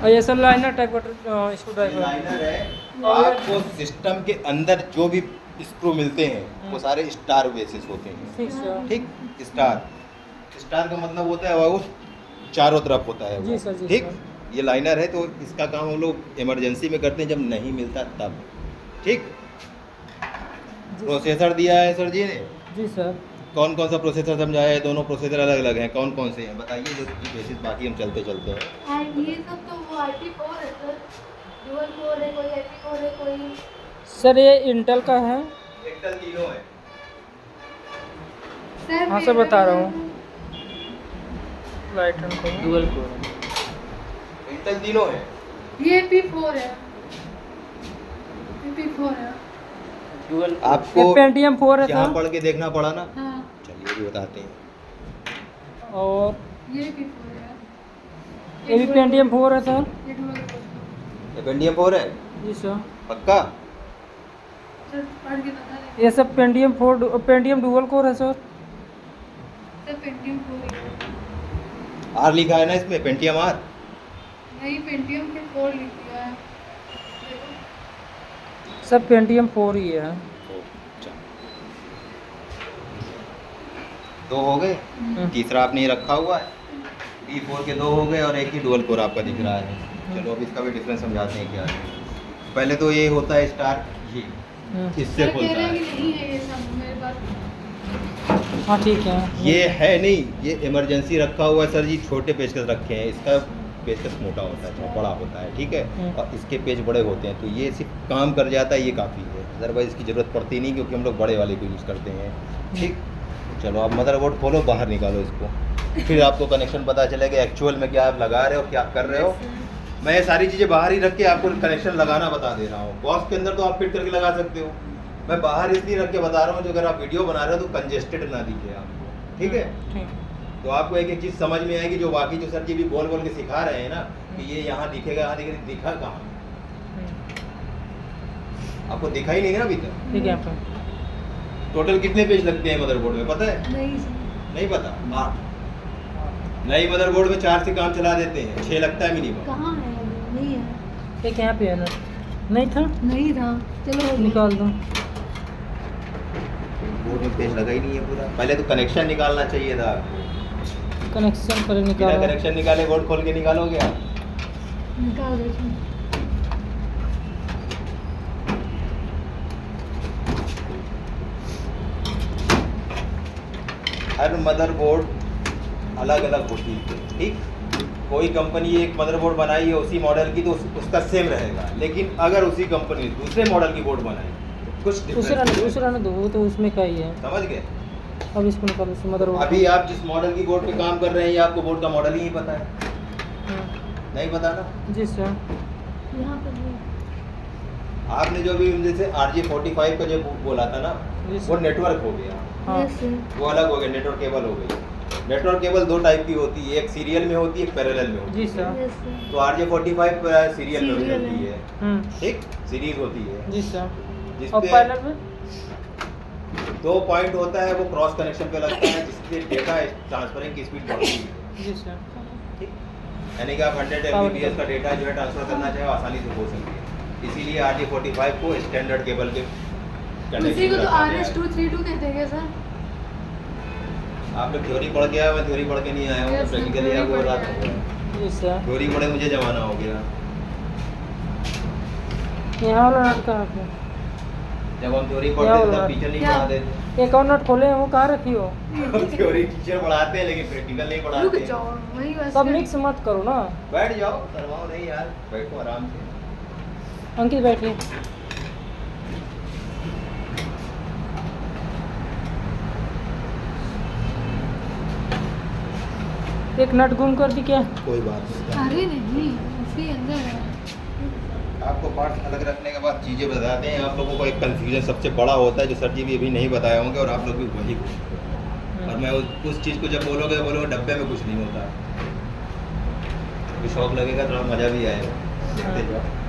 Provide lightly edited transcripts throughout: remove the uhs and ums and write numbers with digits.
और ये सब लाइनर टाइप का स्क्रू ड्राइवर। लाइनर है। आपको सिस्टम के अंदर जो भी स्क्रू मिलते हैं वो सारे स्टार बेसिस होते हैं। ठीक सर। ठीक, स्टार का मतलब होता है वो चारों तरफ होता है जी वो। सर, जी ठीक, सर। ये लाइनर है तो इसका काम हम लोग इमरजेंसी में करते हैं जब नहीं मिलता तब। ठीक, जी प्रोसेसर दिया है सर जी ने। जी सर। कौन कौन सा प्रोसेसर समझाया है? दोनों प्रोसेसर अलग अलग हैं, कौन कौन से हैं बताइए जो बेसिस, बाकी हम चलते चलते हैं। ये सब तो वो IP4 है सर, डुअल कोर है, कोई IP4 है, कोई सर ये इंटेल का है। इंटेल तीनों है। सर हाँ सर, बता रहा हूँ। लाइट को डुअल कोर। इंटेल तीनों है। ये IP4 है, IP4 है। डुअल आपको ये पेंटियम 4 है यहाँ सर। पढ़ के देखना पड़ा ना। हाँ, चलिए भी बताते हैं। और ये IP4 है। ये भी पेंटियम 4 है सर। ये डुअल कोर है। ये पेंटियम 4 है जी सर। पक्का? सर पढ़ के बता दें। ये सब पेंटियम 4 पेंटियम डुअल कोर है सर। सर पेंटियम 4 है। आर लिखा है ना इसमें, पेंटियम आर। नहीं, पेंटियम के 4 लिख दिया है। सब पेंटियम 4 ही है। दो हो गए, तीसरा आपने ये रखा हुआ है। D4 के दो हो गए और एक ही डुअल कोर आपका दिख रहा है। चलो अब इसका भी डिफरेंस समझाते हैं क्या है। पहले तो ये होता है स्टार, ये इससे सर कह खुलता रहे हैं है। कि नहीं है ये सब मेरे पास। हाँ ठीक है। ये है नहीं, ये इमरजेंसी रखा हुआ है सर जी। छोटे पेचकस रखे हैं, इसका पेचकस मोटा होता है, थोड़ा बड़ा होता है। ठीक है, और इसके पेच बड़े होते हैं तो ये सिर्फ काम कर जाता है, ये काफ़ी है। अदरवाइज इसकी ज़रूरत पड़ती नहीं क्योंकि हम लोग बड़े वाले को यूज़ करते हैं। ठीक, चलो आप मदरबोर्ड खोलो, बाहर निकालो इसको, फिर आपको कनेक्शन पता चलेगा एक्चुअल में क्या आप लगा रहे हो, क्या कर रहे हो। मैं ये सारी चीज़ें बाहर ही रख के आपको कनेक्शन लगाना बता दे रहा हूँ। बॉक्स के अंदर तो आप फिट करके लगा सकते हो, मैं बाहर इसलिए रख के बता रहा हूँ जो अगर आप वीडियो बना रहे हो तो कंजेस्टेड ना दिखे आपको। ठीक है, ठीक। तो आपको एक एक चीज़ समझ में आएगी जो बाकी जो सर जी भी बोल बोल के सिखा रहे हैं ना कि ये यहाँ दिखेगा, यहाँ दिखेगा, दिखा कहाँ? आपको दिखा ही नहीं ना अभी तक। ठीक है आपका। टोटल कितने पेज लगते हैं मदरबोर्ड में पता है? नहीं सर। नहीं पता? 8। नई मदरबोर्ड में 4 से काम चला देते हैं, 6 लगता है मिनिमम। कहाँ है अभी? नहीं है। एक यहाँ पे है ना, नहीं था, नहीं था। चलो निकाल दो। बोर्ड में पेज लगा ही नहीं है पूरा। पहले तो कनेक्शन निकालना चाहिए था। कनेक्शन पर बिना निकालो। कनेक्शन निकाले बोर्ड खोल के निकालोगे आप? निकाल दो। हर मदरबोर्ड अलग अलग होती है। ठीक, कोई कंपनी एक मदरबोर्ड बनाई है उसी मॉडल की तो उसका सेम रहेगा, लेकिन अगर उसी कंपनी ने दूसरे मॉडल की बोर्ड बनाई तो कुछ डिफरेंस दूसरा ना दो, वो तो उसमें का ही है। समझ गए? अब इसको निकालो, इसमें मदरबोर्ड। अभी आप जिस मॉडल की बोर्ड पे काम कर रहे हैं ये आपको बोर्ड का मॉडल ही नहीं पता है। नहीं पता ना? जी सर। यहाँ पर भी। आपने जो भी जैसे RJ45 का जो बोला था ना जी वो सर। नेटवर्क हो गया, हाँ यस सर। वो अलग हो गया, नेटवर्क केबल हो गई। नेटवर्क केबल 2 टाइप की होती है, एक सीरियल में होती है, एक पैरेलल में होती जी है। सर। Yes sir. तो RJ45 सीरियल में सीरियल होती है। है। ठीक, सीरीज होती है जी सर। और जिसपे पैरेलल में 2 पॉइंट होता है, वो क्रॉस कनेक्शन पे लगता है जिससे डेटा ट्रांसफरिंग की स्पीड बढ़ती है। जी सर। ठीक, यानी कि आप 100 Mbps का डेटा जो है ट्रांसफर करना चाहे आसानी से हो सकती है। इसीलिए RJ45 को स्टैंडर्ड केबल के उसी को तो रखा गया है। RS232 कहते हैं सर। आप लोग थ्योरी पढ़ के आए, मैं थ्योरी पढ़ के नहीं आया हूँ, Yes, प्रैक्टिकली theory आपको पढ़ बताता के आए हूँ। जी सर। थ्योरी पढ़े मुझे जमाना हो गया। यहाँ वाला नट कहाँ पे? जब हम थ्योरी क्या पढ़ते थे बोला? तब टीचर नहीं क्या? पढ़ाते एक और नट खोले हैं, वो कहाँ रखी हो? थे। थ्योरी टीचर पढ़ाते हैं लेकिन प्रैक्टिकल नहीं रुक पढ़ाते। जाओ, वही बस। सब मिक्स मत करो ना। बैठ जाओ, शर्माओ नहीं यार, बैठो आराम से। अंकित बैठिए। एक नट गुम कर दी क्या? कोई बात नहीं। अरे नहीं, उसी अंदर है। आपको पार्ट अलग रखने के बाद चीज़ें बताते हैं। आप लोगों को एक कंफ्यूजन सबसे बड़ा होता है जो सर जी भी अभी नहीं बताए होंगे और आप लोग भी वही और मैं उस चीज़ को जब बोलोगे डब्बे में कुछ नहीं होता। अभी शौक लगेगा, थोड़ा मज़ा भी आएगा, देखते जाओ।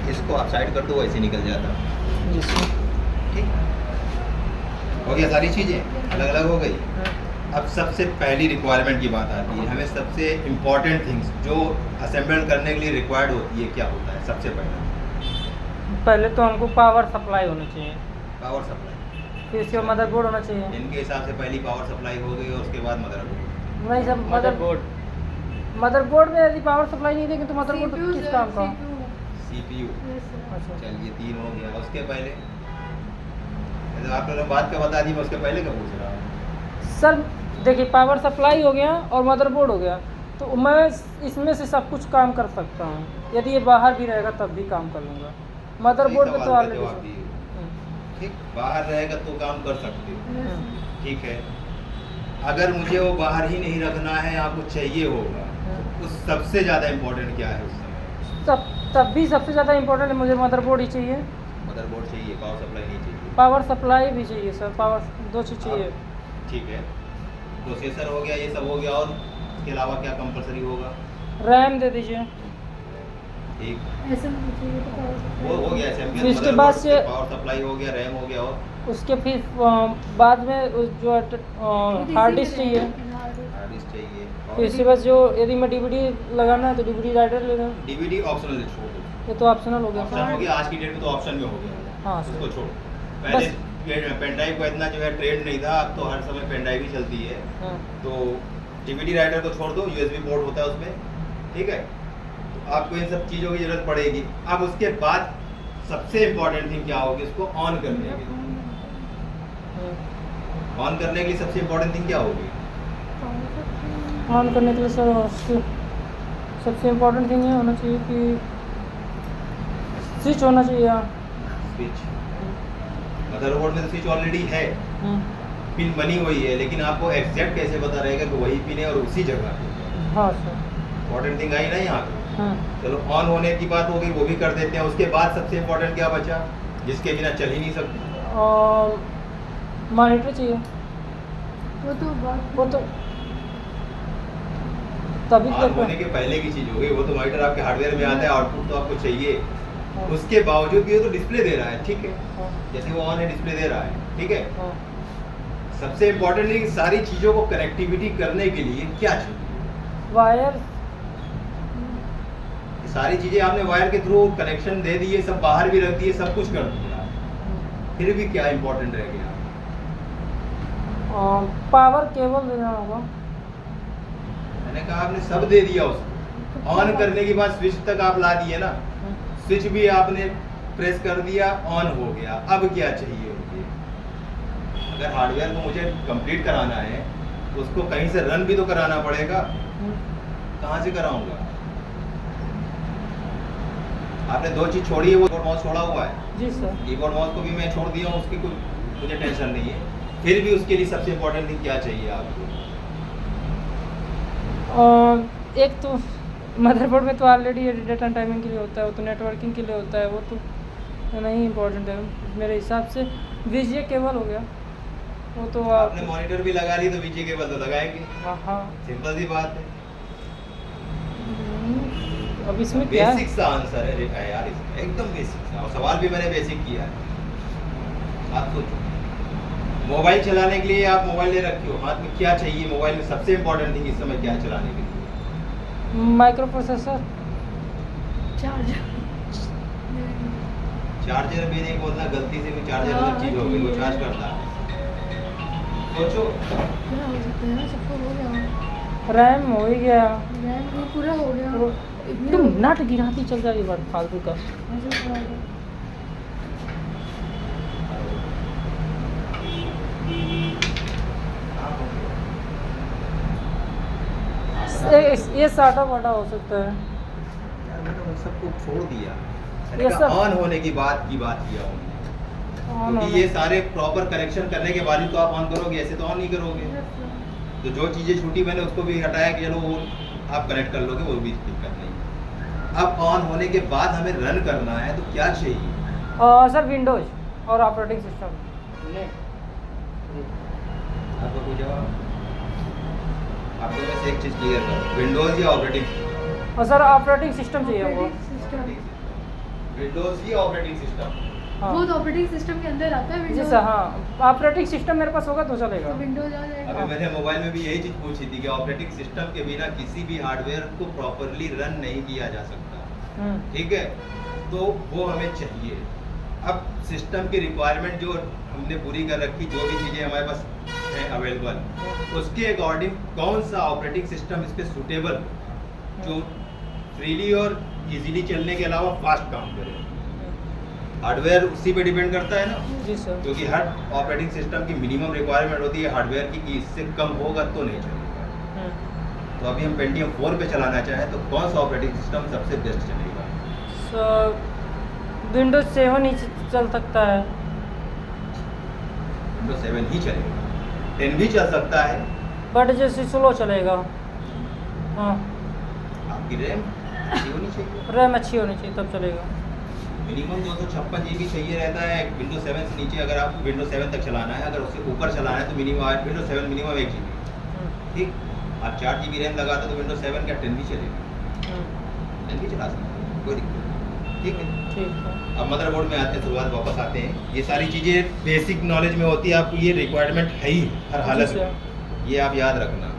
इसको आप साइड कर दो, वैसे निकल जाता। जी सर। ठीक, हो गया, सारी चीज़ें अलग अलग हो गई। अब सबसे पहली रिक्वायरमेंट की बात आती है, हमें सबसे इम्पॉर्टेंट थिंग्स जो असेंबल करने के लिए रिक्वायर्ड होती है, क्या होता है सबसे पहले तो हमको पावर सप्लाई होना चाहिए, पावर सप्लाई। फिर उसके बाद मदरबोर्ड होना चाहिए। इनके हिसाब से पहली पावर सप्लाई हो गई और उसके बाद मदरबोर्ड। नहीं सब मदरबोर्ड में यदि पावर सप्लाई नहीं देंगे तो मदरबोर्ड CPU किस काम का? CPU। Yes, sir. अच्छा, चलिए 3 हो गया। उसके पहले तो आप लोगों ने बात का बता दी, मैं उसके पहले का पूछ रहा हूँ। सर देखिए पावर सप्लाई हो गया और मदरबोर्ड हो गया, तो मैं इसमें से सब कुछ काम कर सकता हूँ। यदि ये बाहर भी रहेगा तब भी काम कर लूँगा। मदरबोर्ड पे तो सही सवाल का जवाब ऑलरेडी दिए। ठीक, बाहर रहेगा तो काम कर सकते हो, Yes, sir. ठीक है। अगर मुझे वो बाहर ही नहीं रखना है, आपको चाहिए होगा, तो सबसे ज़्यादा इम्पोर्टेंट क्या है उस समय? तब भी सबसे ज़्यादा इम्पोर्टेंट है, मुझे मदरबोर्ड ही चाहिए, मदरबोर्ड चाहिए, पावर सप्लाई नहीं चाहिए। पावर सप्लाई भी चाहिए सर, पावर दो चीज़ चाहिए। ठीक है, प्रोसेसर हो गया, ये सब हो गया, और इसके अलावा क्या कंपलसरी होगा? रैम दे दीजिए। ठीक, ऐसे में चाहिए तो power supply. वो हो गया SMP, फिर उसके बाद से पावर सप्लाई हो गया, रैम हो गया, और उसके फिर बाद में जो हार्ड डिस्क चाहिए। Hard disk. हार्ड डिस्क चाहिए, फिर उसके बाद जो यदि मैं DVD लगाना है तो DVD राइटर लेना, DVD ऑप्शनल छोड़ दो। ये तो ऑप्शनल हो गया ऑप्शन हो गया, आज की डेट में तो ऑप्शन में हो गया। हाँ उसको सर। छोड़। पहले पेन ड्राइव का इतना जो है ट्रेंड नहीं था, अब तो हर समय पेन ड्राइव ही चलती है। हाँ, तो DVD राइटर को छोड़ दो, USB पोर्ट होता है उसमें, ठीक है। तो आपको इन सब चीज़ों की जरूरत पड़ेगी। अब उसके बाद सबसे इम्पोर्टेंट थिंग क्या होगी, इसको ऑन करने के लिए। ऑन करने के लिए सबसे इम्पोर्टेंट थिंग क्या होगी? ऑन करने के लिए सर उसकी सबसे इम्पोर्टेंट थिंग ये होना चाहिए कि स्विच होना चाहिए। स्विच। मदरबोर्ड में तो स्विच ऑलरेडी है, हम्म, पिन बनी हुई है, लेकिन आपको एग्जैक्ट कैसे पता रहेगा कि वही पिन है और उसी जगह है? हाँ सर। इम्पोर्टेंट थिंग आई ना यहाँ पे। चलो ऑन होने की बात हो गई, वो भी कर देते हैं। उसके बाद सबसे इम्पोर्टेंट क्या बचा, जिसके बिना चल ही नहीं सकते? और मॉनिटर चाहिए, वो तो बहुत वो तो तभी ऑन तो होने के पहले की चीज हो गई, वो तो मॉनिटर आपके हार्डवेयर में आता है, आउटपुट तो आपको चाहिए। हाँ, उसके बावजूद भी ये तो डिस्प्ले दे रहा है, ठीक है, हाँ, जैसे वो ऑन है डिस्प्ले दे रहा है, ठीक है। हाँ। सबसे इम्पोर्टेंट है कि सारी चीज़ों को कनेक्टिविटी करने के लिए क्या चाहिए? वायर सारी चीज़ें आपने वायर के थ्रू कनेक्शन दे दिए, सब बाहर भी रख दिए, सब कुछ कर दिया, फिर भी क्या इम्पोर्टेंट रह गया? पावर केबल देना होगा। मैंने कहा आपने सब दे दिया उसको, ऑन करने के बाद स्विच तक आप ला दिए ना, स्विच भी आपने प्रेस कर दिया, ऑन हो गया। अब क्या चाहिए मुझे? अगर हार्डवेयर को मुझे कंप्लीट कराना है, उसको कहीं से रन भी तो कराना पड़ेगा। कहाँ से कराऊंगा? आपने दो चीज़ छोड़ी है, वो कीबोर्ड माउस छोड़ा हुआ है। जी सर। कीबोर्ड माउस को भी मैं छोड़ दिया हूँ, उसकी कोई मुझे टेंशन नहीं है। फिर भी उसके लिए सबसे इम्पोर्टेंट थिंग क्या चाहिए आपको? एक तो मदरबोर्ड में तो ऑलरेडी डेटा टाइमिंग के लिए होता है, वो तो नेटवर्किंग के लिए होता है, वो तो नहीं इम्पोर्टेंट है मेरे हिसाब से। VGA केबल हो गया, वो तो आपने मॉनिटर भी लगा ली तो VGA केबल तो लगाएंगे, हाँ हाँ। सिंपल सी बात है। अब इसमें क्या है? बेसिक सा आंसर है रेखा यार, इसमें एकदम बेसिक सा, और सवाल भी मैंने बेसिक किया है। आप सोचो, मोबाइल चलाने के लिए आप मोबाइल ले रखे हो हाथ में, क्या चाहिए मोबाइल में? सबसे इम्पोर्टेंट थिंग इस समय क्या है चलाने के लिए? Micro processor. चार्जर चार्जर भी नहीं बोलना, गलती से भी चार्जर अलग चीज हो गई, वो चार्ज करता है। सोचो, क्या हो सकता है ना, सबको हो गया। रैम हो ही गया। रैम भी पूरा हो गया। तुम नट गिराती चल जा, ये बात फालतू का। ऐसे पूरा हो गया। ये साटा वाटा हो सकता है। यार मैंने उन सबको छोड़ दिया, ये मैंने कहा सब- ऑन होने की बात किया हूँ, क्योंकि ये सारे प्रॉपर कनेक्शन करने के बाद ही तो आप ऑन करोगे, ऐसे तो ऑन नहीं करोगे। तो जो चीज़ें छूटी मैंने उसको भी हटाया कि चलो वो आप कनेक्ट कर लोगे, वो भी दिक्कत नहीं। अब ऑन होने के बाद हमें रन करना है, तो क्या चाहिए? सर विंडोज और ऑपरेटिंग सिस्टम। आपका कोई जवाब? आपको में से एक चीज़ क्लियर करो, विंडोज़ या ऑपरेटिंग? और सर ऑपरेटिंग सिस्टम चाहिए हमको। सिस्टम विंडोज़ या ऑपरेटिंग सिस्टम? हाँ। वो तो ऑपरेटिंग सिस्टम के अंदर आता है जी विंडोज। सर, हाँ ऑपरेटिंग सिस्टम मेरे पास होगा तो चलेगा। तो विंडोज आ जाएगा। अभी मैंने मोबाइल में भी यही चीज़ पूछी थी कि ऑपरेटिंग सिस्टम के बिना किसी भी हार्डवेयर को प्रॉपरली रन नहीं किया जा सकता, ठीक है, तो वो हमें चाहिए। अब सिस्टम की रिक्वायरमेंट जो हमने पूरी कर रखी, जो भी चीज़ें हमारे पास हैं अवेलेबल, उसके अकॉर्डिंग कौन सा ऑपरेटिंग सिस्टम इस पर सूटेबल, जो फ्रीली और इजीली चलने के अलावा फास्ट काम करे। हार्डवेयर उसी पे डिपेंड करता है ना, जी सर। क्योंकि हर ऑपरेटिंग सिस्टम की मिनिमम रिक्वायरमेंट होती है हार्डवेयर की कि इससे कम होगा तो नहीं चलेगा। तो अभी हम पेंटियम 4 पे चलाना चाहें तो कौन सा ऑपरेटिंग सिस्टम सबसे बेस्ट चलेगा? सर विंडोज 7 ही चल सकता है। विंडोज 7 ही चलेगा, 10 भी चल सकता है। बट जैसे स्लो चलेगा। हाँ, आपकी रैम अच्छी होनी चाहिए, रैम अच्छी होनी चाहिए तब चलेगा। मिनिमम 256 GB चाहिए रहता है। विंडोज 7 से नीचे अगर आप विंडोज 7 तक चलाना है, अगर उससे ऊपर चलाना है तो मिनिमम विंडोज 7 मिनिमम 1 GB, ठीक। आप 4 GB रैम लगाते तो विंडोज 7 का 10 भी चलेगा, 10 भी चला सकते हैं, कोई दिक्कत नहीं, ठीक है। ठीक है। अब मदरबोर्ड में आते हैं, शुरुआत वापस आते हैं। ये सारी चीज़ें बेसिक नॉलेज में होती है, आपको ये रिक्वायरमेंट है ही हर हालत जी में, ये आप याद रखना।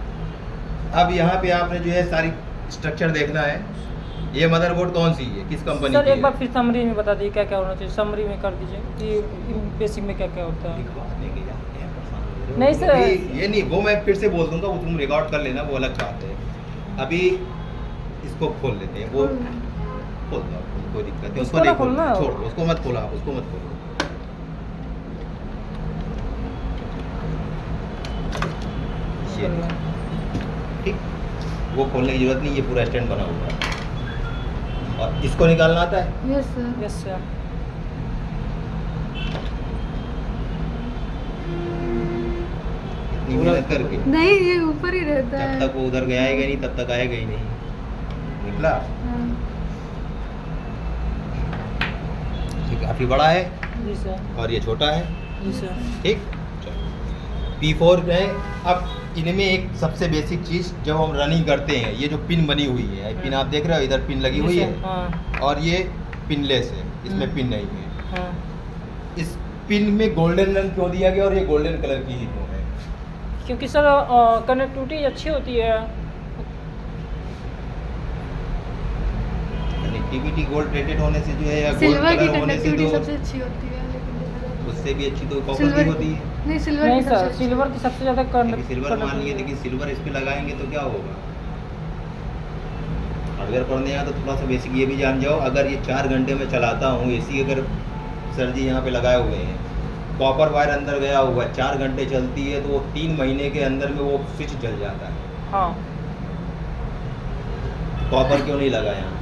अब यहाँ पे आपने जो है सारी स्ट्रक्चर देखना है। ये मदरबोर्ड कौन सी है, किस कंपनी सर की एक बार है? फिर समरी में बता दीजिए क्या क्या होना चाहिए, समरी में कर दीजिए कि बेसिक में क्या क्या होता है। लिखवा देंगे यार, क्या परेशान हो रहे हो? नहीं सर। ये नहीं, वो मैं फिर से बोल दूंगा, वो तुम रिकॉर्ड कर लेना, वो अलग बात है। अभी इसको खोल लेते हैं, वो खोल दो, कोई दिक्कत नहीं, उसको उसको ना नहीं खोलना, खोलना। छोड़ दो, उसको मत खोला, उसको मत खोलो। ये ठीक, वो खोलने की जरूरत नहीं, ये पूरा स्टैंड बना हुआ है। और इसको निकालना आता है? Yes sir. Yes sir. इतनी मेहनत करके नहीं, ये ऊपर ही रहता जब है। तक वो उधर गया ही नहीं तब तक आएगा ही नहीं। निकला? हाँ। ये काफ़ी बड़ा है जी सर। और ये छोटा है, जी सर। ठीक। P4 है। अब इनमें एक सबसे बेसिक चीज़ जब हम रनिंग करते हैं, ये जो पिन बनी हुई है, पिन आप देख रहे हो, इधर पिन लगी जी हुई सर, है हाँ। और ये पिनलेस है, इसमें पिन नहीं है। हाँ। इस पिन में गोल्डन रंग क्यों दिया गया और ये गोल्डन कलर की ही क्यों है? क्योंकि सर कनेक्टिविटी अच्छी होती है। कनेक्टिविटी गोल्ड प्लेटेड होने से जो है या गोल्ड सिल्वर की कलर होने से कनेक्टिविटी तो सबसे अच्छी होती है, लेकिन उससे भी अच्छी तो कॉपर सिल्वर की होती है। नहीं, सिल्वर नहीं की सबसे सर, अच्छी। सिल्वर की सबसे ज़्यादा लेकिन सिल्वर मान लिए, लेकिन सिल्वर इस पे लगाएंगे तो क्या होगा? हार्डवेयर पढ़ने आया तो थोड़ा सा बेसिक ये भी जान जाओ। अगर ये 4 घंटे में चलाता हूँ, एसी अगर सर जी यहाँ पे लगाए हुए हैं, कॉपर वायर अंदर गया हुआ है, 4 घंटे चलती है तो वो 3 महीने के अंदर में वो स्विच जल जाता है। हाँ, कॉपर क्यों नहीं लगाया?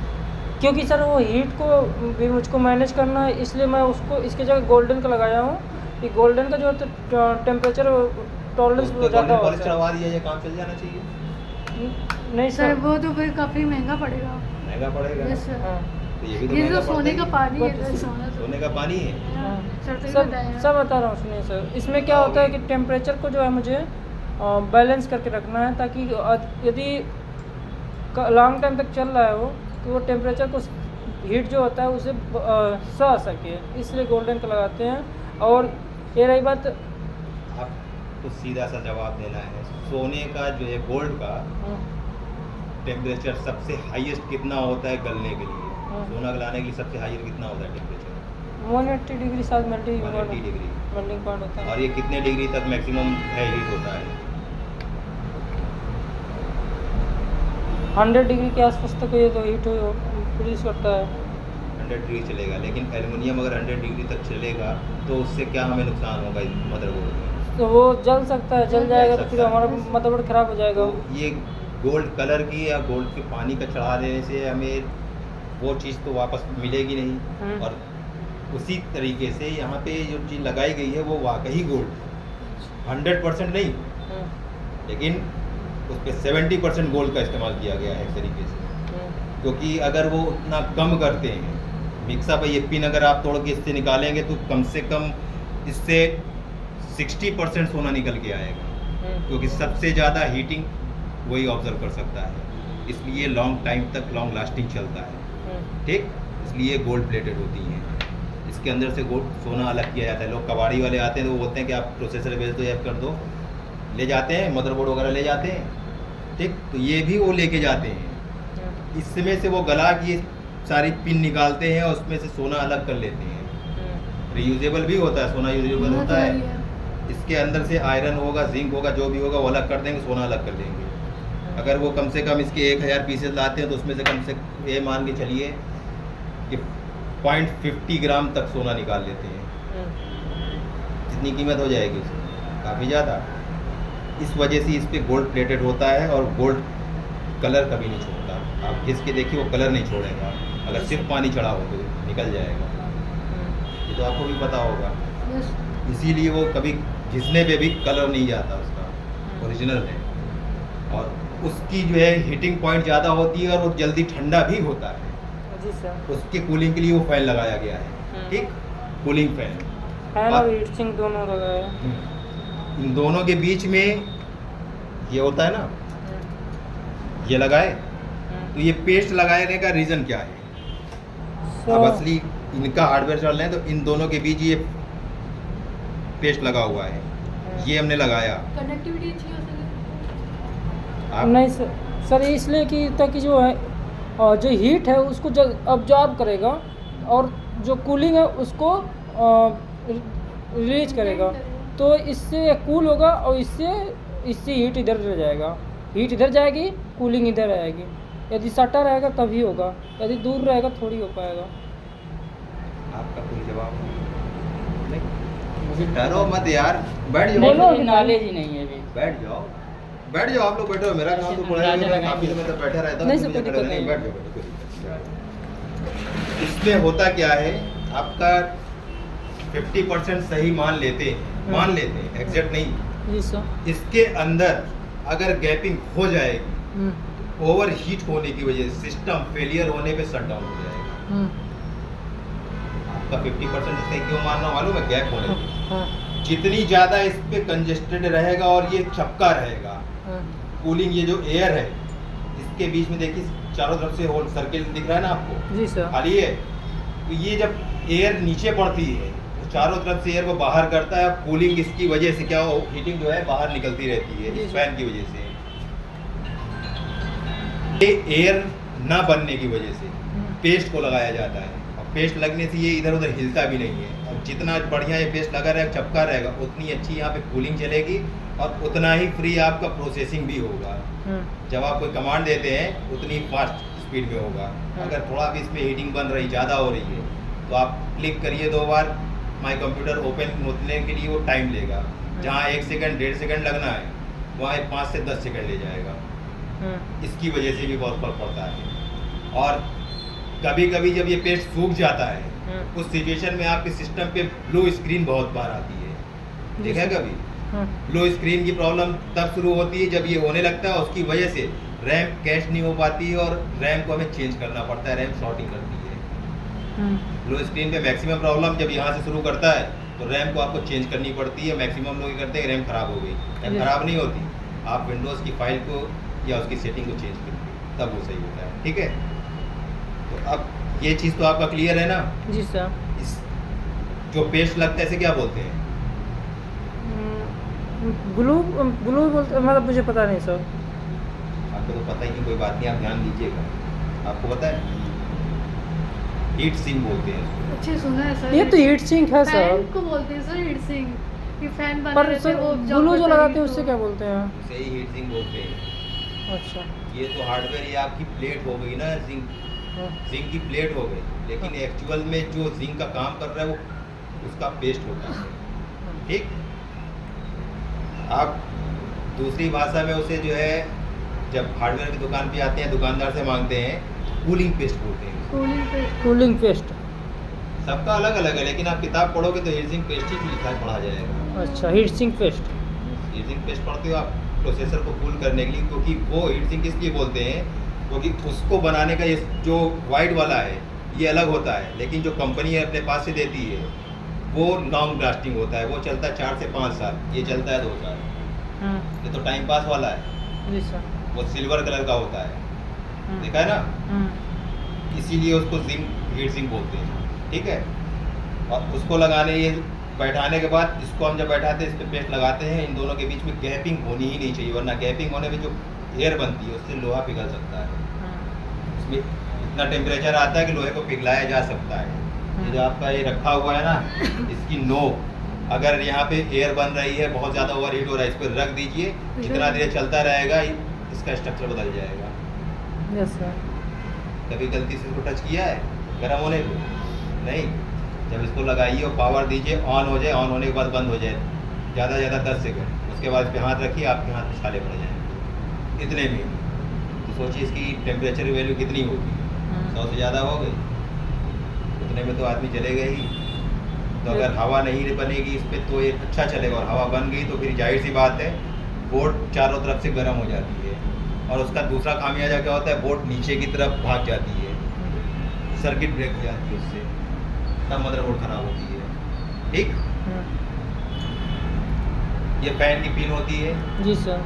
क्योंकि सर वो हीट को भी मुझको मैनेज करना है, इसलिए मैं उसको इसके जगह गोल्डन का लगाया हूँ कि गोल्डन का जो टेम्परेचर टॉलरेंस उसको ज़्यादा गोल्डन पॉलिश होता चढ़वा दिया, ये काम चल जाना चाहिए। है। नहीं सर सर। वो तो फिर काफी महंगा पड़ेगा। महंगा पड़ेगा। Yes sir. हाँ। तो ये भी तो ये महंगा तो सोने पड़ता का ही। पानी है, बट सोना तो सोने का पानी है। हाँ, सर तो ये सब बताया। सब बता रहा हूँ, सुनिए सर। इसमें क्या होता है कि टेम्परेचर को जो है मुझे बैलेंस करके रखना है, ताकि यदि लॉन्ग टाइम तक चल रहा है वो, तो वो टेम्परेचर को हीट जो होता है उसे सह सके, इसलिए गोल्डन का लगाते हैं। और ये रही बात, आपको सीधा सा जवाब देना है, सोने का जो है गोल्ड का टेम्परेचर सबसे हाईएस्ट कितना होता है गलने के लिए? सोना गलाने के लिए सबसे हाईएस्ट कितना होता है टेम्परेचर? 180 डिग्री साथ मेल्टिंग 180 डिग्री। पॉइंट होता है। और ये कितने डिग्री तक मैक्सिमम हीट होता है? 100 डिग्री के आसपास तक ये तो हीट प्रोड्यूस करता है। 100 डिग्री चलेगा, लेकिन एल्युमिनियम अगर 100 डिग्री तक चलेगा तो उससे क्या हमें नुकसान होगा इस मदरबोर्ड में? तो वो जल सकता है, जल जाएगा तो फिर सकता है। हमारा मदरबोर्ड खराब हो जाएगा। तो ये गोल्ड कलर की या गोल्ड के पानी का चढ़ा देने से हमें वो चीज़ तो वापस मिलेगी नहीं। और उसी तरीके से यहाँ पे जो चीज़ लगाई गई है वो वाकई गोल्ड 100% नहीं, लेकिन उस पर 70% गोल्ड का इस्तेमाल किया गया है एक तरीके से। क्योंकि अगर वो उतना कम करते हैं मिक्सअप, ये पिन अगर आप तोड़ के इससे निकालेंगे तो कम से कम इससे 60% सोना निकल के आएगा, क्योंकि सबसे ज़्यादा हीटिंग वही ऑब्जर्व कर सकता है, इसलिए लॉन्ग टाइम तक लॉन्ग लास्टिंग चलता है। ठीक, इसलिए गोल्ड प्लेटेड होती हैं। इसके अंदर से सोना अलग किया जाता है। लोग कबाड़ी वाले आते हैं तो वो बोलते हैं कि आप प्रोसेसर भेज दो या कर दो, ले जाते हैं, मदरबोर्ड वगैरह ले जाते हैं, ठीक। तो ये भी वो लेके जाते हैं, इसमें से वो गला की सारी पिन निकालते हैं और उसमें से सोना अलग कर लेते हैं। रीयूजेबल भी होता है, सोना यूजेबल होता है। इसके अंदर से आयरन होगा, जिंक होगा, जो भी होगा वो अलग कर देंगे, सोना अलग कर देंगे। अगर वो कम से कम इसके 1000 पीसेस लाते हैं तो उसमें से कम से ये मान के चलिए कि 0.50 ग्राम तक सोना निकाल लेते हैं। कितनी कीमत हो जाएगी उसकी? काफ़ी ज़्यादा। इस वजह से इस पर गोल्ड प्लेटेड होता है और गोल्ड कलर कभी नहीं छोड़ता। आप घिस के देखिए वो कलर नहीं छोड़ेगा, अगर सिर्फ पानी चढ़ा हो तो निकल जाएगा। ये तो आपको भी पता होगा, इसीलिए वो कभी घिसने पे भी कलर नहीं जाता उसका, ओरिजिनल है। और उसकी जो है हीटिंग पॉइंट ज़्यादा होती है और वो जल्दी ठंडा भी होता है। जी सर। उसके कूलिंग के लिए वो फैन लगाया गया है, ठीक, कूलिंग फैन। फैन और हीट सिंक दोनों लगाया। इन दोनों के बीच में ये होता है ना, ये लगाए तो ये पेस्ट लगाने का रीज़न क्या है? अब असली इनका हार्डवेयर चल रहे हैं तो इन दोनों के बीच ये पेस्ट लगा हुआ है, ये हमने लगाया। कनेक्टिविटी अच्छी हो सके। आप नहीं सर इसलिए कि ताकि जो है जो हीट है उसको ऑब्जॉर्ब करेगा और जो कूलिंग है उसको रिलीज करेगा, तो इससे कूल होगा और इससे हीट इधर रह जाएगा, हीट इधर जाएगी, कूलिंग इधर आएगी। यदि सटा रहेगा तभी होगा, यदि दूर रहेगा थोड़ी हो पाएगा। आपका कोई जवाब नहीं? डरो मत यार, बैठ जाओ। बोलो, नॉलेज ही नहीं है अभी। बैठ जाओ, बैठ जाओ, आप लोग बैठो। मेरा काम तो पड़ा है, मैं काफी समय तक बैठा रहता हूँ। नहीं सर, मुझे कोई खड़ा दिक्कत नहीं, नहीं। बैठ जाओ, बैठो, कोई दिक्कत नहीं। इसमें होता क्या है, आपका 50% सही मान लेते हैं, एग्जैक्ट नहीं। जी सर। इसके अंदर अगर गैपिंग हो जाएगी, ओवर हीट होने की वजह से सिस्टम फेलियर होने पे शट डाउन हो जाएगा। आपका 50% इससे क्यों मानना मालूम है? गैप होने पे जितनी ज़्यादा इस पे कंजेस्टेड रहेगा और ये चपका रहेगा, कूलिंग, ये जो एयर है इसके बीच में देखिए चारों तरफ से होल सर्किल दिख रहा है ना आपको? जी सर। खाली है। तो ये जब एयर नीचे पड़ती है तो चारों तरफ से एयर को बाहर करता है, कूलिंग इसकी वजह से क्या हो, हीटिंग जो है बाहर निकलती रहती है इस फैन की वजह से। ये एयर ना बनने की वजह से पेस्ट को लगाया जाता है, और पेस्ट लगने से ये इधर उधर हिलता भी नहीं है। और जितना बढ़िया ये पेस्ट लगा रहेगा, चपका रहेगा, उतनी अच्छी यहाँ पे कूलिंग चलेगी और उतना ही फ्री आपका प्रोसेसिंग भी होगा। जब आप कोई कमांड देते हैं उतनी फास्ट स्पीड में होगा। अगर थोड़ा भी इसमें हीटिंग बन रही, ज़्यादा हो रही है, तो आप क्लिक करिए 2 बार, माई कंप्यूटर ओपन होने के लिए वो टाइम लेगा। जहाँ 1 सेकंड 1.5 सेकंड लगना है, वहाँ 5 से 10 सेकंड ले जाएगा। इसकी वजह से भी बहुत फर्क पड़ता है। और कभी कभी जब ये पेस्ट सूख जाता है, उस सिचुएशन में आपके सिस्टम पे ब्लू स्क्रीन बहुत बार आती है। देखा है कभी? ब्लू स्क्रीन की प्रॉब्लम तब शुरू होती है जब ये होने लगता है, उसकी वजह से रैम कैश नहीं हो पाती है और रैम को हमें चेंज करना पड़ता है, रैम शॉर्टिंग करती है। ब्लू स्क्रीन पे मैक्सिमम प्रॉब्लम जब यहाँ से शुरू करता है तो रैम को आपको चेंज करनी पड़ती है। मैक्सिमम लोग करते हैं रैम खराब हो गई, रैम खराब नहीं होती, आप विंडोज़ की फाइल को या उसकी सेटिंग को चेंज करिए, तब वो सही होता है। ठीक है, तो अब ये चीज़ तो आपका क्लियर है ना? जी सर। इस जो पेस्ट लगता है इसे क्या बोलते हैं? ग्लू बोलते, मतलब मुझे पता नहीं सर। आपको तो पता ही नहीं, कोई बात नहीं, आप ध्यान दीजिएगा। आपको पता है हीट सिंक बोलते हैं। अच्छे सुना है सर। ये तो हीट सिंक है सर। फैन को बोलते हैं सर हीट सिंक। ये फैन बना पर रहता है, सर वो ग्लू जो लगाते हैं उससे क्या बोलते हैं? उसे ही हीट सिंक बोलते हैं। अच्छा। ये तो हार्डवेयर, ये आपकी प्लेट हो गई ना, जिंक की प्लेट हो गई, लेकिन एक्चुअल में जो जिंक का काम कर रहा है वो उसका पेस्ट होता है। ठीक, आप दूसरी भाषा में उसे जो है जब हार्डवेयर की दुकान पे आते हैं, दुकानदार से मांगते हैं, कूलिंग पेस्ट बोलते हैं। Cooling paste. सबका अलग अलग है, लेकिन आप किताब पढ़ोगे तो हीट सिंक पेस्ट ही लिखा पढ़ा जाएगा। अच्छा, heat sink paste. Heat sink paste पढ़ते हो आप प्रोसेसर को कूल करने के लिए, क्योंकि वो हीट सिंक इसलिए बोलते हैं क्योंकि उसको बनाने का ये जो वाइट वाला है ये अलग होता है, लेकिन जो कंपनी अपने पास से देती है वो लॉन्ग लास्टिंग होता है, वो चलता है 4 से 5 साल, ये चलता है 2 साल। ये तो टाइम पास वाला है। जी सर। वो सिल्वर कलर का होता है, देखा है ना? इसीलिए उसको जिंक हीट सिंक बोलते हैं। ठीक है, और उसको लगाने ये बैठाने के बाद इसको हम जब बैठाते हैं इस पर पेस्ट लगाते हैं, इन दोनों के बीच में गैपिंग होनी ही नहीं चाहिए, वरना गैपिंग होने में जो एयर बनती है उससे लोहा पिघल सकता है। इसमें इतना टेम्परेचर आता है कि लोहे को पिघलाया जा सकता है। ये जो आपका ये रखा हुआ है ना, इसकी नोक अगर यहाँ पे एयर बन रही है, बहुत ज़्यादा ओवर हीट हो रहा है, इस पर रख दीजिए, जितना देर चलता रहेगा इसका स्ट्रक्चर बदल जाएगा। Yes sir. कभी गलती से इसको टच किया है गर्म होने को? नहीं। जब इसको लगाइए और पावर दीजिए, ऑन हो जाए, ऑन होने के बाद बंद हो जाए, ज़्यादा से ज़्यादा 10 सेकंड, उसके बाद इस पर हाथ रखिए, आपके हाथ में छाले पड़ जाएंगे इतने में। तो सोचिए इसकी टेम्परेचर वैल्यू कितनी होगी, 100 से ज़्यादा हो गई, उतने में तो आदमी चलेगा ही। तो अगर हवा नहीं बनेगी इस पर तो ये अच्छा चलेगा, और हवा बन गई तो फिर जाहिर सी बात है बोर्ड चारों तरफ से गर्म हो जाती है, और उसका दूसरा खामियाजा क्या होता है, बोर्ड नीचे की तरफ भाग जाती है, सर्किट ब्रेक हो जाती है, उससे तब मदरबोर्ड खराब होती है। ठीक, ये फैन की पिन होती है, जी सर।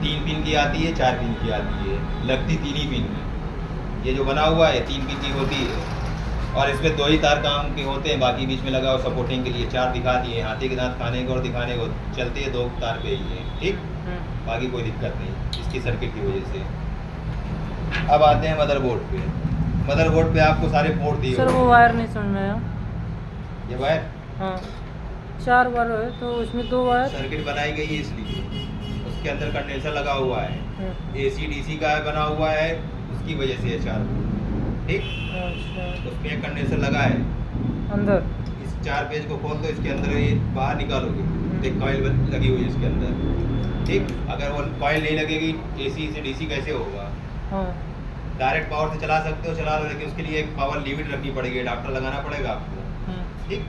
3 पिन की आती है, 4 पिन की आती है, लगती 3 ही पिन में। ये जो बना हुआ है 3 पिन की होती है, और इसमें 2 ही तार काम के होते हैं, बाकी बीच में लगा हुआ सपोर्टिंग के लिए 4 दिखा दिए, हाथी के दांत खाने को और दिखाने को, चलते हैं 2 तार पे ही है। ठीक, बाकी कोई दिक्कत नहीं इसकी सर्किट की वजह से। अब आते हैं मदरबोर्ड पे। मदरबोर्ड पे आपको सारे पोर्ट दिए सर वो वायर नहीं समझ में आया। ये वायर, हाँ 4 वायर है तो उसमें 2 वायर। सर्किट बनाई गई है इसलिए, उसके अंदर कंडेंसर लगा हुआ है, AC DC का बना हुआ है, उसकी वजह से 4 पोर्ट। ठीक, अच्छा, उसमें एक कंडेंसर लगा है अंदर। इस 4 पेज को खोल दो, इसके अंदर ये बाहर निकालोगे, एक कॉइल लगी हुई है इसके अंदर। ठीक, अगर वो कॉइल नहीं लगेगी AC से DC कैसे होगा? हाँ डायरेक्ट पावर से चला सकते हो, चला लो, लेकिन उसके लिए एक पावर लिमिट रखनी पड़ेगी, अडाप्टर लगाना पड़ेगा आपको। ठीक,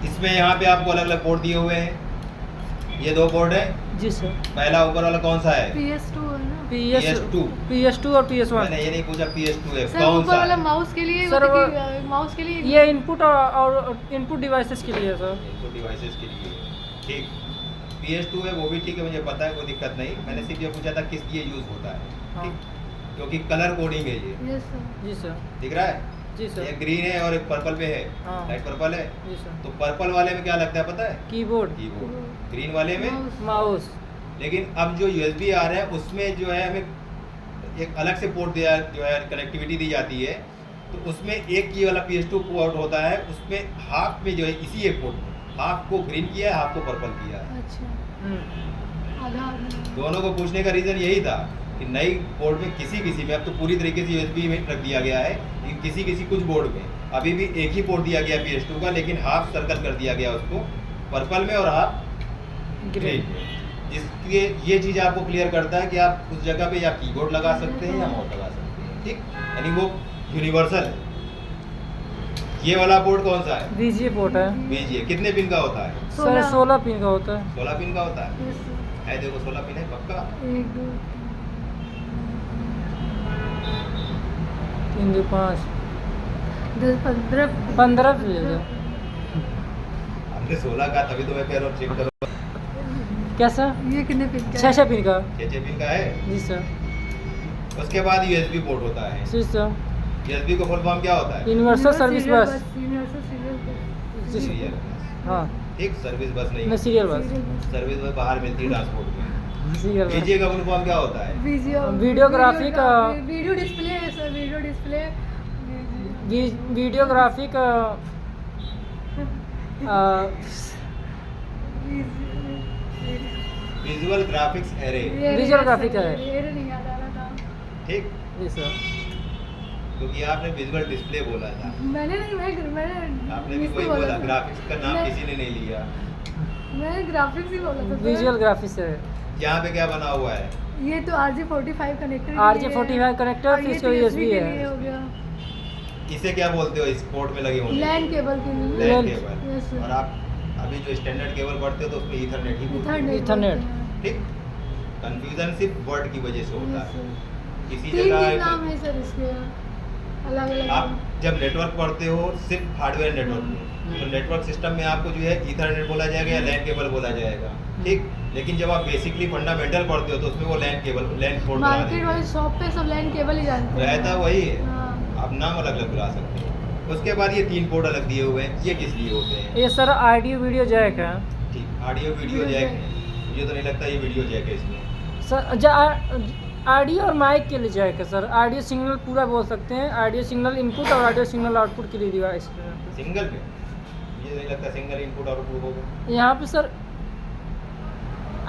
इसमें यहाँ पे आपको अलग अलग पोर्ट दिए हुए हैं, ये 2 पोर्ट है। जी सर। पहला ऊपर वाला कौन सा है? PS2 है ना? PS2 और PS1। मैंने ये नहीं पूछा PS2 है, सर कौन ऊपर सा वाला है? माउस के लिए, सर वो- माउस के लिए ये इनपुट और इनपुट डिवाइसेस के लिए है सर। इनपुट डिवाइसेस के लिए। ठीक, PS2 है, वो भी ठीक है, मुझे पता है, कोई दिक्कत नहीं। मैंने सिर्फ ये पूछा था किस लिए यूज़ होता है। हाँ। ठीक, क्योंकि कलर कोडिंग है ये, यस सर। जी सर। दिख रहा है? जी ये सर। ग्रीन है और एक पर्पल पे है, हाँ। लाइट पर्पल है। जी सर। तो पर्पल वाले में क्या लगता है पता है? Keyboard, keyboard. ग्रीन वाले में, माउस। लेकिन अब जो USB आ रहा है उसमें जो है हमें एक अलग से पोर्ट दिया, जो है कनेक्टिविटी दी जाती है, तो उसमें एक की वाला PS2 पोर्ट होता है, उसमें हाफ में जो है इसी एक पोर्ट में हाफ को ग्रीन किया है, हाफ को पर्पल किया है। अच्छा, आधा दोनों को पूछने का रीज़न यही था कि नई बोर्ड में किसी में, अब तो पूरी तरीके से USB में रख दिया गया है, लेकिन किसी कुछ बोर्ड में अभी भी एक ही पोर्ट दिया गया PS2 का, लेकिन हाफ सर्कल कर दिया गया उसको पर्पल में और हाफ ग्रीन में, जिसके ये चीज़ आपको क्लियर करता है कि आप उस जगह पे या कीबोर्ड लगा सकते हैं या माउस लगा सकते हैं। ठीक, यानी वो यूनिवर्सल है। ये वाला पोर्ट कौन सा है? VGA पोर्ट है। VGA कितने पिन का होता है? सर 16 पिन का होता है। 16 पिन का होता है। Yes sir. है, देखो 16 पिन है पक्का। 1 2 3 2 5 10 15 15 पिन है। हमने 16 का, तभी तो मैं कह रहा हूँ चेक करो। क्या सर? ये कितने पिन का? 6 पिन का। 6 पिन का है। जी सर। उसके बाद USB पोर्ट होता है। जी सर। USB को फुल फॉर्म क्या होता है? Universal service bus. Universal serial bus. जी सर। सीरियल बस। हाँ ठीक, सर्विस बस नहीं, नहीं सीरियल बस। सर्विस बस बाहर मिलती है ट्रांसपोर्ट में। सीरियल बस। VGA का फुल फॉर्म क्या होता है? वीडियोग्राफी का वीडियो डिस्प्ले है सर, वीडियो डिस्प्ले। वीडियोग्राफी का visual graphics array. Visual graphic है। एरे नहीं याद आ रहा था। ठीक, जी सर। क्योंकि आपने विजुअल डिस्प्ले बोला था, मैंने नहीं, मैंने आपने भी वही बोला, ग्राफिक्स का नाम किसी ने नहीं लिया। मैंने ग्राफिक्स ही बोला था। विजुअल ग्राफिक्स है। यहाँ पे क्या बना हुआ है? ये तो RJ45 कनेक्टर। RJ45 कनेक्टर, फिर इसका USB है। हो गया। इसे क्या बोलते हो इस पोर्ट में लगे होंगे? लैन केबल के लिए। लैन LAN केबल। Yes, sir. और आप अभी जो स्टैंडर्ड केबल पढ़ते हो तो उसमें ईथरनेट ही बोलते हो। Ethernet। ठीक, कंफ्यूजन सिर्फ वर्ड की वजह से होता है। किसी तीन जगह नाम है सर इसके, अलग अलग। आप जब नेटवर्क पढ़ते हो सिर्फ हार्डवेयर नेटवर्क में, तो नेटवर्क सिस्टम में आपको जो है ईथरनेट बोला जाएगा या लैन केबल बोला जाएगा। ठीक, लेकिन जब आप बेसिकली फंडामेंटल पढ़ते हो तो उसमें वो लैन केबल, लैन पोर्ट बना मार्केट वाले शॉप पे सब लैन केबल ही जानते हैं। रहता वही है, हाँ। आप नाम अलग अलग बुला सकते हो। उसके बाद ये 3 पोर्ट अलग दिए हुए हैं, ये किस लिए होते हैं? ये सर ऑडियो वीडियो जैक है ठीक, ऑडियो वीडियो जैक है। मुझे तो नहीं लगता ये वीडियो जैक है इसमें। सर ऑडियो और माइक के लिए जैक है सर। ऑडियो सिग्नल पूरा बोल सकते हैं, ऑडियो सिग्नल इनपुट और ऑडियो सिग्नल आउटपुट के लिए डिवाइस है। सिंगल पे मुझे नहीं लगता सिंगल इनपुट आउटपुट होगा। यहाँ पे सर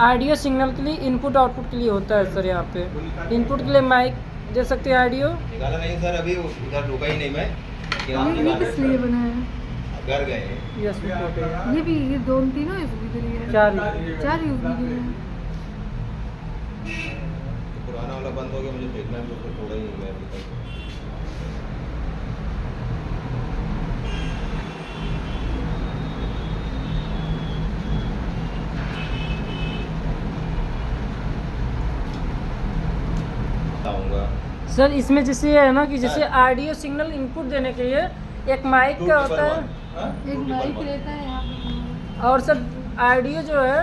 ऑडियो सिग्नल के लिए इनपुट आउटपुट के लिए होता है सर। यहाँ पे इनपुट के लिए माइक दे सकते हैं, ऑडियो। निकाला नहीं सर, अभी उधर रुका ही नहीं मैं। ये किस लिए बना है? घर गए हैं। यस रिपोर्ट है। ये भी ये दोनों तीनों यूज के लिए है। 4 4 यूज के लिए है। तो पुराना वाला बंद हो गया, मुझे देखना है, तो थोड़ा ही है अभी तक। बताऊंगा सर इसमें जैसे है ना कि जैसे ऑडियो सिग्नल इनपुट देने के लिए एक माइक का होता है एक माइक रहता है यहाँ पे। और सर ऑडियो जो है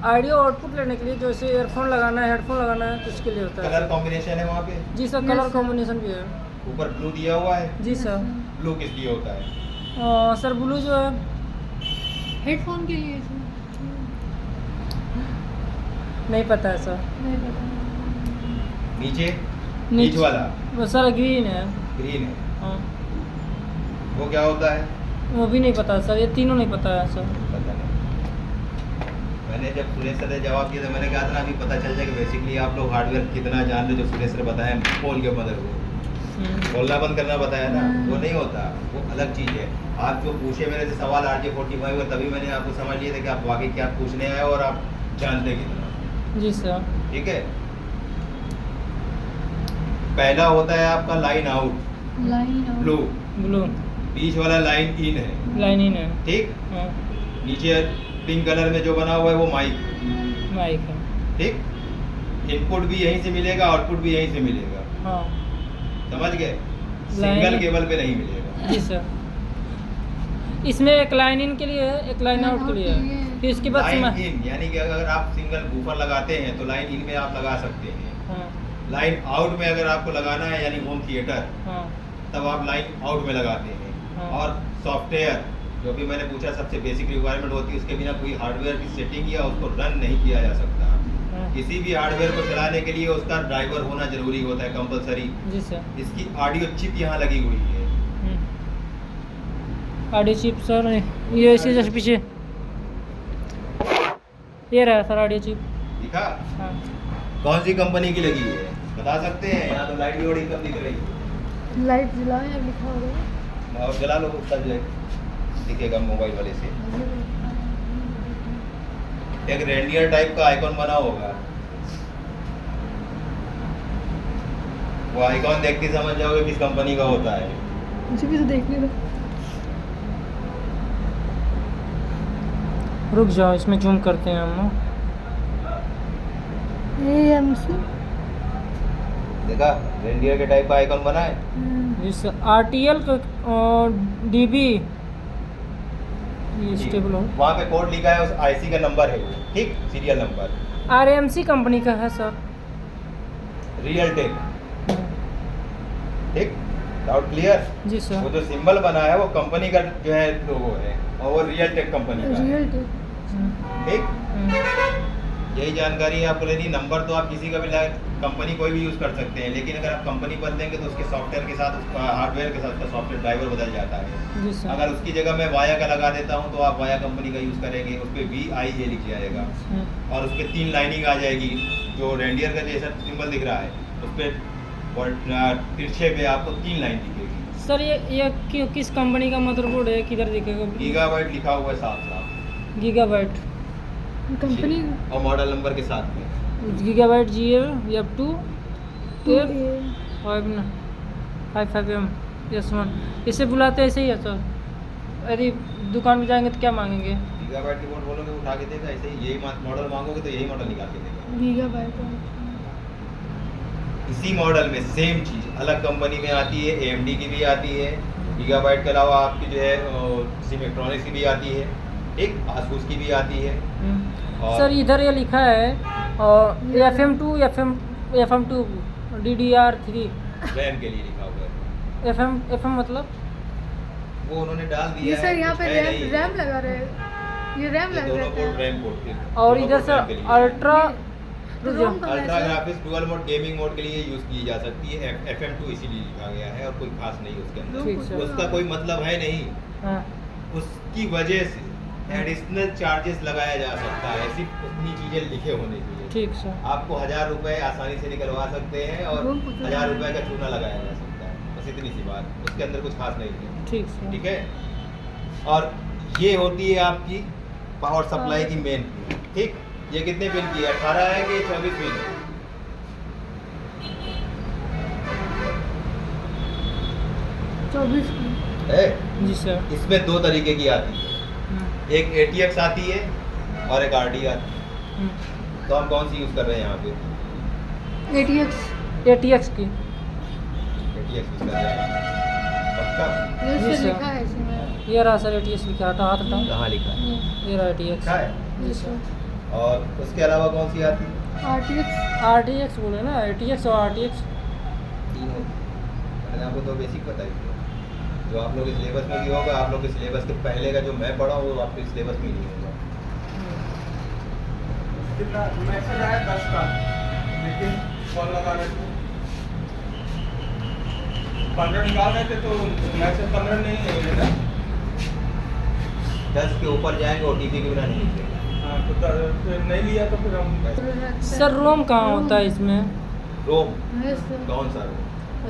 ऑडियो आउटपुट लेने के लिए जैसे ईयरफोन लगाना है, हेडफोन लगाना है, तो उसके लिए होता है। कलर कॉम्बिनेशन है वहाँ पे? जी sir, Yes, colour sir. Combination भी है। ऊपर ब्लू दिया हुआ है। जी सर। ब्लू किस लिए होता है? सर ब्लू जो है हेडफोन के लिए इसमें नहीं पता है सर। नहीं पता। नीचे बीच वाला वो सर ग्रीन है। ग्रीन है, हाँ, वो क्या होता है? वो भी नहीं पता सर, ये तीनों नहीं पता है सर। पता नहीं। मैंने जब सुरेश सर ने जवाब दिया तो मैंने कहा था ना, अभी पता चल जाएगा बेसिकली आप लोग हार्डवेयर कितना जान रहे। जो सुरेश सर बताया खोल के मदर को खोलना बंद करना बताया ना, वो नहीं होता, वो अलग चीज़ है। आप जो पूछे मेरे से सवाल RJ45 का, तभी मैंने आपको समझ लिया था कि आप वाकई क्या पूछने आए और आप जानते कितना। जी सर। ठीक है, पहला होता है आपका लाइन आउट, लाइन और ब्लू। ब्लू बीच वाला लाइन इन है, लाइन इन है। ठीक। हाँ, नीचे पिंक कलर में जो बना हुआ है वो माइक, माइक है। ठीक। इनपुट भी यहीं से मिलेगा, आउटपुट भी यहीं से मिलेगा, हाँ समझ गए? सिंगल केबल पे नहीं मिलेगा। जी सर। इसमें एक लाइन इन के लिए है, एक लाइन आउट के लिए है। फिर इसके बाद लाइन इन यानी कि अगर आप सिंगल बूफर लगाते हैं तो लाइन इन में आप लगा सकते हैं। हाँ लाइन आउट में अगर आपको लगाना है यानी होम थिएटर, हाँ तब आप लाइन आउट में लगाते हैं। हाँ। और सॉफ्टवेयर जो भी मैंने पूछा सबसे बेसिक रिक्वायरमेंट होती है, उसके बिना कोई हार्डवेयर की सेटिंग या उसको रन नहीं किया जा सकता। हाँ। किसी भी हार्डवेयर को चलाने के लिए उसका ड्राइवर होना जरूरी होता है, कंपलसरी। जी सर। इसकी ऑडियो चिप यहाँ लगी हुई है। ऑडियो चिप सर, ये इसी जस्ट पीछे ये रहा सर ऑडियो चिप। दिखा? हाँ कौन सी कंपनी की लगी है बता सकते हैं? यहाँ तो लाइट भी बड़ी कम दिख रही है। लाइट जलाएं या लिखा होगा। और जला लो, उसका जो है दिखेगा मोबाइल वाले से। एक रेंडियर टाइप का आइकॉन बना होगा, वो आइकॉन देख के समझ जाओगे किस कंपनी का होता है। मुझे भी तो देखने दो। रुक जाओ, इसमें जूम करते हैं हम। AMC देखा रेंडियर के टाइप का आइकॉन बना है। इस RTL का DB ये स्टेबल हो। वहाँ पे कोड लिखा है, उस IC का नंबर है वो, ठीक, सीरियल नंबर। RMC कंपनी का है सर। रियल टेक, ठीक, डाउट क्लियर? जी वो सर। जो सिंबल बना है वो कंपनी का जो है लोगो है, और वो रियल टेक कंपनी का है, रियल टेक। ठीक। यही जानकारी आपको लेनी। नंबर तो आप किसी का भी कंपनी कोई भी यूज़ कर सकते हैं, लेकिन अगर आप कंपनी बदलेंगे तो उसके सॉफ्टवेयर के साथ, उसका हार्डवेयर के साथ उसका सॉफ्टवेयर ड्राइवर बदल जाता है। जी सर। अगर उसकी जगह मैं वाया का लगा देता हूँ तो आप वाया कंपनी का यूज़ करेंगे, उस पर VIA लिख जाएगा और उस पर 3 लाइनिंग आ जाएगी। जो रेंडियर का जैसा सिंबल दिख रहा है उस पर तिरछे पे आपको 3 लाइन दिखेगी। सर ये किस कंपनी का मदरबोर्ड है, किधर दिखेगा? गीगाबाइट लिखा हुआ है साफ गीगाबाइट। कंपनी और मॉडल नंबर के साथ में। गीगाबाइट GF2 F55M S1 इसे बुलाते हैं, ऐसे ही है सर। यदि दुकान में जाएंगे तो क्या मांगेंगे? गीगाबाइट की बोर्ड बोलोगे उठा के देगा, ऐसे ही यही मॉडल मांगोगे तो यही मॉडल निकाल के देगा। गीगाबाइट। इसी मॉडल में सेम चीज़ अलग कंपनी में आती है, AMD की भी आती है। गीगाबाइट के अलावा आपकी जो है सिमेट्रॉनिक्स की भी आती है, एक आसूस की भी आती है। और सर इधर ये लिखा है FM2 FM2 DDR3 रैम के लिए लिखा हुआ है। FM मतलब वो उन्होंने डाल ये दिया है। सर यहाँ पे कुछ है नहीं। रैम लगा रहे, ये रैम ये लग दोनों रहा पोर्ट है। रैम पोर्ट के लिए। और दोनों इधर पोर्ट से रैम के लिए। अल्ट्रा तो रोम कहाँ है ultra sir? Graphics dual mode gaming mode के लिए यूज की जा सकती है। FM2 इसीलिए लिखा गया है और कोई खास नहीं उसके ठीक अंदर। सर। उसका कोई मतलब है नहीं। हाँ उसकी वजह से एडिशनल चार्जेस लगाया जा सकता है, सिर्फ उतनी चीजें लिखे होने के लिए। ठीक सर। आपको 1000 रुपए आसानी से निकलवा सकते हैं और रूम कुछ 1000 रुपए का चूना लगाया जा सकता है, बस इतनी सी बात। उसके अंदर कुछ खास नहीं है। ठीक सर। ठीक है। और ये होती है आपकी पावर सप्लाई की मेन पिन। ठीक, ये कितने पिन की है? 18 है कि 24 पिन है? 24 है। जी सर। इसमें दो तरीके की आती है, एक ATX आती है और एक RD आती है। तो हम कौन सी यूज़ कर रहे हैं यहाँ पे? ATX ATX की। ATX यूज़ कर रहे हैं पक्का? ये जी से सर। लिखा है इसमें। ये रहा सर ATX लिखा, हटा हाथ हटाओ। कहाँ लिखा है? ये रहा ATX। लिखा है। जी सर। और उसके अलावा कौन सी आती है? RTX RTX बोले ना, ATX और RTX। तीनों। मैंने आपको तो बेसिक बताई थी, जो आप लोग के सिलेबस में भी होगा। आप लोग के सिलेबस के पहले का जो मैं पढ़ा वो आपके सिलेबस में नहीं होगा। कितना मैसेज आया 10 का, लेकिन कॉल लगा रहे थे 15 निकाल रहे थे तो मैसेज 15 नहीं है ना। 10 के ऊपर जाएंगे OTP के बिना नहीं निकलेगा। हाँ तो फिर नहीं लिया तो फिर हम सर रोम कहाँ होता है इसमें? रोम Yes, sir. कौन सा रोम?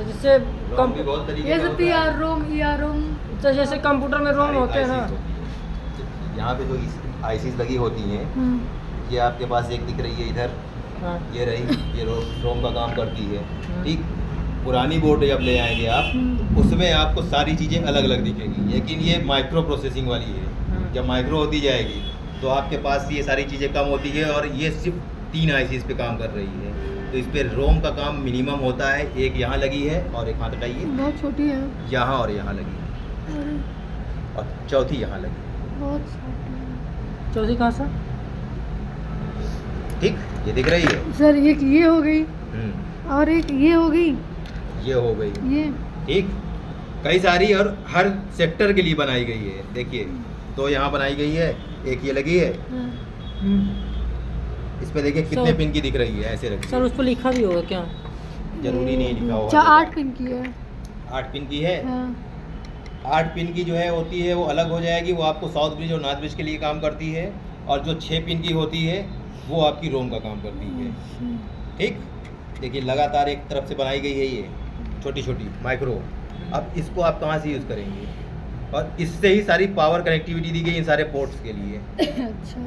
जैसे रोम भी बहुत तरीके ये का सब होता है। PR रोम, ER रोम। तो जैसे कंप्यूटर में रोम होते हैं ना। ICs होती है। यहाँ पे जो ICs लगी होती हैं, ये आपके पास एक दिख रही है इधर, हाँ। ये रही, ये रोम का काम करती है। ठीक, पुरानी बोर्ड जब ले आएंगे आप, उसमें आपको सारी चीज़ें अलग अलग दिखेगी, लेकिन ये माइक्रो प्रोसेसिंग वाली है। जब माइक्रो होती जाएगी तो आपके पास ये सारी चीज़ें कम होती है और ये सिर्फ 3 ICs पे काम कर रही है। तो इस पर रोम का काम मिनिमम होता है। एक यहाँ लगी है और एक हाथ हटाइए, बहुत छोटी है। यहाँ और यहाँ लगी है, अरे और चौथी यहाँ लगी है। बहुत छोटी है। चौथी कहाँ सर? ठीक, ये दिख रही है। सर एक ये हो गई और एक ये हो गई, ये हो गई। ये ठीक, कई सारी और हर सेक्टर के लिए बनाई गई है। देखिए, तो यहाँ बनाई गई है, एक ये लगी है। हाँ। इस पे देखिए कितने सर- पिन की दिख रही है, ऐसे सर रखिए। उस पर लिखा भी होगा क्या? जरूरी नहीं लिखा होगा। 8 पिन की है। 8 पिन की है। हाँ। 8 पिन की जो है होती है वो अलग हो जाएगी, वो आपको साउथ ब्रिज और नॉर्थ ब्रिज के लिए काम करती है। और जो 6 पिन की होती है वो आपकी रोम का काम करती है। ठीक, देखिए लगातार एक तरफ से बनाई गई है ये छोटी छोटी माइक्रो। अब इसको आप कहाँ से यूज़ करेंगे? और इससे ही सारी पावर कनेक्टिविटी दी गई इन सारे पोर्ट्स के लिए। अच्छा।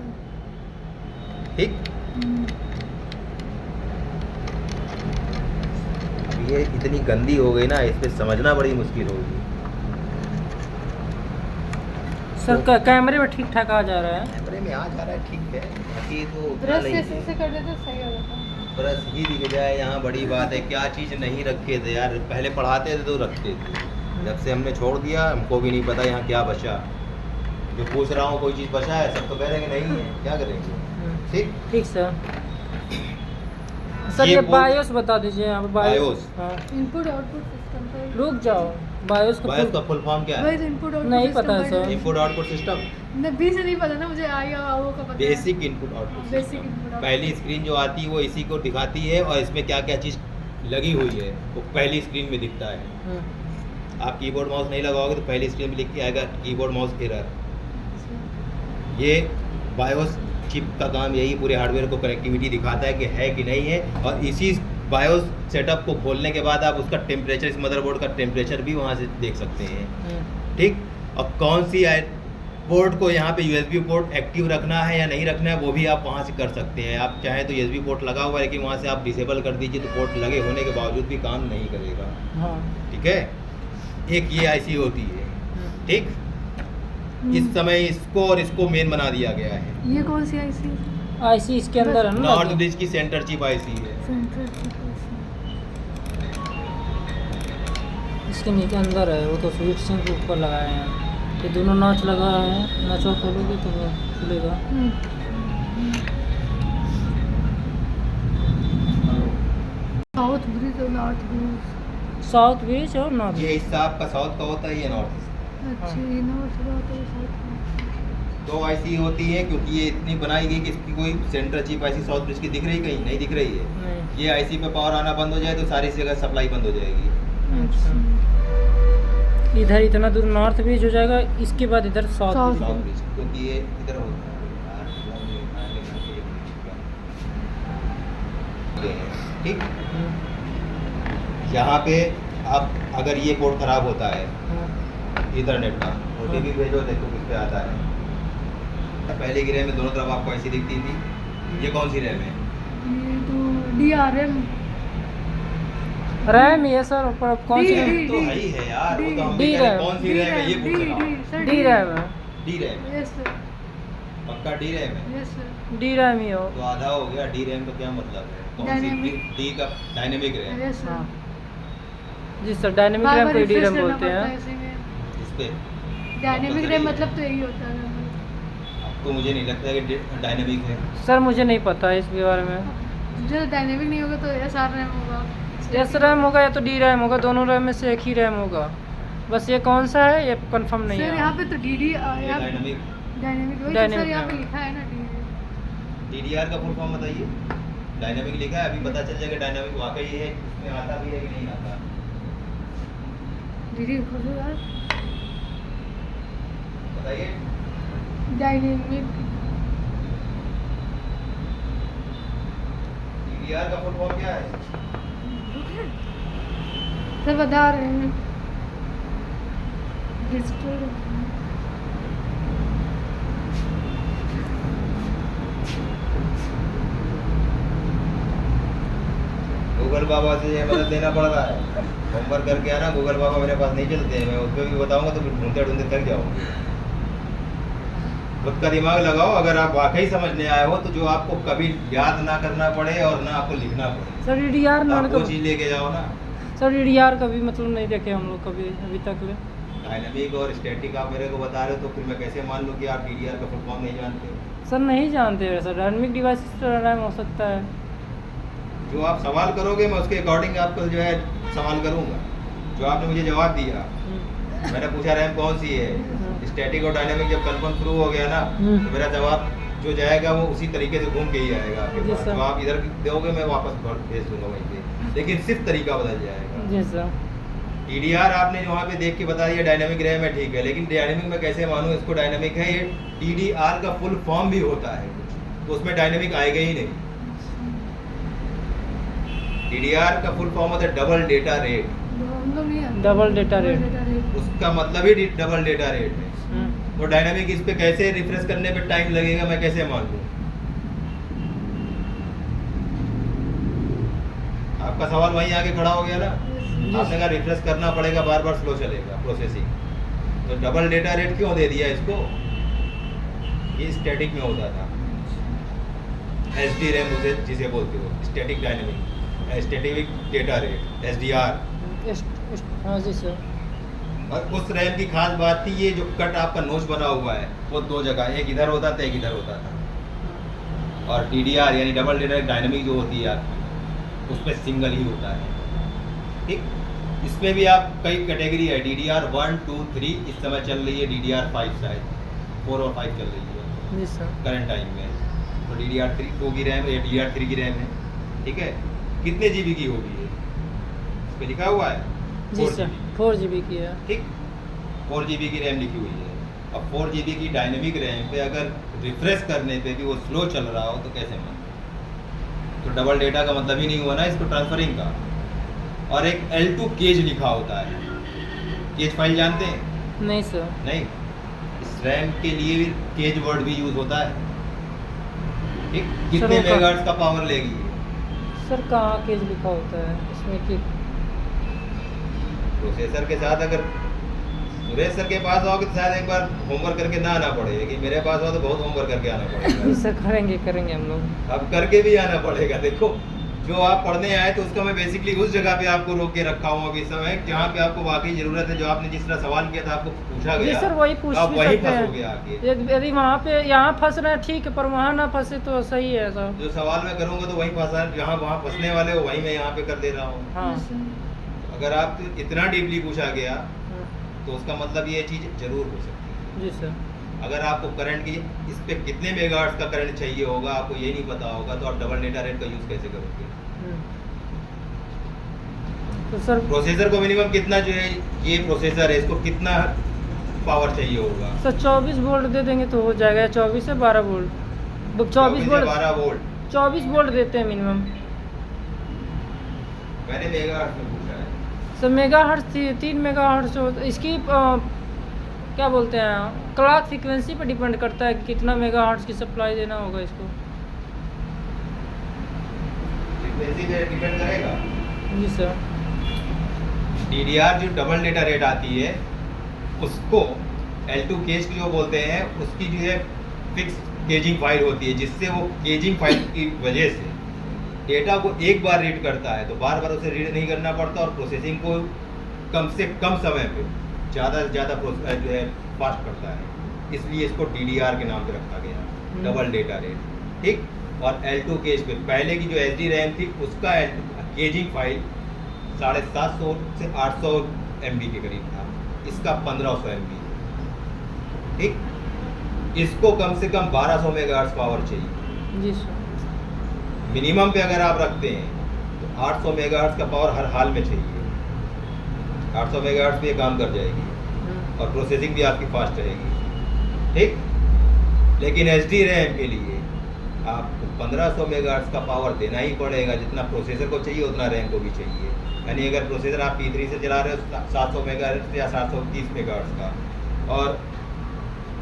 ठीक, अब ये इतनी गंदी हो गई ना, इस पे समझना बड़ी मुश्किल होगी। सर कैमरे में ठीक ठाक आ जा रहा है। कैमरे में आ जा रहा है, ठीक है, बाकी तो उतना ब्रश नहीं से है। ऐसे कर देते सही हो जाता। ब्रश ही दिख जाए यहाँ बड़ी बात है। क्या चीज़ नहीं रखे थे यार, पहले पढ़ाते थे तो रखते थे, जब से हमने छोड़ दिया हमको भी नहीं पता यहाँ क्या बचा। जो पूछ रहा हूँ कोई चीज़ बचा है, सब तो कह रहे हैं कि नहीं है, क्या करेंगे? ठीक, ठीक सर। सर ये ये बोर्ड- बायोस बता दीजिए यहाँ पे। बायोस। हाँ। इनपुट आउटपुट सिस्टम पर रुक जाओ, बायोस का बायोस का फुल फॉर्म क्या वही है? तो इनपुट आउटपुट नहीं पता है सर। इनपुट आउटपुट सिस्टम, नहीं बी से नहीं पता ना मुझे, आई और ओ का पता है। Basic input output basic system. Input output. पहली स्क्रीन जो आती है वो इसी को दिखाती है, और इसमें क्या क्या चीज़ लगी हुई है वो पहली स्क्रीन में दिखता है। हम्म। आप कीबोर्ड माउस नहीं लगाओगे तो पहली स्क्रीन में लिख के आएगा कीबोर्ड माउस एरर। ये बायोस चिप का काम यही पूरे हार्डवेयर को कनेक्टिविटी दिखाता है कि है कि नहीं है। और इसी बायोस सेटअप को खोलने के बाद आप उसका टेम्परेचर, इस मदरबोर्ड का टेम्परेचर भी वहाँ से देख सकते हैं। ठीक, और कौन सी पोर्ट को यहाँ पे USB पोर्ट एक्टिव रखना है या नहीं रखना है वो भी आप वहाँ से कर सकते हैं। आप चाहें तो USB पोर्ट लगा हुआ है, लेकिन वहाँ से आप डिसेबल कर दीजिए तो पोर्ट लगे होने के बावजूद भी काम नहीं करेगा। हाँ। ठीक है, एक ये IC होती है। ठीक, इस समय इसको और इसको मेन बना दिया गया है। ये कौन सी आईसी? आईसी इसके अंदर है ना? नॉर्थ ब्रिज की सेंटर चिप IC है। इसके नीचे अंदर है, वो तो स्वीट सिंह के ऊपर लगाए हैं। ये दोनों नॉच लगा है, नॉचों खोलोगे तो वो खुलेगा। साउथ ब्रिज और नॉर्थ ब्रिज। साउथ ब्रिज और नॉर्थ ये हिस्सा आपका साउथ का होता है, ये नॉर्थ। अच्छी यूनिवर्स बात है साथ में। 2 आईसी होती है क्योंकि ये इतनी बनाई गई कि इसकी कोई central chip IC south bridge की दिख रही कहीं नहीं दिख रही है। नहीं। ये आईसी पे पावर आना बंद हो जाए तो सारी जगह सप्लाई बंद हो जाएगी। अच्छा। इधर इतना दूर नॉर्थ ब्रिज हो जाएगा, इसके बाद इधर south South bridge. South bridge क्योंकि ये इधर होता है। ठीक, यहाँ पे अब अगर ये कोड खराब होता है इथरनेट का, ओटीपी भेजो देखो किस पे आता है। पहले की रैम में दोनों तरफ आपको ऐसी दिखती थी, ये कौन सी रैम है? ये तो DRM रैम ये सर ऊपर कौन सी डी- रैम? डी- तो है ही है यार, वो तो हम डी भी कह रहे हैं, रैम। कौन सी रैम है ये पूछ रहा हूँ। सर डी रैम है। डी रैम है, यस सर, पक्का डी रैम है। यस सर, डी रैम ही हो। तो आधा हो गया। डी रैम का क्या मतलब है? कौन सी? Dynamic। डी का डायनेमिक रैम। यस हाँ सर। जी सर, डायनेमिक बार रैम बार को डी refresh रैम करना बोलते पड़ता है हैं। इसी में। इस पे डायनेमिक अब रैम तो मतलब तो यही होता है। अब तो मुझे नहीं लगता है कि डायनेमिक है। सर मुझे नहीं पता है इसके बारे में। जो डायनेमिक नहीं होगा तो SR रैम होगा। एस रैम होगा या तो डी रैम होगा, दोनों रैम में से एक ही रैम होगा। बस ये कौन सा है ये कंफर्म नहीं सर है। यहाँ पे तो DD ये डायनेमिक डायनेमिक वही तो Dynamic सर यहाँ पे रैम। लिखा है ना DD। DDR का फुल फॉर्म बताइए। डायनेमिक लिखा है, अभी पता चल जाएगा डायनेमिक वाकई है, इसमें आता भी है कि नहीं आता। DD खोलो यार। बताइए। डायनेमिक DDR का फुल फॉर्म क्या है? सर बता रहे हैं डिजिटल गूगल बाबा से ये मदद लेना पड़ रहा है। होमवर्क करके आना, गूगल बाबा मेरे पास नहीं चलते हैं, मैं उस पर भी बताऊंगा तो फिर ढूंढते ढूंढते थक जाओगे। खुद का दिमाग लगाओ, अगर आप वाकई समझने आए हो तो जो आपको कभी याद ना करना पड़े और ना आपको लिखना पड़े, सर DDR आप नॉन वो का चीज़ लेके जाओ ना। सर DDR का भी मतलब नहीं देखे हम लोग कभी अभी तक ले। डायनेमिक और स्टैटिक आप मेरे को बता रहे हो तो फिर मैं कैसे मान लूँ कि आप DDR का फुल फॉर्म नहीं जानते हो? सर नहीं जानते हैं सर, डायनेमिक डिवाइस रैम हो सकता है। जो आप सवाल करोगे मैं उसके अकॉर्डिंग आपको जो है सवाल करूँगा। जो आपने मुझे जवाब दिया, मैंने पूछा रैम कौन सी है, स्टैटिक और डायनेमिक जब कंफर्म शुरू हो गया ना तो मेरा जवाब जो जाएगा वो उसी तरीके से घूम के ही आएगा आपके जी पास। सर। जो आप इधर दोगे मैं वापस भेज दूंगा वहीं पे, लेकिन सिर्फ तरीका बदल जाएगा। जी सर। DDR आपने वहाँ पे देख के बता दिया डायनेमिक रैम है, ठीक है, लेकिन डायनेमिक में कैसे मानूँ इसको डायनेमिक है? ये DDR का फुल फॉर्म भी होता है कुछ, तो उसमें डायनेमिक आएगा ही नहीं। DDR का फुल फॉर्म होता है डबल डेटा रेट, हम लोग नहीं आते। Double data rate. उसका मतलब ही डबल डेटा रेट है। तो डायनेमिक इस पे कैसे रिफ्रेश करने पे टाइम लगेगा मैं कैसे मान लूँ? आपका सवाल वहीं आके खड़ा हो गया ना। आपने कहा रिफ्रेश करना पड़ेगा, बार बार स्लो चलेगा प्रोसेसिंग, तो डबल डेटा रेट क्यों दे दिया इसको? ये स्टैटिक में होता था, SD रैम उसे जिसे बोलते हो, static dynamic, static data rate SDR। हाँ जी सर। और उस रैम की खास बात थी ये जो कट आपका नोच बना हुआ है वो 2 जगह, एक इधर होता था एक इधर होता था। और DDR यानी डबल डेटा डायनेमिक जो होती है आपकी उसमें सिंगल ही होता है। ठीक, इसमें भी आप कई कैटेगरी है, DDR 1, 2, 3, इस समय चल रही है DDR 5, शायद 4 और 5 चल रही है जी सर। करंट टाइम में। तो DDR 2 की रैम है, DDR 3 की रैम है, ठीक है। कितने GB की होगी ये? इस पे लिखा हुआ है जी 4 सर, GB। 4 GB की है। ठीक, 4 GB की रैम लिखी हुई है। अब 4 GB की डायनेमिक रैम पे अगर रिफ्रेश करने पे भी वो स्लो चल रहा हो तो कैसे मान? तो डबल डेटा का मतलब ही नहीं हुआ ना इसको ट्रांसफरिंग का। और एक L2 केज लिखा होता है, केज फाइल जानते हैं? नहीं सर। नहीं, इस रैम के लिए भी केज वर्ड भी यूज होता है। ठीक, कितने वो का- मेगाहर्ट्ज का पावर लेगी? सर कहाँ केज लिखा होता है इसमें कि प्रोसेसर के साथ अगर सुरेश सर के पास आओगे तो शायद एक बार होमवर्क करके ना आना पड़े, लेकिन मेरे पास आओ तो बहुत होमवर्क करके आना जी पड़ेगा। सर, करेंगे हम लोग। अब करके भी आना पड़ेगा। देखो जो आप पढ़ने आए तो उसका मैं बेसिकली उस जगह पे आपको रोक के रखा हूँ अभी समय, जहाँ पे आपको वाकई जरूरत है। जो आपने जिस तरह सवाल किया था आपको पूछा जी गया, सर, वही पूछ आप भी वही सकते फंसोगे हैं। आगे। यदि वहाँ पे यहाँ फंस रहे हैं ठीक है, पर वहाँ ना फंसे तो सही है सर। जो सवाल मैं करूँगा तो वही फंसा, जहाँ वहाँ फंसने वाले हो वहीं मैं यहाँ पे कर दे रहा हूँ। हाँ। अगर आप इतना डीपली पूछा गया तो उसका मतलब ये चीज़ जरूर हो सकती है। जी सर। अगर आपको करंट की इस पे कितने मेगाहर्ट्ज का करंट चाहिए होगा आपको ये नहीं पता होगा तो आप डबल डेटा रेट का यूज़ कैसे करोगे। तो सर प्रोसेसर को मिनिमम कितना जो है ये प्रोसेसर है इसको कितना पावर चाहिए होगा। 24 वोल्ट दे देंगे तो हो जाएगा, 24 से 12 वोल्ट। 24 वोल्ट, 12 वोल्ट 24 वोल्ट देते हैं मिनिमम। मैंने मेगाहर्ट्ज में पूछा है। सर मेगाहर्ट्ज 3 मेगाहर्ट्ज इसकी क्या बोलते हैं, क्लॉक फ्रीक्वेंसी पर डिपेंड करता है कि कितना मेगाहर्ट्ज की सप्लाई देना होगा इसको। फ्रीक्वेंसी पे डिपेंड करेगा। जी सर। DDR जो डबल डेटा रेट आती है उसको L2 केज जो बोलते हैं उसकी जो है फिक्स केजिंग फाइल होती है जिससे वो केजिंग फाइल की वजह से डेटा को एक बार रीड करता है तो बार बार उसे रीड नहीं करना पड़ता और प्रोसेसिंग को कम से कम समय पे ज़्यादा से ज़्यादा जो है फास्ट करता है, इसलिए इसको DDR के नाम पे रखा गया, डबल डेटा रेट। ठीक। और L2 केज पे पहले की जो SD रैम थी उसका केजिंग फाइल 750 से 800 MB के करीब था, इसका 1500 MB। ठीक। इसको कम से कम 1200 मेगाहर्ट्ज पावर चाहिए। जी सर। मिनिमम पे अगर आप रखते हैं तो 800 मेगाहर्ट्ज का पावर हर हाल में चाहिए। 800 मेगाहर्ट्ज पे ये काम कर जाएगी और प्रोसेसिंग भी आपकी फास्ट रहेगी। ठीक। लेकिन SD रैम के लिए आपको 1500 मेगाहर्ट्ज का पावर देना ही पड़ेगा, जितना प्रोसेसर को चाहिए उतना रैम को भी चाहिए। यानी अगर प्रोसेसर आप P3 से चला रहे हो 700 मेगाहर्ट्ज या 730 मेगाहर्ट्ज का और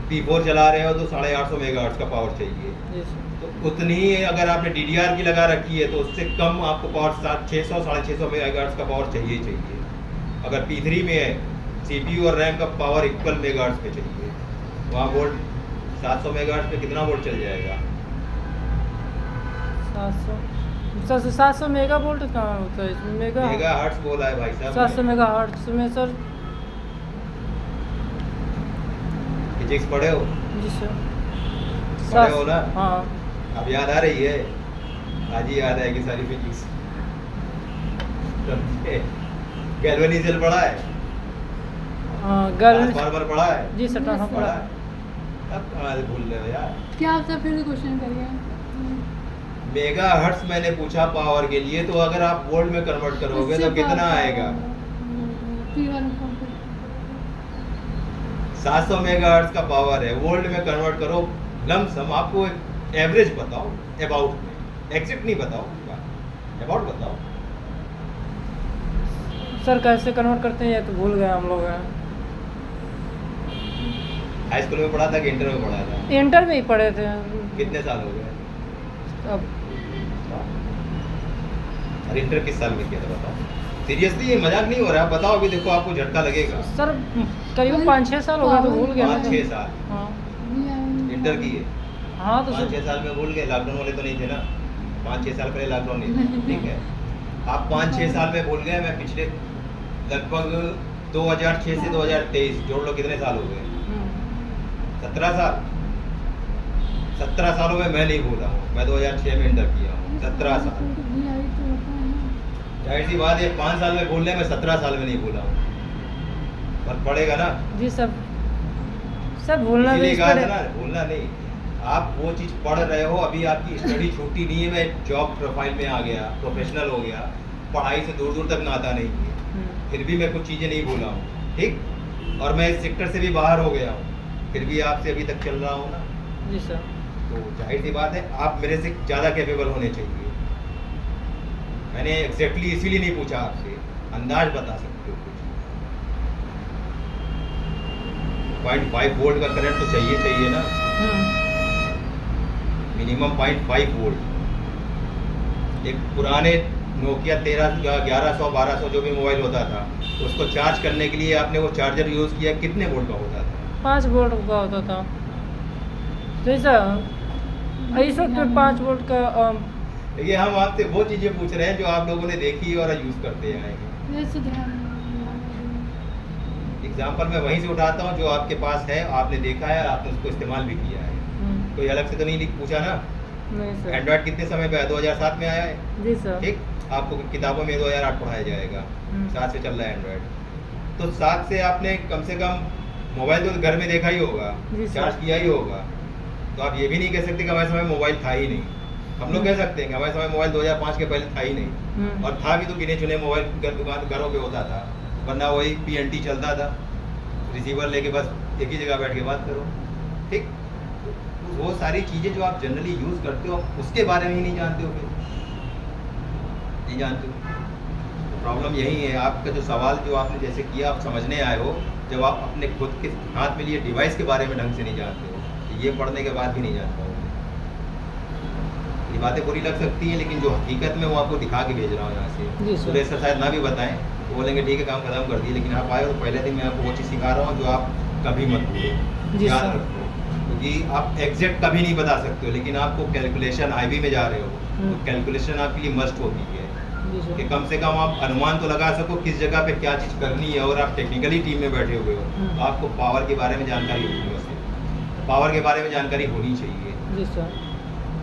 P4 चला रहे हो तो 850 मेगाहर्ट्ज का पावर चाहिए। जी सर। तो उतनी ही अगर आपने DDR की लगा रखी है तो उससे कम आपको पावर 600 650 मेगाहर्ट्ज का पावर चाहिए ही चाहिए। अगर P3 में है CPU और रैम का पावर इक्वल मेगाहर्ट्ज पे चाहिए, वहाँ वोल्ट 700 मेगाहर्ट्ज पे कितना वोल्ट चल जाएगा। 700 मेगा वोल्ट कहाँ होता है इसमें? मेगाहर्ट्ज बोला है भाई साहब। 700 मेगाहर्ट्ज में सर। फिजिक्स पढ़े हो? जी सर। पढ़े हो ना? हाँ। अब याद आ रही है? आज ही याद आएगी सारी फिजिक्स। गैल्वेनिज्म पढ़ा है? हाँ ट्रांसफार्मर पढ़ा है? जी सर, ट्रांसफार्मर पढ़ा पढ़ा है? अब कहाँ से भूल रहे हो यार। क्या आप सब फिर क्वेश्चन करिए। मेगाहर्ट्ज मैंने पूछा पावर के लिए, तो अगर आप वोल्ट में कन्वर्ट करोगे तो कितना आएगा? 700 मेगाहर्ट्ज का पावर है, वोल्ट में कन्वर्ट करो लमसम। आपको एवरेज बताओ, अबाउट में, एग्जैक्ट नहीं बताओ, अबाउट बताओ। सर कैसे कन्वर्ट करते हैं ये तो भूल गए हम लोग। हाई स्कूल में पढ़ा था कि इंटर में पढ़ा था? इंटर में ही पढ़े थे। कितने साल हो गए? अब अरे इंटर किस साल में किया था बताओ? सीरियसली ये मजाक नहीं हो रहा है, बताओ। अभी देखो आपको झटका लगेगा। सर करीबन 5-6 साल हो गए तो भूल गया। 5-6 साल हाँ। इंटर की है। हाँ तो 5-6 साल में भूल गए? लॉकडाउन वाले तो नहीं थे ना? 5-6 साल पहले लॉकडाउन नहीं था, ठीक है। आप 5-6 साल में भूल गए। मैं पिछले लगभग 2006 से 2023 जोड़ लो, कितने साल हो गए? 17 साल। 17 सालों में मैं नहीं भूला हूँ। मैं 2006 में इंटर किया हूँ। 17 साल। जाहिर सी बात है 5 साल में भूल रहे, मैं 17 साल में नहीं भूला हूँ। फर्क पड़ेगा ना? जी सर। सर भूलना भी इसीलिए कहा था पड़े। ना, भूलना नहीं। आप वो चीज़ पढ़ रहे हो, अभी आपकी स्टडी छूटी नहीं है। मैं जॉब प्रोफाइल में आ गया, प्रोफेशनल हो गया, पढ़ाई से दूर दूर तक नाता नहीं है, फिर भी मैं कुछ चीज़ें नहीं भूला हूँ। ठीक। और मैं इस सेक्टर से भी बाहर हो गया हूँ, फिर भी आपसे अभी तक चल रहा हूँ ना। जी सर। तो जाहिर सी बात है आप मेरे से ज़्यादा कैपेबल होने चाहिए। मैंने एग्जैक्टली इसीलिए नहीं पूछा आपसे, अंदाज बता सकते हो कुछ। 0.5 वोल्ट का करंट तो चाहिए ना, मिनिमम 0.5 वोल्ट। एक पुराने नोकिया 1100-1200 जो भी मोबाइल होता था, उसको चार्ज करने के लिए आपने वो चार्जर यूज़ किया, कितने वोल्ट का होता था? 5 वोल्ट का होता था। जैसा ऐसा तो 5 वोल्ट का। ये हम आपसे वो चीज़ें पूछ रहे हैं जो आप लोगों ने देखी और यूज़ करते आए हैं। एग्जाम्पल मैं वहीं से उठाता हूँ जो आपके पास है, आपने देखा है, आपने उसको इस्तेमाल भी किया है। कोई अलग से तो नहीं पूछा ना? नहीं सर। एंड्रॉयड कितने समय पे आया? 2007 में आया है। जी सर। ठीक। आपको किताबों में 2008 पढ़ाया जाएगा। 7 से चल रहा है एंड्रॉयड। तो 7 से आपने कम से कम मोबाइल तो घर में देखा ही होगा, जी सर। चार्ज किया ही होगा। तो आप ये भी नहीं कह सकते कि हमारे समय मोबाइल था ही नहीं। हम लोग कह सकते हैं कि हमारे समय मोबाइल 2005 के पहले था ही नहीं, और था भी तो गिने चुने मोबाइल दुकान घरों पे होता था, वरना वही PNT चलता था, रिसीवर लेके बस एक ही जगह बैठ के बात करो, ठीक। वो सारी चीज़ें जो आप जनरली यूज़ करते हो उसके बारे में ही नहीं जानते हो, फिर नहीं जानते हो। प्रॉब्लम यही है। आपका जो सवाल जो आपने जैसे किया, आप समझने आए हो, जब आप अपने खुद के हाथ में लिए डिवाइस के बारे में ढंग से नहीं जानते हो, तो ये पढ़ने के बाद भी नहीं जान पाओगे। ये बातें बुरी लग सकती हैं, लेकिन जो हकीकत में वो आपको दिखा के भेज रहा हूँ यहाँ जी से। सर। सुरेश सर शायद ना भी बताएं तो बोलेंगे ठीक है काम खत्म कर दिए, लेकिन आप आए और पहले दिन मैं आपको वो चीज़ सिखा रहा हूँ जो आप कभी मत भूलो, जी याद सर। रखो। क्योंकि आप एग्जैक्ट कभी नहीं बता सकते हो, लेकिन आपको कैलकुलेशन IB में जा रहे हो तो कैलकुलेशन आपके लिए मस्ट होती है जी कि सर। कम से कम आप अनुमान तो लगा सको किस जगह पे क्या चीज़ करनी है। और आप टेक्निकली टीम में बैठे हुए हो तो आपको पावर के बारे में जानकारी होनी है, पावर के बारे में जानकारी होनी चाहिए। जी सर।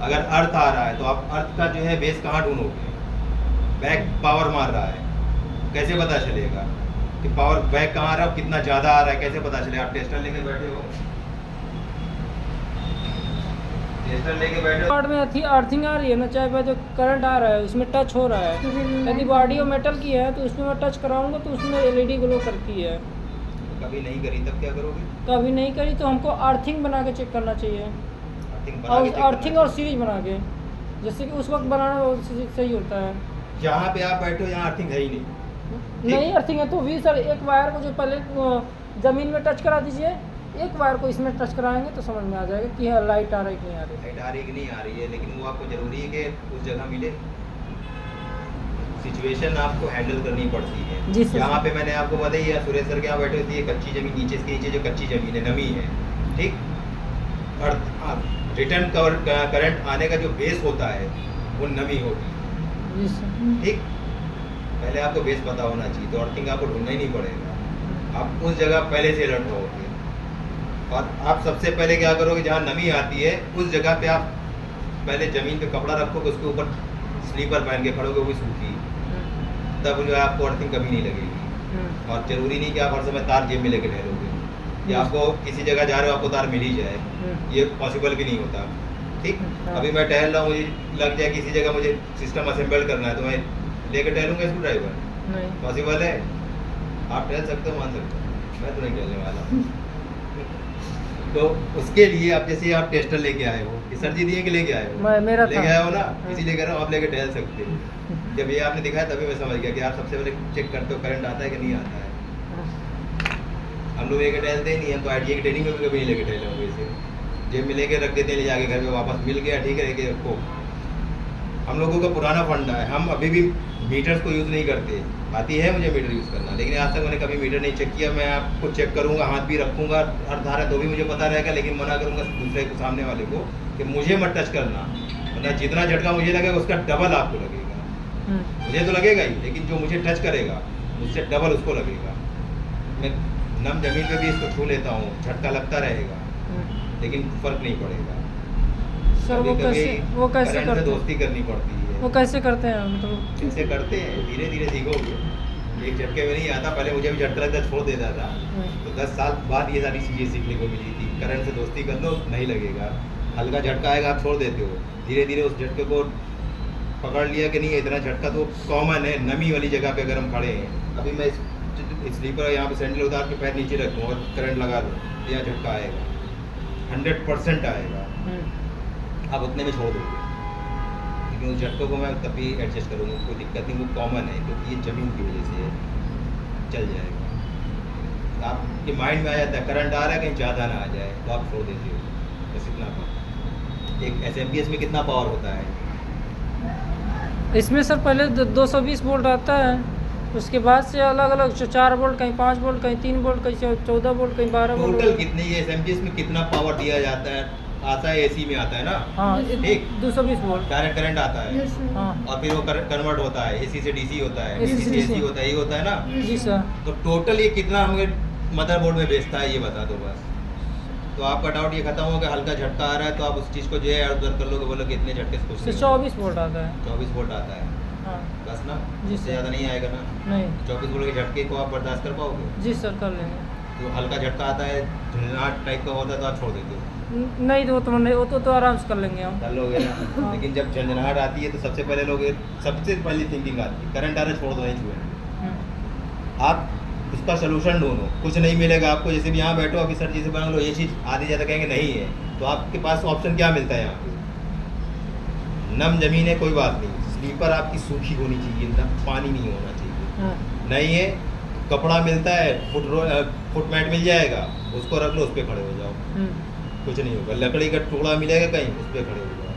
अगर अर्थ आ रहा है तो आप अर्थ का जो है बेस कहाँ ढूंढोगे? बैक पावर मार रहा है, कैसे पता चलेगा कि पावर बैक कहाँ आ रहा है, कितना ज़्यादा आ रहा है, कैसे पता चलेगा? आप टेस्टर लेके बैठे हो, टेस्टर लेके बैठे हो, पार्ट में अर्थिंग आ रही है ना, चाहे वह जो करंट आ रहा है उसमें टच हो रहा है, यदि बॉडी और मेटल की है तो उसमें मैं टच कराऊंगा तो उसमें LED ग्लो करती है। कभी नहीं करी तब क्या करोगे? कभी नहीं करी तो हमको अर्थिंग बना के चेक करना चाहिए, अर्थिंग बना के और check करना अर्थिंग और सीरीज बना के, जैसे कि उस वक्त बनाना वो सही होता है। चाहिए। जहाँ पे आप बैठे हो यहाँ अर्थिंग है ही नहीं। नहीं अर्थिंग है तो भी सर, एक वायर को जो पहले ज़मीन में टच करा दीजिए, एक वायर को इसमें टच कराएंगे तो समझ में आ जाएगा कि हाँ लाइट आ रही है कि नहीं आ रही। लाइट आ रही है कि नहीं आ रही है, लेकिन वो आपको ज़रूरी है कि उस जगह मिले। सिचुएशन आपको हैंडल करनी पड़ती है। जी सर। यहाँ पे मैंने आपको बताई है, सुरेश सर के यहाँ बैठे होती है कच्ची ज़मीन, नीचे इसके नीचे जो कच्ची ज़मीन है, नमी है, ठीक। रिटर्न करंट आने का जो बेस होता है वो नमी होती है, जी सर। ठीक। पहले आपको बेस पता होना चाहिए, तो अर्थिंग आपको ढूंढना ही नहीं पड़ेगा। आप उस जगह पहले से अलर्ट रहोगे, और आप सबसे पहले क्या करोगे, जहाँ नमी आती है उस जगह पे आप पहले ज़मीन पे कपड़ा रखोगे, उसके ऊपर स्लीपर पहन के खड़ोगे, वो भी सूखी, तब जो है आपको अर्थिंग कभी नहीं लगेगी। और ज़रूरी नहीं कि आप हर समय तार जेब में लेके ठहरोगे, या आपको किसी जगह जा रहे हो आपको तार मिल ही जाए, ये पॉसिबल भी नहीं होता, ठीक। अभी मैं टहल रहा हूँ, मुझे लग जाए किसी जगह मुझे सिस्टम असेंबल करना है तो मैं लेकर टहलूँगा स्क्रू ड्राइवर? नहीं। पॉसिबल है? आप टहल सकते हो, मान सकते हो, मैं तो नहीं टहलने वाला। तो उसके लिए आप जैसे आप टेस्टर लेके आए हो, कि सर जी दिए कि लेके आए हो? मेरा लेके था। आए हो ना, इसीलिए कह रहा हूँ आप लेके टहल सकते हो। जब ये आपने दिखाया तभी मैं समझ गया कि आप सबसे पहले चेक करते हो करंट आता है कि नहीं आता है। हम लोग लेके टहलते ही नहीं है, तो ITA की ट्रेनिंग में भी कभी नहीं लेके टहले होंगे इसे, जेब में लेके रख देते हैं, ले जाके घर में वापस मिल गया, ठीक है, लेके रखो। हम लोगों का पुराना फंडा है, हम अभी भी मीटर्स को यूज़ नहीं करते। आती है मुझे मीटर यूज़ करना, लेकिन आज तक मैंने कभी मीटर नहीं चेक किया। मैं आपको चेक करूँगा, हाथ भी रखूँगा, अर्थ आ रहा है तो भी मुझे पता रहेगा, लेकिन मना करूँगा दूसरे को, सामने वाले को, कि मुझे मत टच करना, वरना जितना झटका मुझे लगेगा उसका डबल आपको लगेगा। मुझे तो लगेगा ही, लेकिन जो मुझे टच करेगा उससे डबल उसको लगेगा। मैं नम जमीन पे भी इसको छू लेता हूँ, झटका लगता रहेगा, लेकिन फर्क नहीं पड़ेगा। सर वो कभी-कभी कैसे करंट से करते हैं? दोस्ती करनी पड़ती है। वो कैसे करते हैं मतलब? कैसे करते हैं, धीरे धीरे सीखोगे, एक झटके में नहीं आता। पहले मुझे भी झटका लगता छोड़ देता था, तो 10 साल बाद ये सारी चीज़ें सीखने को मिली थी। करंट से दोस्ती कर लो, नहीं लगेगा, हल्का झटका आएगा आप छोड़ देते हो, धीरे धीरे उस झटके को पकड़ लिया कि नहीं इतना झटका तो कॉमन है। नमी वाली जगह पे अगर हम खड़े हैं, अभी मैं स्लीपर यहाँ पे सैंडल उतार के पैर नीचे रखूँ और करंट लगा दूँ, यहाँ झटका आएगा, 100% आएगा। आप उतने में छोड़ दोगे, लेकिन उस झटकों को मैं तभी एडजस्ट करूँगा, कोई दिक्कत नहीं, वो कॉमन है, क्योंकि ये ज़मीन की वजह से चल जाएगा। आपके माइंड में आ जाता है करंट आ रहा है, कहीं ज़्यादा ना आ जाए तो आप छोड़ देते हो, बस इतना पावर। एक SMPS में कितना पावर होता है? इसमें सर पहले 220 वोल्ट आता है, उसके बाद से अलग अलग 4 वोल्ट, कहीं 5 वोल्ट, कहीं 3 वोल्ट, कहीं 14 वोल्ट, कहीं 12 वोल्ट। टोटल कितने ये SMPS में कितना पावर दिया जाता है? आता है AC में आता है ना, हाँ, ठीक। 220 वोल्ट। डायरेक्ट करंट आता है, Yes, sir. हाँ और फिर वो कन्वर्ट होता है, AC से DC होता है, AC DC से से AC DC होता है, ये होता है ना। जी सर। तो टोटल ये कितना हमें मदरबोर्ड में बेचता है ये बता दो बस। तो आपका डाउट ये खत्म हो गया, हल्का झटका आ रहा है तो आप उस चीज़ को जो है इधर कर लोगे, बोलो कि इतने झटके से कुछ इससे नहीं 24 वोल्ट आता है। 24 वोल्ट आता है। हाँ बस ना, जी इससे सर। ज़्यादा नहीं आएगा ना। नहीं 24 वोल्ट के झटके को आप बर्दाश्त कर पाओगे? जी सर कर लेंगे। तो हल्का झटका आता है, झुंझुनाहट टाइप का होता है तो आप छोड़ देते हो, नहीं तो वो तो नहीं, वो तो आराम से कर लेंगे हम। कर लोगे ना। हाँ। लेकिन जब झंझनाहट आती है तो सबसे पहली थिंकिंग आती है करंट आ रहा है, छोड़ दो, नहीं छुए। हम्म, आप आप उसका सोल्यूशन ढूंढो, कुछ नहीं मिलेगा आपको। जैसे भी यहाँ बैठो अभी सर जी से बना लो, ये चीज़ आधी ज़्यादा कहेंगे नहीं है, तो आपके पास ऑप्शन क्या मिलता है यहाँ पे? नम जमीन है कोई बात नहीं, स्लीपर आपकी सूखी होनी चाहिए, पानी नहीं होना चाहिए। हाँ, नहीं है, कपड़ा मिलता है, फुट मैट मिल जाएगा, उसको रख लो, उस पर खड़े हो जाओ, कुछ नहीं होगा। लकड़ी का टुकड़ा मिलेगा कहीं, उस पर खड़े हो जाओ,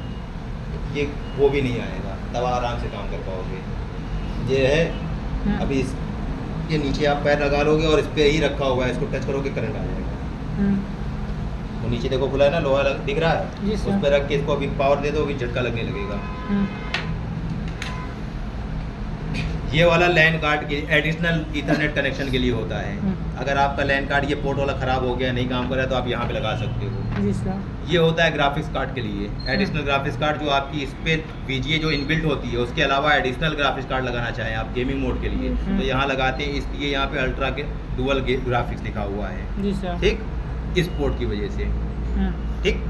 ये वो भी नहीं आएगा, तब आराम से काम कर पाओगे। ये है अभी ये नीचे आप पैर लगा लोगे और इस पर ही रखा हुआ है, इसको टच करोगे करंट आ जाएगा। वो नीचे देखो खुला है ना, लोहा दिख रहा है, जी सर। उस पर रख के इसको अभी पावर दे दो, अभी झटका लगने लगेगा। ये वाला लैन कार्ड के एडिशनल ईथरनेट कनेक्शन के लिए होता है। अगर आपका लैन कार्ड ये पोर्ट वाला ख़राब हो गया, नहीं काम कर रहा है, तो आप यहाँ पे लगा सकते हो। जी सर। ये होता है ग्राफिक्स कार्ड के लिए, एडिशनल ग्राफिक्स कार्ड जो आपकी इस पे VGA जो इनबिल्ट होती है, उसके अलावा एडिशनल ग्राफिक्स कार्ड लगाना चाहें आप गेमिंग मोड के लिए, तो यहाँ लगाते हैं। इसलिए यहाँ पे अल्ट्रा के डुअल ग्राफिक्स लिखा हुआ है, जी सर। ठीक, इस पोर्ट की वजह से, ठीक।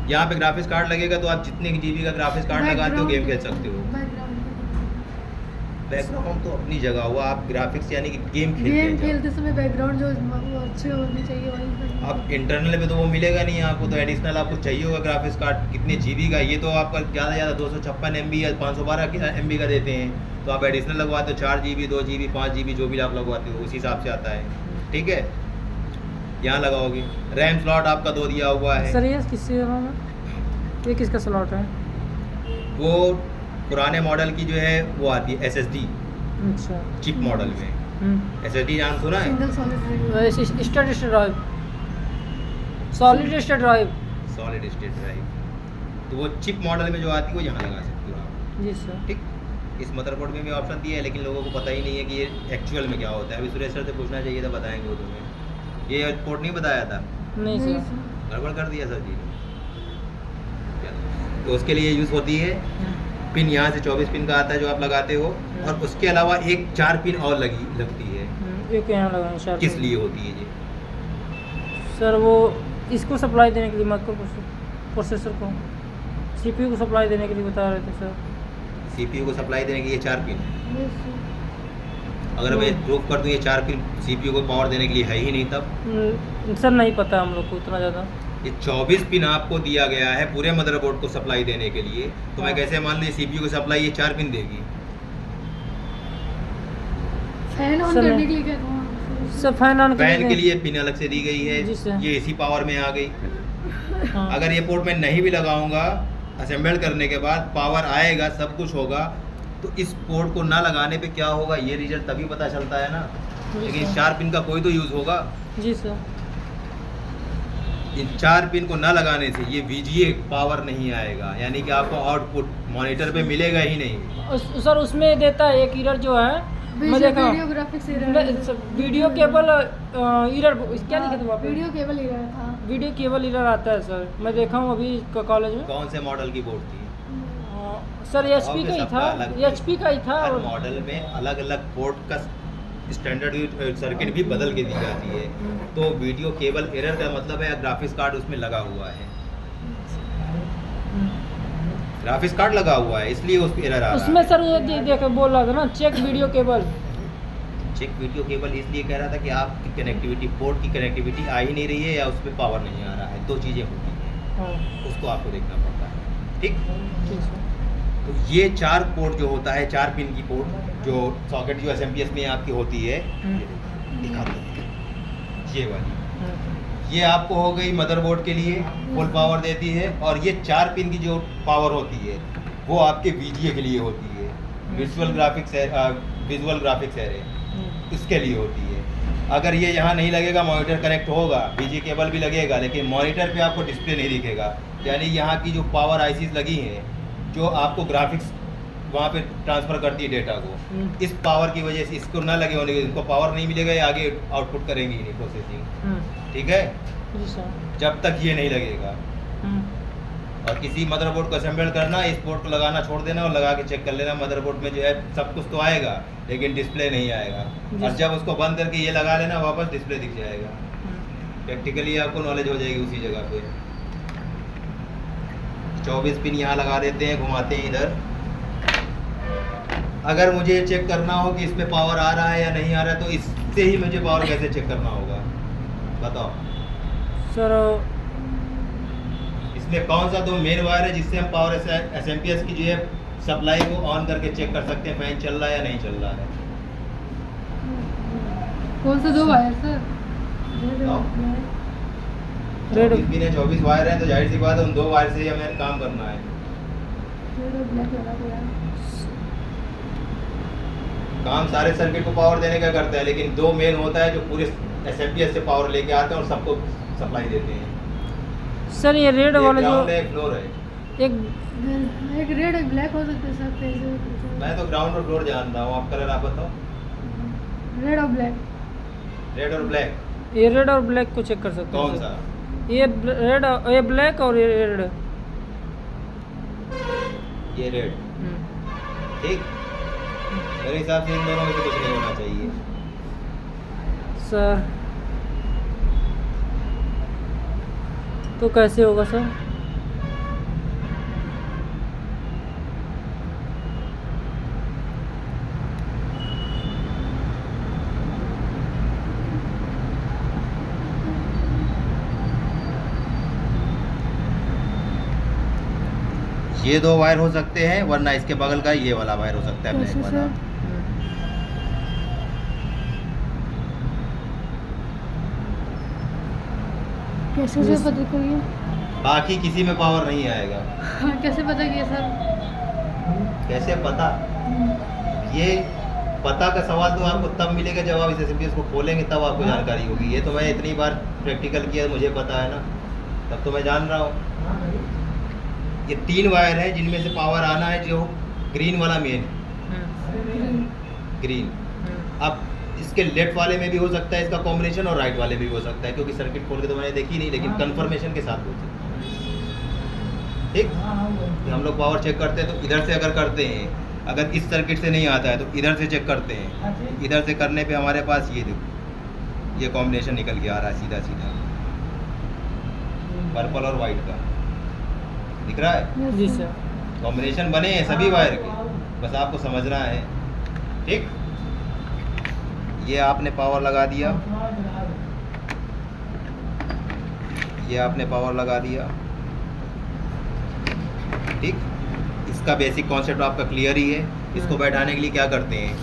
यहाँ पे ग्राफिक्स कार्ड लगेगा तो आप जितने GB का ग्राफिक्स कार्ड लगाते हो गेम खेल सकते हो। बैकग्राउंड तो अपनी जगह हुआ, आप ग्राफिक्स यानी कि गेम खेलते समय बैकग्राउंड जो वो अच्छे होने चाहिए वही। आप इंटरनल पे तो वो मिलेगा नहीं आपको, तो एडिशनल आपको चाहिए होगा ग्राफिक्स कार्ड। कितने GB का, ये तो आपका ज़्यादा से ज़्यादा 256 MB या 512 MB का देते हैं, तो आप एडिशनल लगवाते हो 4 GB 2 GB 5 GB जो भी आप लगवाते हो उसी हिसाब से आता है, ठीक है। यहाँ लगाओगे, रैम स्लॉट आपका 2 दिया हुआ है। सर ये किससे ये किसका स्लॉट है? वो पुराने मॉडल की जो है वो आती है SSD अच्छा। चिप मॉडल में। SSD नाम सुना है? Single solid state drive, solid state drive. Solid state drive, तो वो चिप मॉडल में जो आती है वो यहाँ लगा सकते हो आप, जी सर। ठीक। इस मदरबोर्ड में भी ऑप्शन दिया है, लेकिन लोगों को पता ही नहीं है कि ये एक्चुअल में क्या होता है। अभी सुरेश सर से पूछना चाहिए था, बताएंगे वो तुम्हें। ये पोर्ट नहीं बताया था, नहीं सर। गड़बड़ कर दिया सर जी ने। तो उसके लिए यूज़ होती है पिन, यहाँ से 24 पिन का आता है जो आप लगाते हो, और उसके अलावा एक 4 पिन और लगती है। एक यहाँ लगाएंगे सर। किस लिए होती है ये? सर वो इसको सप्लाई देने के लिए, माइक्रो प्रोसेसर को CPU को सप्लाई देने के लिए बता रहे थे सर। CPU को सप्लाई देने के लिए 4 पिन। अगर मैं प्रूफ कर दूँ ये 4 पिन CPU को पावर देने के लिए है ही नहीं, तब सर नहीं पता हम लोग को उतना ज़्यादा। ये 24 पिन आपको दिया गया है पूरे मदरबोर्ड को सप्लाई देने के लिए, तो मैं कैसे मान लो CPU को सप्लाई ये 4 पिन देगी? फैन ऑन सर, करने के लिए क्या कहूँ? सर फैन ऑन फैन के लिए पिन अलग से दी गई है, जी सर। ये AC पावर में आ गई। हाँ। अगर ये पोर्ट में नहीं भी लगाऊंगा, असेंबल करने के बाद पावर आएगा, सब कुछ होगा, तो इस पोर्ट को ना लगाने पे क्या होगा ये रिजल्ट तभी पता चलता है ना। लेकिन इस 4 पिन का कोई तो यूज़ होगा। जी सर। इन 4 पिन को ना लगाने से ये VGA पावर नहीं आएगा, यानी कि आपको आउटपुट मॉनिटर पे मिलेगा ही नहीं। सर उसमें देता है एक एरर जो है, मैं देखा video graphics error, video cable error, क्या लिखे थे वहाँ पे? वीडियो केबल एरर था। वीडियो केबल एरर आता है सर, मैं देखा हूँ अभी कॉलेज में। कौन से मॉडल की बोर्ड थी? सर HP का ही था, HP का ही था। हर और मॉडल में अलग अलग पोर्ट का स्टैंडर्ड सर्किट भी बदल के दी जाती है। तो वीडियो केबल एरर का मतलब है ग्राफिक्स कार्ड उसमें लगा हुआ है, ग्राफिक्स कार्ड लगा हुआ है, इसलिए उस एरर आ रहा है। उसमें सर ये देख बोल रहा था ना, check video cable. Check video cable इसलिए कह रहा था कि आपकी कनेक्टिविटी, पोर्ट की कनेक्टिविटी आ ही नहीं रही है या उसमें पावर नहीं आ रहा है, 2 चीज़ें होती हैं, हाँ उसको आपको देखना पड़ता है, ठीक। ठीक सर। तो ये 4 पोर्ट जो होता है, 4 पिन की पोर्ट जो सॉकेट जो SMPS में आपकी होती है, दिखा दो ये वाली, ये आपको हो गई मदरबोर्ड के लिए फुल पावर देती है, और ये 4 पिन की जो पावर होती है वो आपके VGA के लिए होती है, विजुअल ग्राफिक्स एरे, इसके लिए होती है। अगर ये यहाँ नहीं लगेगा, मॉनिटर कनेक्ट होगा, VGA केबल भी लगेगा, लेकिन मॉनिटर पे आपको डिस्प्ले नहीं दिखेगा। यानी यहाँ की जो पावर ICs लगी हैं जो आपको ग्राफिक्स वहाँ पे ट्रांसफ़र करती है डेटा को, इस पावर की वजह से इसको ना लगे होने के, इनको पावर नहीं मिलेगा, ये आगे आउटपुट करेंगे ही नहीं प्रोसेसिंग, ठीक है, जी सर। जब तक ये नहीं लगेगा। और किसी मदरबोर्ड को असेंबल करना, इस पोर्ट को लगाना छोड़ देना और लगा के चेक कर लेना। मदरबोर्ड में जो है सब कुछ तो आएगा लेकिन डिस्प्ले नहीं आएगा, और जब उसको बंद करके ये लगा लेना वापस डिस्प्ले दिख जाएगा। प्रैक्टिकली आपको नॉलेज हो जाएगी उसी जगह पे। 24 पिन यहाँ लगा देते हैं, घुमाते हैं इधर। अगर मुझे चेक करना हो कि इस पे पावर आ रहा है या नहीं आ रहा है तो इससे ही मुझे पावर कैसे चेक करना होगा बताओ सर। इसमें कौन सा दो मेन वायर है जिससे हम पावर एसएमपीएस की जो है सप्लाई को ऑन करके चेक कर सकते हैं फैन चल रहा है या नहीं चल रहा है। कौन से 2 वायर सर? रेड 24 पिन है, 24 वायर है, तो जाहिर सी बात है उन 2 वायर से ही हमें काम करना है। रेड और ब्लैक वाला कोई है? काम सारे सर्किट को पावर देने का करता है, लेकिन 2 मेन होता है जो पूरे एसएमपीएस से पावर लेके आते हैं और सबको सप्लाई देते हैं। सर ये रेड वाला जो ग्राउंड है, फ्लोर है। एक एक रेड और ब्लैक हो सकते हैं सर कैसे? मैं तो ग्राउंड और फ्लोर जानता हूँ, आप कलर आप बताओ। रेड और ब्लैक। रेड और ब्लैक ये रेड और ब्लैक को चेक कर सकते हैं कौन सर। सा? ये रेड, ये ब्लैक और ये रेड। ये रेड, ठीक। मेरे हिसाब से इन दोनों में से कुछ नहीं होना चाहिए। सर तो कैसे होगा सर? ये 2 वायर हो सकते हैं, वरना इसके बगल का ये वाला वायर हो सकता है, ब्लैक कैसे वाला। सर? कैसे सर पता करिए? बाकी किसी में पावर नहीं आएगा। कैसे पता किया सर? कैसे पता? ये पता का सवाल तो आपको तब मिलेगा जब आप इस एसएमपीएस को खोलेंगे, तब आपको जानकारी होगी। ये तो मैं इतनी बार प्रैक्टिकल किया, मुझे पता है ना, तब तो मैं जान रहा हूँ। ये 3 वायर है जिनमें से पावर आना है, जो ग्रीन वाला मेन ग्रीन। अब इसके लेफ्ट वाले में भी हो सकता है इसका कॉम्बिनेशन, और राइट वाले में भी हो सकता है, क्योंकि सर्किट खोल के तो मैंने देखी नहीं, लेकिन कंफर्मेशन के साथ बोल सकते हैं। ठीक, हम लोग पावर चेक करते हैं तो इधर से अगर करते हैं, अगर इस सर्किट से नहीं आता है तो इधर से चेक करते हैं। इधर से करने पे हमारे पास ये देखो, ये कॉम्बिनेशन निकल के आ रहा है सीधा सीधा, पर्पल और वाइट का दिख रहा है। जी सर। कॉम्बिनेशन बने हैं सभी वायर के, बस आपको समझना है। ठीक, ये आपने पावर लगा दिया, ये आपने पावर लगा दिया। ठीक, इसका बेसिक कॉन्सेप्ट आपका क्लियर ही है। इसको बैठाने के लिए क्या करते हैं?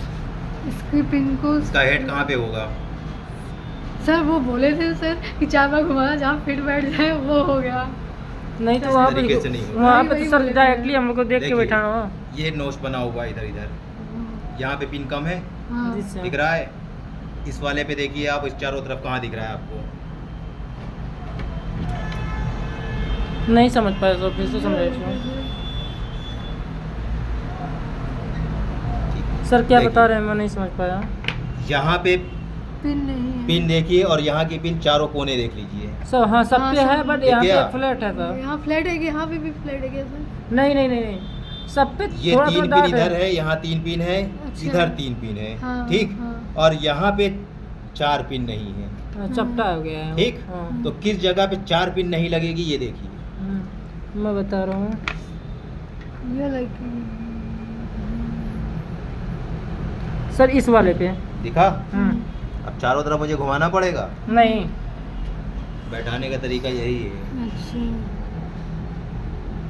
इसकी पिन को इसका हेड कहाँ पे होगा? सर वो बोले थे सर कि 4 बार घुमाना, जहाँ फिट बैठ जाए वो हो गया। नहीं तो वहाँ तरीके से नहीं पे होगा। वहाँ पे तो सर डायरेक्टली हम लोग को देख के देखिए, बैठाना हो। ये नोच बना हुआ है इधर इधर, यहाँ पे पिन कम है, हाँ। जी सर। दिख रहा है। इस वाले पे देखिए आप, इस चारों तरफ कहाँ दिख रहा है आपको? नहीं समझ पाया सर, फिर से समझाइए सर, क्या बता रहे हैं, मैं नहीं समझ पाया। यहाँ पे पिन नहीं है। पिन देखिए, और यहाँ की पिन चारों कोने देख लीजिए। सर हाँ सब हाँ, पे सब है, बट दिख यहाँ गया? पे फ्लैट है सर। यहाँ फ्लैट है कि यहाँ पे भी फ्लैट है क्या सर? नहीं नहीं नहीं नहीं, सब पे ये थोड़ा 3 थोड़ा पिन डार्क इधर है। है, यहाँ 3 पिन है, अच्छा। इधर 3 पिन है। हाँ, ठीक, हाँ। और यहाँ पे 4 पिन नहीं है। चपटा हो गया है। ठीक, हाँ। तो किस जगह पे 4 पिन नहीं लगेगी ये देखिए। मैं बता रहा हूँ। ये लाइक सर इस वाले पे। दिखा? अब चारों तरफ मुझे घुमाना पड़ेगा। नहीं, बैठाने का तरीका यही है। अच्छा।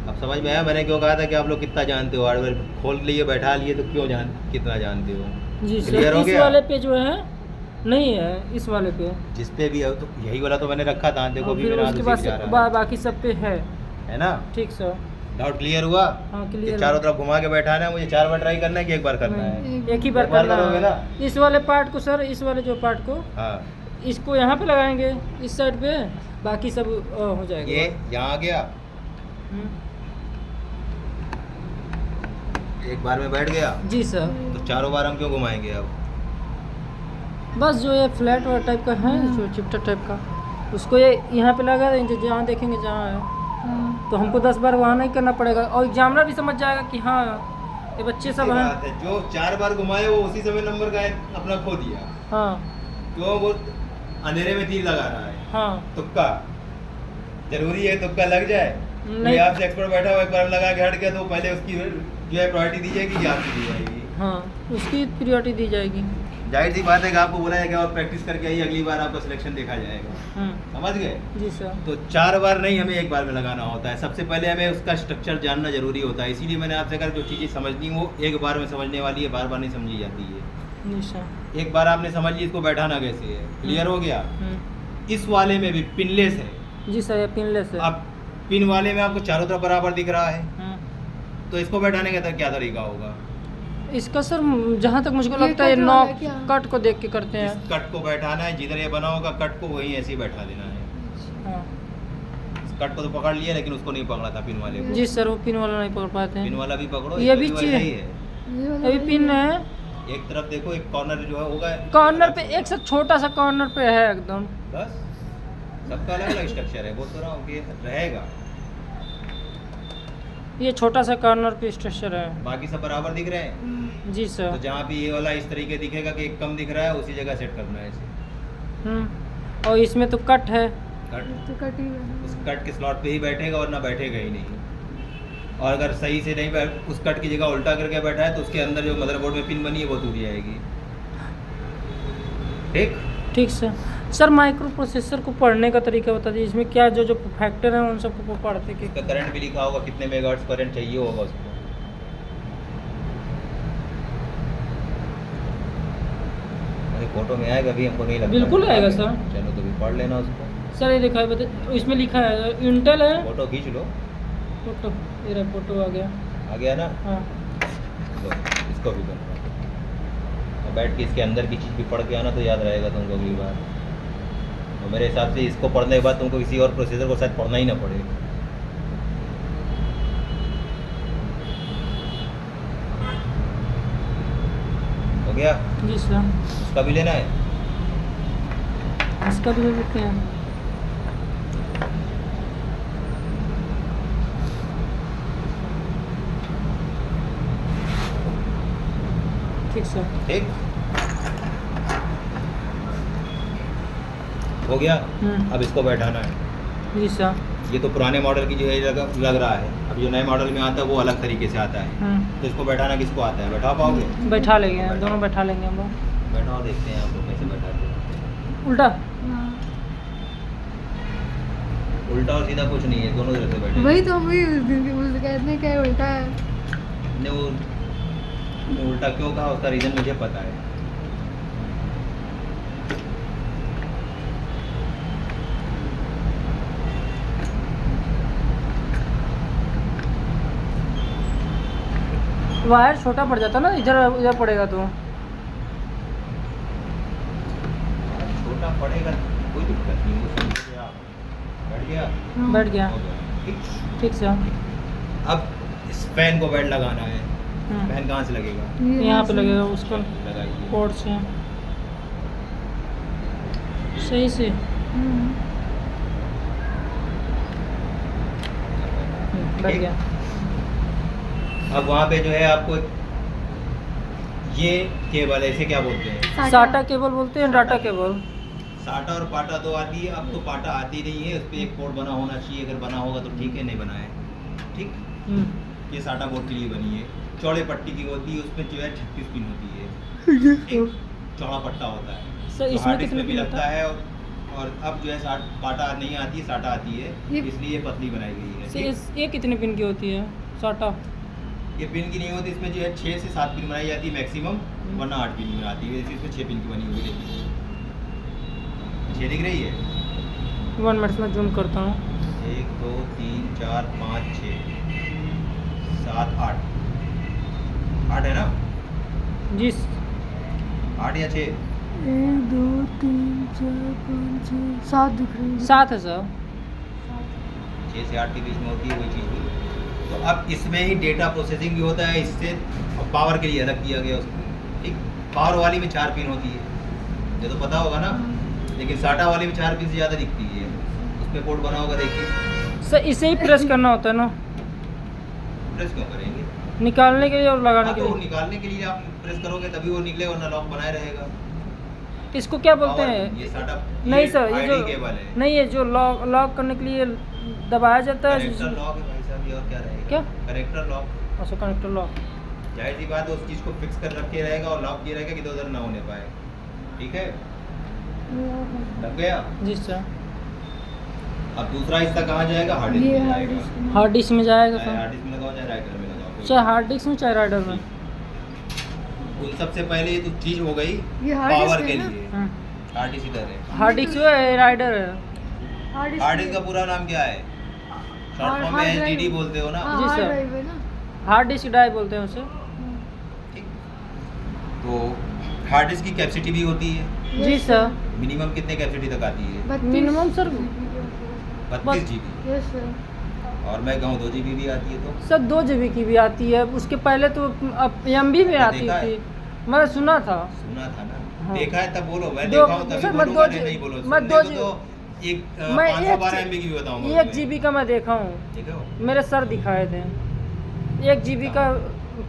अब समझ में आया मैंने क्यों कहा था कि आप लोग कितना जानते हो? हार्डवेयर खोल लिए, बैठा लिए, तो क्यों कितना जानते हो? जी Clear सर। हो इस गया? वाले पे जो है नहीं है, इस वाले पे। जिस पे भी है तो यही वाला तो मैंने रखा था, देखो और भी फिर मेरा हाथ उसके उसी बाद पे जा रहा बाकी सब पे है। है ना? ठीक सर। डाउट क्लियर हुआ? हाँ कि क्लियर। चारों तरफ घुमा के बैठाना है, मुझे 4 बार ट्राई करना है कि 1 बार करना है? एक ही बार एक बार करना करोगे है। ना? इस वाले पार्ट को सर, इस वाले जो पार्ट को हाँ, इसको यहाँ पे लगाएंगे, इस साइड पे, बाकी सब हो जाएगा। ये यहाँ आ गया, हम्म। एक बार में बैठ गया, जी सर। तो चारों बार हम क्यों घुमाएंगे अब? बस जो ये फ्लैट वाला टाइप का है, जो चिपटा टाइप का, उसको ये यहाँ पे लगा देंगे, जहाँ देखेंगे जहाँ है। हाँ। तो हमको 10 बार वहाँ नहीं करना पड़ेगा और एग्जामिनर भी समझ जाएगा कि हाँ ये बच्चे सब ये हैं। बात है, जो 4 बार घुमाए वो उसी समय नंबर का अपना खो दिया, हाँ क्यों? वो अंधेरे में तीर लगा रहा है, हाँ तुक्का जरूरी है, तुक्का लग जाए। नहीं। कोई आपसे एक्सपर्ट बैठा हुआ एक बार लगा के हट गया तो पहले उसकी जो है प्रायोरिटी दी जाएगी या आपकी दी जाएगी। हाँ उसकी प्रियोरिटी दी जाएगी। जाहिर सी बात है कि आपको बोला जाएगा और प्रैक्टिस करके आइए, अगली बार आपका सिलेक्शन देखा जाएगा। समझ गए? जी सर। तो 4 बार नहीं, हमें एक बार में लगाना होता है। सबसे पहले हमें उसका स्ट्रक्चर जानना जरूरी होता है, इसीलिए मैंने आपसे कहा जो चीज़ें समझनी वो एक बार में समझने वाली है, बार बार नहीं समझी जाती है। जी सर। एक बार आपने समझ ली इसको बैठाना कैसे है, क्लियर हो गया? हम्म। इस वाले में भी पिनलेस है। जी सर, ये पिनलेस है। अब पिन वाले में आपको चारों तरफ बराबर दिख रहा है, हम्म। तो इसको बैठाने का क्या तरीका होगा? इसका सर जहाँ तक मुझको ये लगता है ये कट वाला नॉक क्या? कट को देख के करते इस हैं। कट को बैठाना है, जिधर ये बना होगा कट को वहीं ऐसे ही बैठा देना है। हाँ। इस कट को तो पकड़ लिया लेकिन उसको नहीं पकड़ा था पिन वाले को। जी सर, वो पिन वाला नहीं पकड़ पाते पिन हैं। वाला भी पकड़ो, ये इसमें भी वैसा ही है। ये वाला अभी वही पिन है एक तरफ देखो, एक कॉर्नर जो है होगा कॉर्नर पे, एक से छोटा सा कॉर्नर पे है एकदम। बस सबका अलग अलग स्ट्रक्चर है, बोल तो रहा हूँ कि रहेगा, ये छोटा सा कॉर्नर पे स्ट्रक्चर है। बाकी सब बराबर दिख रहे हैं। जी तो सर। जहाँ भी ये वाला इस तरीके दिखेगा कि एक कम दिख रहा है, उसी जगह सेट करना है इसे। और इसमें तो कट है। कट तो कट ही है। उस कट के स्लॉट पे ही बैठेगा और ना बैठेगा ही नहीं। और अगर सही से नहीं उस कट की जगह उल्टा करके बैठा है तो उसके अंदर जो मदरबोर्ड में पिन बनी है वो टूट जाएगी। ठीक ठीक सर। सर माइक्रो प्रोसेसर को पढ़ने का तरीका बता दीजिए, इसमें क्या जो जो फैक्टर हैं उन सबको पढ़ते कि इसका करंट भी लिखा होगा, कितने मेगाहर्ट्ज करंट चाहिए होगा उसको। अरे फोटो में आएगा भी, हमको नहीं लगता। बिल्कुल आएगा सर। चलो तो भी पढ़ लेना उसको। सर ये दिखा है, बता इसमें लिखा है इंटेल है। फोटो खींच लो। फोटो, ये रहा फोटो आ गया। आ गया ना? हाँ। लो इसको भी करना। अब बैठ के इसके अंदर की चीज़ भी पढ़ के आना तो याद रहेगा तुमको अगली बार। तो मेरे हिसाब से इसको पढ़ने के बाद तुमको किसी और प्रोसेसर को शायद पढ़ना ही ना पड़े। हो गया? जी सर। इसका भी लेना है? इसका भी ले लेते हैं। ठीक सर। ठीक हो गया। अब इसको बैठाना है। जी सर। ये तो पुराने मॉडल की जो है लग रहा है, अब जो नए मॉडल में आता है वो अलग तरीके से आता है। तो इसको बैठाना किसको आता है? बैठा पाओगे? बैठा लेंगे, दोनों बैठा लेंगे हम लोग। बैठाओ, देखते हैं आप लोग कैसे बैठाते हैं। उल्टा हाँ। उल्टा और सीधा कुछ नहीं है, दोनों तरह से बैठे। वही तो वही कहते हैं क्या उल्टा है। ने वो उल्टा क्यों कहा उसका रीज़न मुझे पता है। वायर छोटा पड़ जाता ना, इधर इधर पड़ेगा तो। छोटा पड़ेगा कोई दिक्कत नहीं, वो समझ गया। बैठ गया? बैठ गया। हो गया। ठीक। ठीक सर। अब इस फैन को बेल्ट लगाना है। फैन कहाँ से लगेगा? यहाँ पे लगेगा उसको लगाइए। पोर्ट से सही से। बैठ गया। अब वहाँ पे जो है आपको ये केबल ऐसे क्या बोलते हैं? साटा केबल बोलते हैं, डाटा केबल। साटा और पाटा तो आती है, अब तो पाटा आती नहीं है, उस पर एक पोर्ट बना होना चाहिए, अगर बना होगा तो ठीक है, नहीं बना है ठीक। ये साटा बोर्ड के लिए बनी है, चौड़े पट्टी की होती है, उसमें जो है 36 पिन होती है, ठीक? चौड़ा पट्टा होता है। सर तो इसमें हार्ड कितने डिस्क में भी पिन लगता है और अब जो है पाटा नहीं आती है, साटा आती है, इसलिए ये पतली बनाई गई है। ठीक? ये कितने पिन की होती है साटा? ये पिन की नहीं होती, इसमें जो है 6 से 7 पिन बनाई जाती है मैक्सिमम, वरना 8 पिन में आती है। इसमें 6 पिन की बनी हुई देखिए, 6 दिख रही है। 1 मिनट में जूम करता हूँ। 1 2 3 4 5 6 7 8 8 है ना? जी 8 या 6? 1 2 3 4 5 6 7 दिख रही है। 7 है सर। 6 से 8 के बीच में होती है वही चीज़। तो अब इसमें ही डेटा प्रोसेसिंग भी होता है, इससे पावर के लिए अलग किया गया उसको। ठीक, पावर वाली में 4 पिन होती है, ये तो पता होगा ना, लेकिन साटा वाली में 4 पिन से ज़्यादा दिखती है। उसमें पोर्ट बना होगा देखिए, सर इसे ही प्रेस करना होता है ना, प्रेस क्यों करेंगे? निकालने के लिए और लगाने हाँ, के तो वो लिए। निकालने के लिए आप प्रेस करोगे तभी वो निकलेगा, वरना लॉक बनाए रहेगा। इसको क्या बोलते Power, हैं? ये सेटअप नहीं सर, ये आईडी जो केबल है। नहीं है जो लॉक लॉक करने के लिए दबाया जाता है। कनेक्टर लॉक है भाई साहब, ये और क्या रहेगा? क्या? Connector lock. अच्छा कनेक्टर लॉक। जाहिर सी बात है उस चीज़ को फिक्स कर रखे रहेगा और लॉक किया रहेगा कि इधर उधर ना होने पाए। ठीक है, लग गया। जी सर। अब दूसरा हिस्सा कहाँ जाएगा? हार्ड डिस्क ये में हार्ड जाएगा। डिस्क में। हार्ड डिस्क में जाएगा चाहे सर, हार्ड डिस्क में लगाओ चाहे राइटर में लगाओ, चाहे हार्ड डिस्क में चाहे राइडर में। उन सबसे पहले ये तो चीज़ हो गई ये हार्ड पावर डिस्क के है ना? लिए। हाँ। हार्ड डिस्क इधर है। हार्ड डिस्क जो है राइडर है। हार्ड हार्ड डिस्क का पूरा नाम क्या है? शॉर्ट फॉर्म में हार्ड एचडीडी ड्राइव। बोलते हो ना? हाँ, जी हार्ड सर। ड्राइव है ना। हार्ड डिस्क ड्राइव बोलते हैं उसे। ठीक। तो हार्ड डिस्क की कैपेसिटी भी होती है। जी सर। मिनिमम कितने कैपेसिटी तक आती है? Minimum sir 32 GB। Yes sir. और मैं कहूँ 2 GB भी आती है तो? सर 2 GB की भी आती है, उसके पहले तो MB में आती देखा है? थी, मैं सुना था। सुना था ना? हाँ। देखा है तब बोलो, मैं दो- देखा हूँ तभी सर, मैं बोलूंगा, दो नहीं बोलो। मैं सुनने दो को तो एक मैं 512 MB की भी बताऊंगा। 1 GB का मैं देखा हूँ, ठीक है, मेरे सर दिखाए थे 1 GB का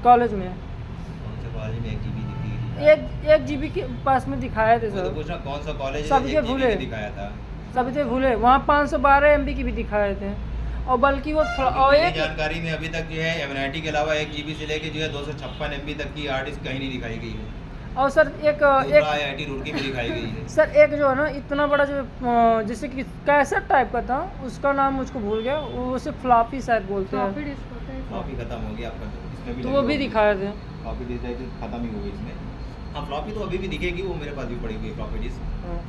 कॉलेज में। कौन से कॉलेज में 1 GB दिखी है? 1 GB के पास में दिखाए थे वो तो सर, पूछना कौन सा कॉलेज है सबके 1 GB भूले। की दिखाया था? सभी थे भूले। वहाँ 512 MB की भी दिखाए थे, और बल्कि वो और मेरी एक जानकारी में अभी तक जो है एमएनआईटी के अलावा 1 GB से लेके जो है 256 MB तक की हार्ड डिस्क कहीं नहीं दिखाई गई है। और सर एक दूसरा आईआईटी रुड़की में दिखाई गई है। सर एक जो है ना इतना बड़ा जो जैसे कि कैसेट टाइप का था, उसका नाम मुझको भूल गया, वो उसे फ्लॉपी शायद बोलते फ्लॉपी हैं, डिस्क होता है। फ्लॉपी खत्म हो गया आपका, इसमें भी तो लगी वो भी होगी। दिखाए थे। फ्लॉपी डिस्क खत्म ही हो गई इसमें। हाँ, फ्लॉपी तो अभी भी दिखेगी, वो मेरे पास भी पड़ी हुई है फ्लॉपी डिस्क। हाँ।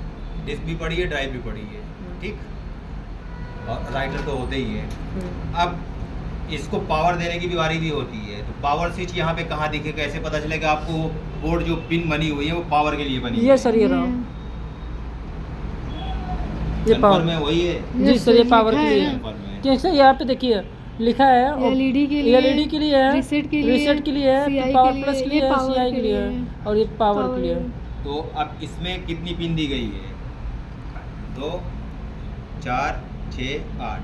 डिस्क भी पड़ी है, ड्राइव भी पड़ी है। ठीक, और राइटर तो होते ही है। हम्म। अब इसको पावर देने की भी बारी भी होती है, तो पावर स्विच यहाँ पे कहाँ दिखे, कैसे पता चलेगा आपको? बोर्ड जो पिन बनी हुई है वो पावर के लिए बनी ये सर ये रहा, ये कन्फर्म पावर है, वही है। जी सर, ये पावर लिखा के है लिए ना। कन्फर्म है। जैसे यहाँ पे देखिए लिखा है LED के लिए, LED के लिए है, रीसेट के लिए, रीसेट के लिए है, CI पावर के प्लस लिए, के लिए ये है, पावर CI के के लिए लिए है, और ये पावर के लिए है। तो अब इसमें कितनी पिन दी गई है? 2 4 6 8।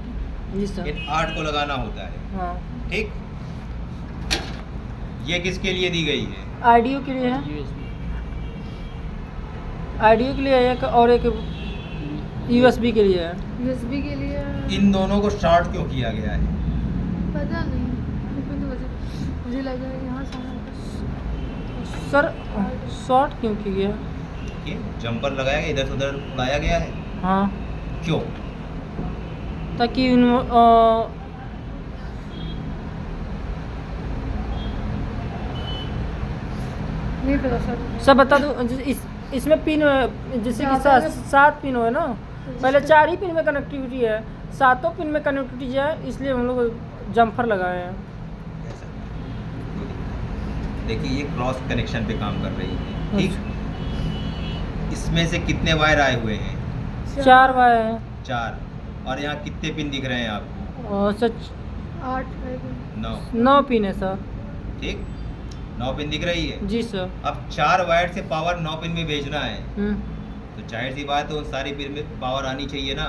जी सर। इन 8 को लगाना होता है। हाँ, ठीक, ये किसके लिए दी गई है? आईडियो के लिए है, आईडियो के लिए एक, और एक USB के लिए है। USB के लिए इन दोनों को शॉर्ट क्यों किया गया है? पता नहीं, मुझे लगा यहाँ सारा सर शॉर्ट क्यों की गया? ये जंपर लगाया गया, इधर से उधर उड़ाया गया है, हाँ, क्यों? ताकि नहीं पता सर। सब बता दूं, इसमें पिन जैसे कि ज़्यादा 7 पिन है ना, पहले 4 ही पिन में कनेक्टिविटी है, 7 पिन में कनेक्टिविटी है, इसलिए हम लोग जम्फर लगाए हैं। ऐसा देखिए, ये क्रॉस कनेक्शन पे काम कर रही है। ठीक, इसमें से कितने वायर आए हुए हैं? 4 वायर हैं, 4। और यहाँ कितने पिन दिख रहे हैं आपको? और सच 8 9। 9 पिन है सर। ठीक, 9 पिन दिख रही है। जी सर। अब 4 वायर से पावर 9 पिन में भेजना है, हम्म, तो जाहिर सी बात है उन सारी पिन में पावर आनी चाहिए ना।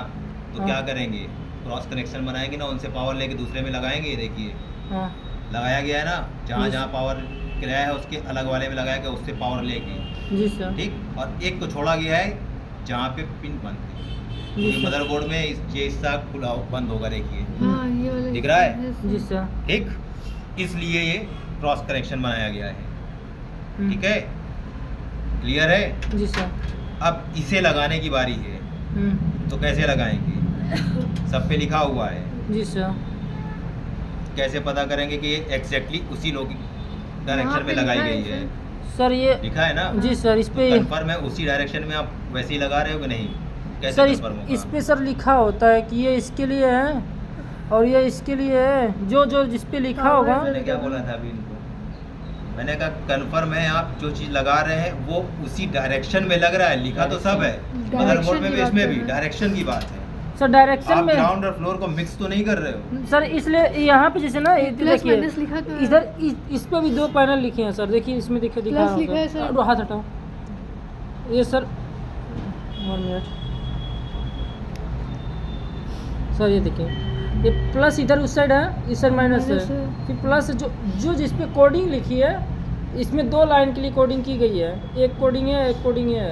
तो हाँ। क्या करेंगे? क्रॉस कनेक्शन बनाएंगे ना, उनसे पावर लेके दूसरे में लगाएंगे। देखिए हाँ, लगाया गया है ना, जहाँ जी। जहाँ पावर किराया है उसके अलग वाले में लगाया गया, उससे पावर लेके। जी सर। ठीक, और एक को छोड़ा गया है जहाँ पे पिन बंद है। जी ये सर। मदरबोर्ड में ये हिस्सा खुला बंद होगा, देखिए। हाँ, ये वाला दिख रहा है? जी सर। ठीक, इसलिए ये क्रॉस कनेक्शन बनाया गया है। हम्म, ठीक है, क्लियर है? जी सर। अब इसे लगाने की बारी है, तो कैसे लगाएंगे? सब पे लिखा हुआ है, जी सर। कैसे पता करेंगे कि ये एग्जैक्टली उसी लोग यहाँ डायरेक्शन पे में लगाई लिखा है गई है? सर ये लिखा है ना? जी सर, इस पे कन्फर्म है उसी डायरेक्शन में आप वैसे ही लगा रहे हो कि नहीं? कैसे सर कन्फर्म होगा? इस पे सर लिखा होता है कि ये इसके लिए है और ये इसके लिए है, जो जिस पे लिखा हाँ, होगा। मैंने क्या बोला था अभी इनको? मैंने कहा कन्फर्म है, आप जो चीज़ लगा रहे हैं वो उसी डायरेक्शन में लग रहा है। लिखा तो सब है, मदरबोर्ड में भी, की बात इसमें कर भी रहे हैं। डायरेक्शन की बात है। सर डायरेक्शन आप में ग्राउंड और फ्लोर को मिक्स तो नहीं कर रहे हो? सर, इसलिए यहाँ पे जैसे ना ये प्लस देखिए माइनस लिखा तो है। इधर इस पे भी 2 पैनल लिखे हैं सर, देखिए इसमें दिखा प्लस लिखा है सर। हाथ हटाओ ये सर, 1 मिनट सर, ये देखिए ये प्लस इधर उस साइड है, इस साइड माइनस है, माइनस है। फिर प्लस जो जिस पे कोडिंग लिखी है इसमें 2 लाइन के लिए कोडिंग की गई है, एक कोडिंग है एक कोडिंग है,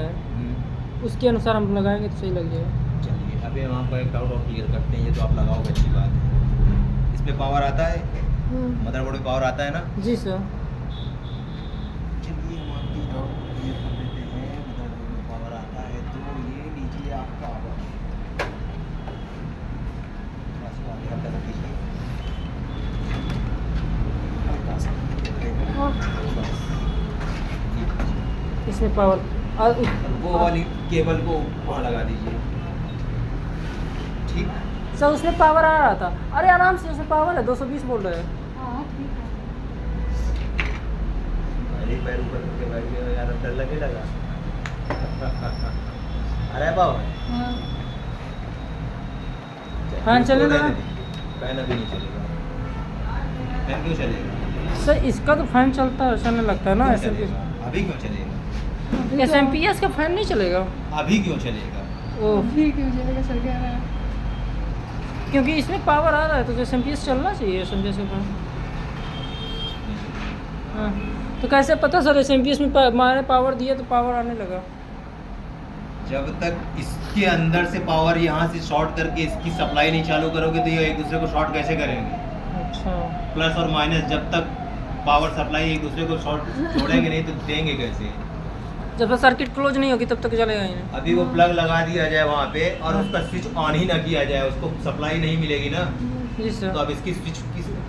उसके अनुसार हम लगाएंगे तो सही लग जाएगा। चलिए अभी हम आपको एक डाउट और क्लियर करते हैं। ये तो आप लगाओगे अच्छी बात है। इसमें पावर आता है, हाँ। मदरबोर्ड में पावर आता है ना। जी सर। चलिए हम आपकी डाउट क्लियर कर देते हैं। मदरबोर्ड में पावर आता है तो ये लीजिए आप पावर, थोड़ा सा आगे हल्का कर दीजिए, हल्का सा हाँ। बस। ये लीजिए। इसमें पावर और वो वाली केबल को वहाँ लगा दीजिए, ठीक। सर उसमें पावर आ रहा था, अरे आराम से उसमें पावर है, 220 बोल रहे हैं। हाँ, ठीक है। पहले ही पैर ऊपर करके बैठ गए यार, अब डर लगे लगा। अरे पावर हाँ। फैन चलेगा? फैन अभी नहीं चलेगा। फैन क्यों चलेगा? सर इसका तो फैन चलता है, ऐसा नहीं लगता है ना। क्यों चलेगा? अभी क्यों चलेगा? अभी एस तो- एम पी एस का फैन नहीं चलेगा। अभी क्यों चलेगा? ओह, अभी क्यों जाएगा सर, कह रहा है। क्योंकि इसमें पावर आ रहा है तो एस एम पी एस चलना चाहिए, एस एम पी एस का फैन। हाँ, तो कैसे पता sir S M P S में मारे पावर दिया तो पावर आने लगा? जब तक इसके अंदर से पावर यहाँ से शॉर्ट करके इसकी सप्लाई नहीं चालू करोगे तो ये एक दूसरे को शॉर्ट कैसे करेंगे? अच्छा। प्लस और माइनस जब तक पावर सप्लाई एक दूसरे को शॉर्ट छोड़ेंगे नहीं तो देंगे कैसे? जब तक सर्किट क्लोज नहीं होगी तब तक चलेगा ही नहीं। अभी वो प्लग लगा दिया जाए वहाँ पे और उसका स्विच ऑन ही ना किया जाए, उसको सप्लाई नहीं मिलेगी ना। जी सर। तो अब इसकी स्विच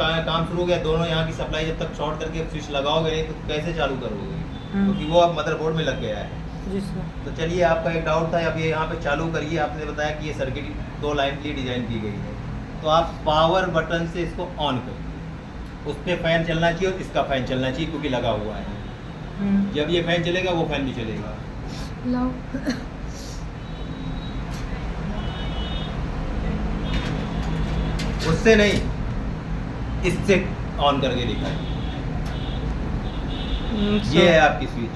काम शुरू हो गया, दोनों यहाँ की सप्लाई जब तक शॉर्ट करके स्विच लगाओगे नहीं तो कैसे चालू करोगे? क्योंकि वो अब मदरबोर्ड में लग गया है। जी सर। तो चलिए आपका एक डाउट था, अब ये यहाँ पे चालू करिए। आपने बताया कि ये सर्किट 2 लाइन के लिए डिजाइन की गई है, तो आप पावर बटन से इसको ऑन करिए। उस पर फैन चलना चाहिए और इसका फैन चलना चाहिए क्योंकि लगा हुआ है। जब ये फैन चलेगा वो फैन भी चलेगा। लाओ। उससे नहीं, इससे ऑन करके दिखाइए। ये है आपकी स्विच।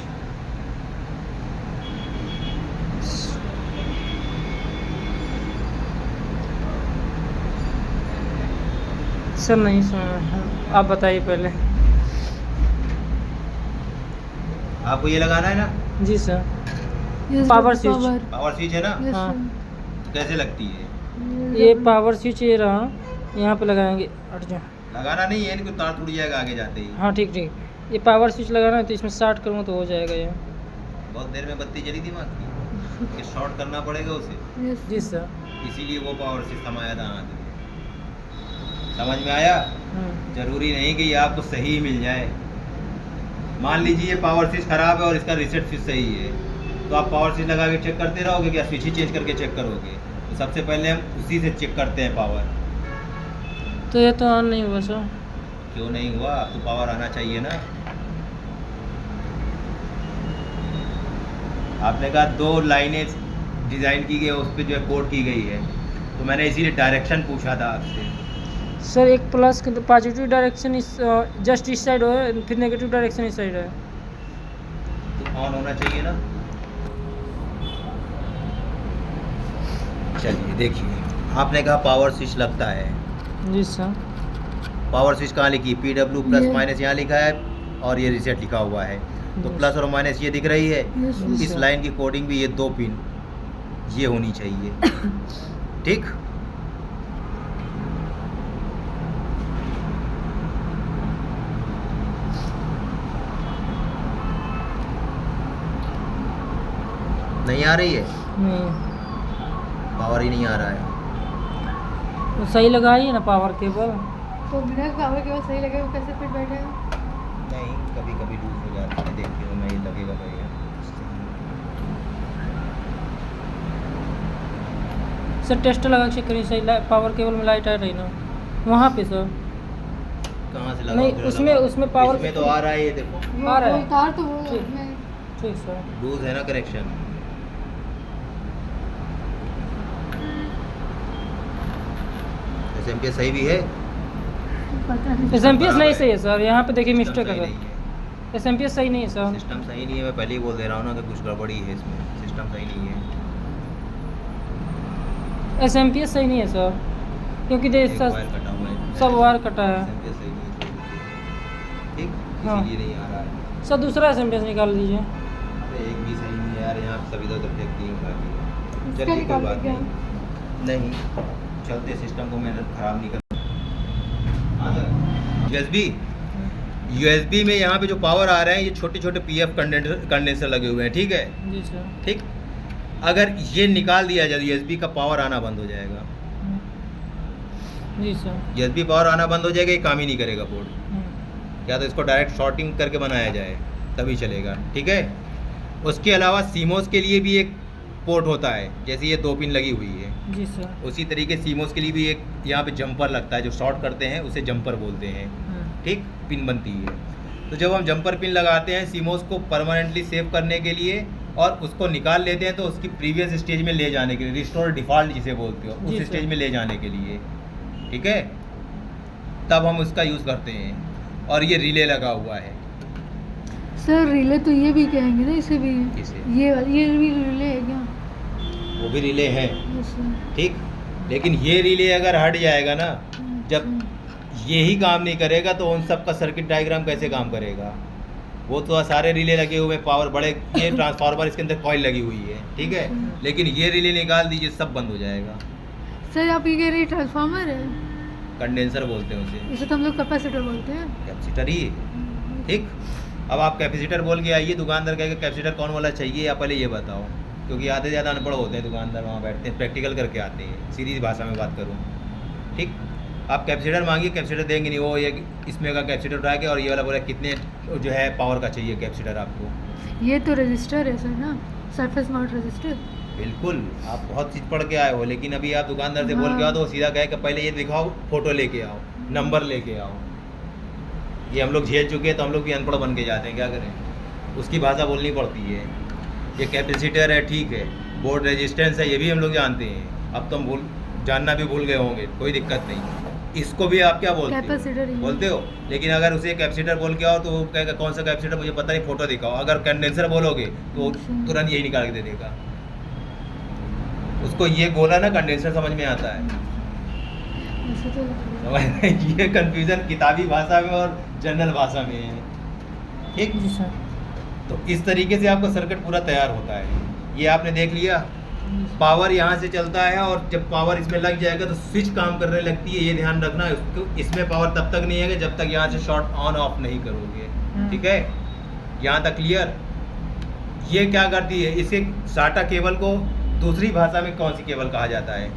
सर नहीं सुना, आप बताइए पहले। आपको ये लगाना है ना, जी sir. Yes, Power sir, switch। power। Power switch है ना। Yes, हाँ। sir। तो कैसे लगती है? ये पावर स्विच ये रहा, यहाँ पे लगाएंगे। हट जाओ। लगाना नहीं है, इनको तार टूट जाएगा आगे जाते ही। हाँ ठीक ठीक। ये पावर स्विच लगाना है तो इसमें स्टार्ट करूँगा तो हो जाएगा ये। बहुत देर में बत्ती जली दिमाग की, कि शॉर्ट करना पड़ेगा उसे, Yes, जी sir। सर। इसीलिए वो पावर स्विच समाया था हाथ में। समझ में आया? जरूरी नहीं कि ये आपको सही मिल जाए। मान लीजिए ये पावर स्विच खराब है और इसका रीसेट स्विच सही है, तो आप पावर स्विच लगा के चेक करते रहोगे क्या? स्विच ही चेंज करके चेक करोगे? तो सबसे पहले हम उसी से चेक करते हैं पावर। तो ये तो ऑन नहीं हुआ सर। क्यों नहीं हुआ? तो पावर आना चाहिए ना। आपने कहा 2 लाइनें डिज़ाइन की गई है, उस पर जो है कोड की गई है, तो मैंने इसीलिए डायरेक्शन पूछा था आपसे। सर एक प्लस पॉजिटिव डायरेक्शन इस जस्ट इस साइड है, फिर नेगेटिव डायरेक्शन इस साइड है। तो ऑन होना चाहिए ना। चलिए देखिए, आपने कहा पावर स्विच लगता है। जी सर। पावर स्विच कहाँ लिखी? PW प्लस ये। माइनस यहाँ लिखा है और ये रीसेट लिखा हुआ है। तो Yes। प्लस और माइनस ये दिख रही है। Yes, Yes, इस sir। लाइन की कोडिंग भी ये 2 पिन ये होनी चाहिए। ठीक। नहीं आ रही है, नहीं पावर ही नहीं आ रहा है। तो सही लगाइए ना पावर केबल। तो बिना पावर के बाद सही लगेगा, कैसे फिट बैठेगा? नहीं, कभी कभी लूज हो जाता है। देखिए तो मैं ये लगेगा तो ये सर टेस्ट लगा के चेक करिए, सही पावर केबल में लाइट आ रही ना वहाँ पे सर। कहाँ से लगा? नहीं, उसमें power- इसमें तो आ रहा है, ये देखो वो आ रहा है। वो तार तो वो ठीक। मैं ठीक सर। लूज है ना कनेक्शन। SMP सही भी है। पता नहीं। एस एम पी एस नहीं सही है सर, यहाँ पे देखिए सिस्टम मिस्टेक सही है नहीं सर। है। एस एम पी एस सही नहीं है सर। सिस्टम सही नहीं है, मैं पहले ही बोल दे रहा हूँ ना कि कुछ गड़बड़ी है इसमें। सिस्टम सही नहीं है। एस एम पी एस सही नहीं है सर। क्योंकि देख एक वायर कटा हुआ है, सब वायर कटा है। SMPS सही नहीं है थोड़ी सी। ठीक, हाँ। इसीलिए नहीं आ रहा है। सर दूसरा एसएमपीएस निकाल दीजिए। अरे एक भी सही नहीं है यार, यहाँ पे सभी इधर उधर फेंक दिए उठा के। इसका चलिए कोई निकाल बात के क्या? नहीं, चलते सिस्टम को मैंने खराब नहीं कर। यूएसबी में यहाँ पे जो पावर आ रहे हैं, ये छोटे छोटे पीएफ कंडेंसर लगे हुए हैं, ठीक है। जी सर। ठीक, अगर ये निकाल दिया जाए यूएसबी का पावर आना बंद हो जाएगा। जी सर। यूएसबी पावर आना बंद हो जाएगा, ये काम ही नहीं करेगा बोर्ड। या तो इसको डायरेक्ट शॉर्टिंग करके बनाया जाए तभी चलेगा, ठीक है। उसके अलावा सीमोस के लिए भी एक पोर्ट होता है, जैसे ये 2 पिन लगी हुई है, जी सर। उसी तरीके सीमोस के लिए भी एक यहाँ पे जंपर लगता है, जो शॉर्ट करते हैं उसे जंपर बोलते हैं, ठीक, पिन बनती है। तो जब हम जंपर पिन लगाते हैं सीमोस को परमानेंटली सेव करने के लिए और उसको निकाल लेते हैं, तो उसकी प्रीवियस स्टेज में ले जाने के लिए, रिस्टोर डिफ़ॉल्ट जिसे बोलते हो, जी उस सर। स्टेज में ले जाने के लिए, ठीक है, तब हम उसका यूज़ करते हैं। और ये रिले लगा हुआ है। सर रिले तो ये भी कहेंगे ना, इसे भी इसे ये भी रिले है क्या? वो भी रिले है, यस सर। ठीक, लेकिन ये रिले अगर हट जाएगा ना, जब ये ही काम नहीं करेगा तो उन सब का सर्किट डायग्राम कैसे काम करेगा। वो तो सारे रिले लगे हुए हैं, पावर बड़े, ये ट्रांसफार्मर, इसके अंदर कॉइल लगी हुई है, ठीक है, लेकिन ये रिले निकाल दीजिए, सब बंद हो जाएगा। सर आप ये कह रहे ट्रांसफार्मर है? कंडेंसर बोलते हैं उसे, इसे तो हम लोग कैपेसिटर बोलते हैं। कैपेसिटर ही है, ठीक। अब आप कैपेसिटर बोल के आइए, दुकानदार कहेगा कैपेसिटर कौन वाला चाहिए, आप पहले ये बताओ, क्योंकि आधे ज़्यादा अनपढ़ होते हैं दुकानदार, वहाँ बैठते हैं प्रैक्टिकल करके आते हैं, सीधी भाषा में बात करूँ, ठीक। आप कैपेसिटर मांगिए, कैपेसिटर देंगे नहीं, वो ये इसमें का कैपेसिटर उठा के और ये वाला बोला कितने जो है पावर का चाहिए कैपेसिटर आपको। ये तो रजिस्टर है सर ना, सरफेस माउंट रजिस्टर। बिल्कुल, आप बहुत चीज़ पढ़ के आए हो, लेकिन अभी आप दुकानदार से बोल के आओ तो वो सीधा कहे कि पहले ये दिखाओ, फोटो लेके आओ, नंबर लेके आओ। ये हम लोग झेल चुके हैं, तो हम लोग भी अनपढ़ बन के जाते हैं, क्या करें, उसकी भाषा बोलनी पड़ती है। ये कैपेसिटर है, ठीक है, बोर्ड रेजिस्टेंस है, ये भी हम लोग जानते हैं, अब तो हम जानना भी भूल गए होंगे, कोई दिक्कत नहीं। इसको भी आप क्या बोलते कैपेसिटर हो? ही। बोलते हो, लेकिन अगर उसे कैपेसिटर बोल के आओ तो वो कहेगा कौन सा कैपेसिटर, मुझे पता नहीं, फोटो दिखाओ। अगर कंडेंसर बोलोगे तो तुरंत यही निकाल के दे देगा। उसको ये बोला ना कंडेंसर समझ में आता है। वैसे तो समझ ये कंफ्यूजन किताबी भाषा में और जनरल भाषा में है, ठीक। जी सर। तो इस तरीके से आपका सर्किट पूरा तैयार होता है। ये आपने देख लिया, पावर यहाँ से चलता है और जब पावर इसमें लग जाएगा तो स्विच काम करने लगती है, ये ध्यान रखना। इसमें पावर तब तक नहीं आएगा जब तक यहाँ से शॉर्ट ऑन ऑफ नहीं करोगे, ठीक है। यहाँ तक क्लियर। ये क्या करती है, इसे साटा केबल को दूसरी भाषा में कौन सी केबल कहा जाता है?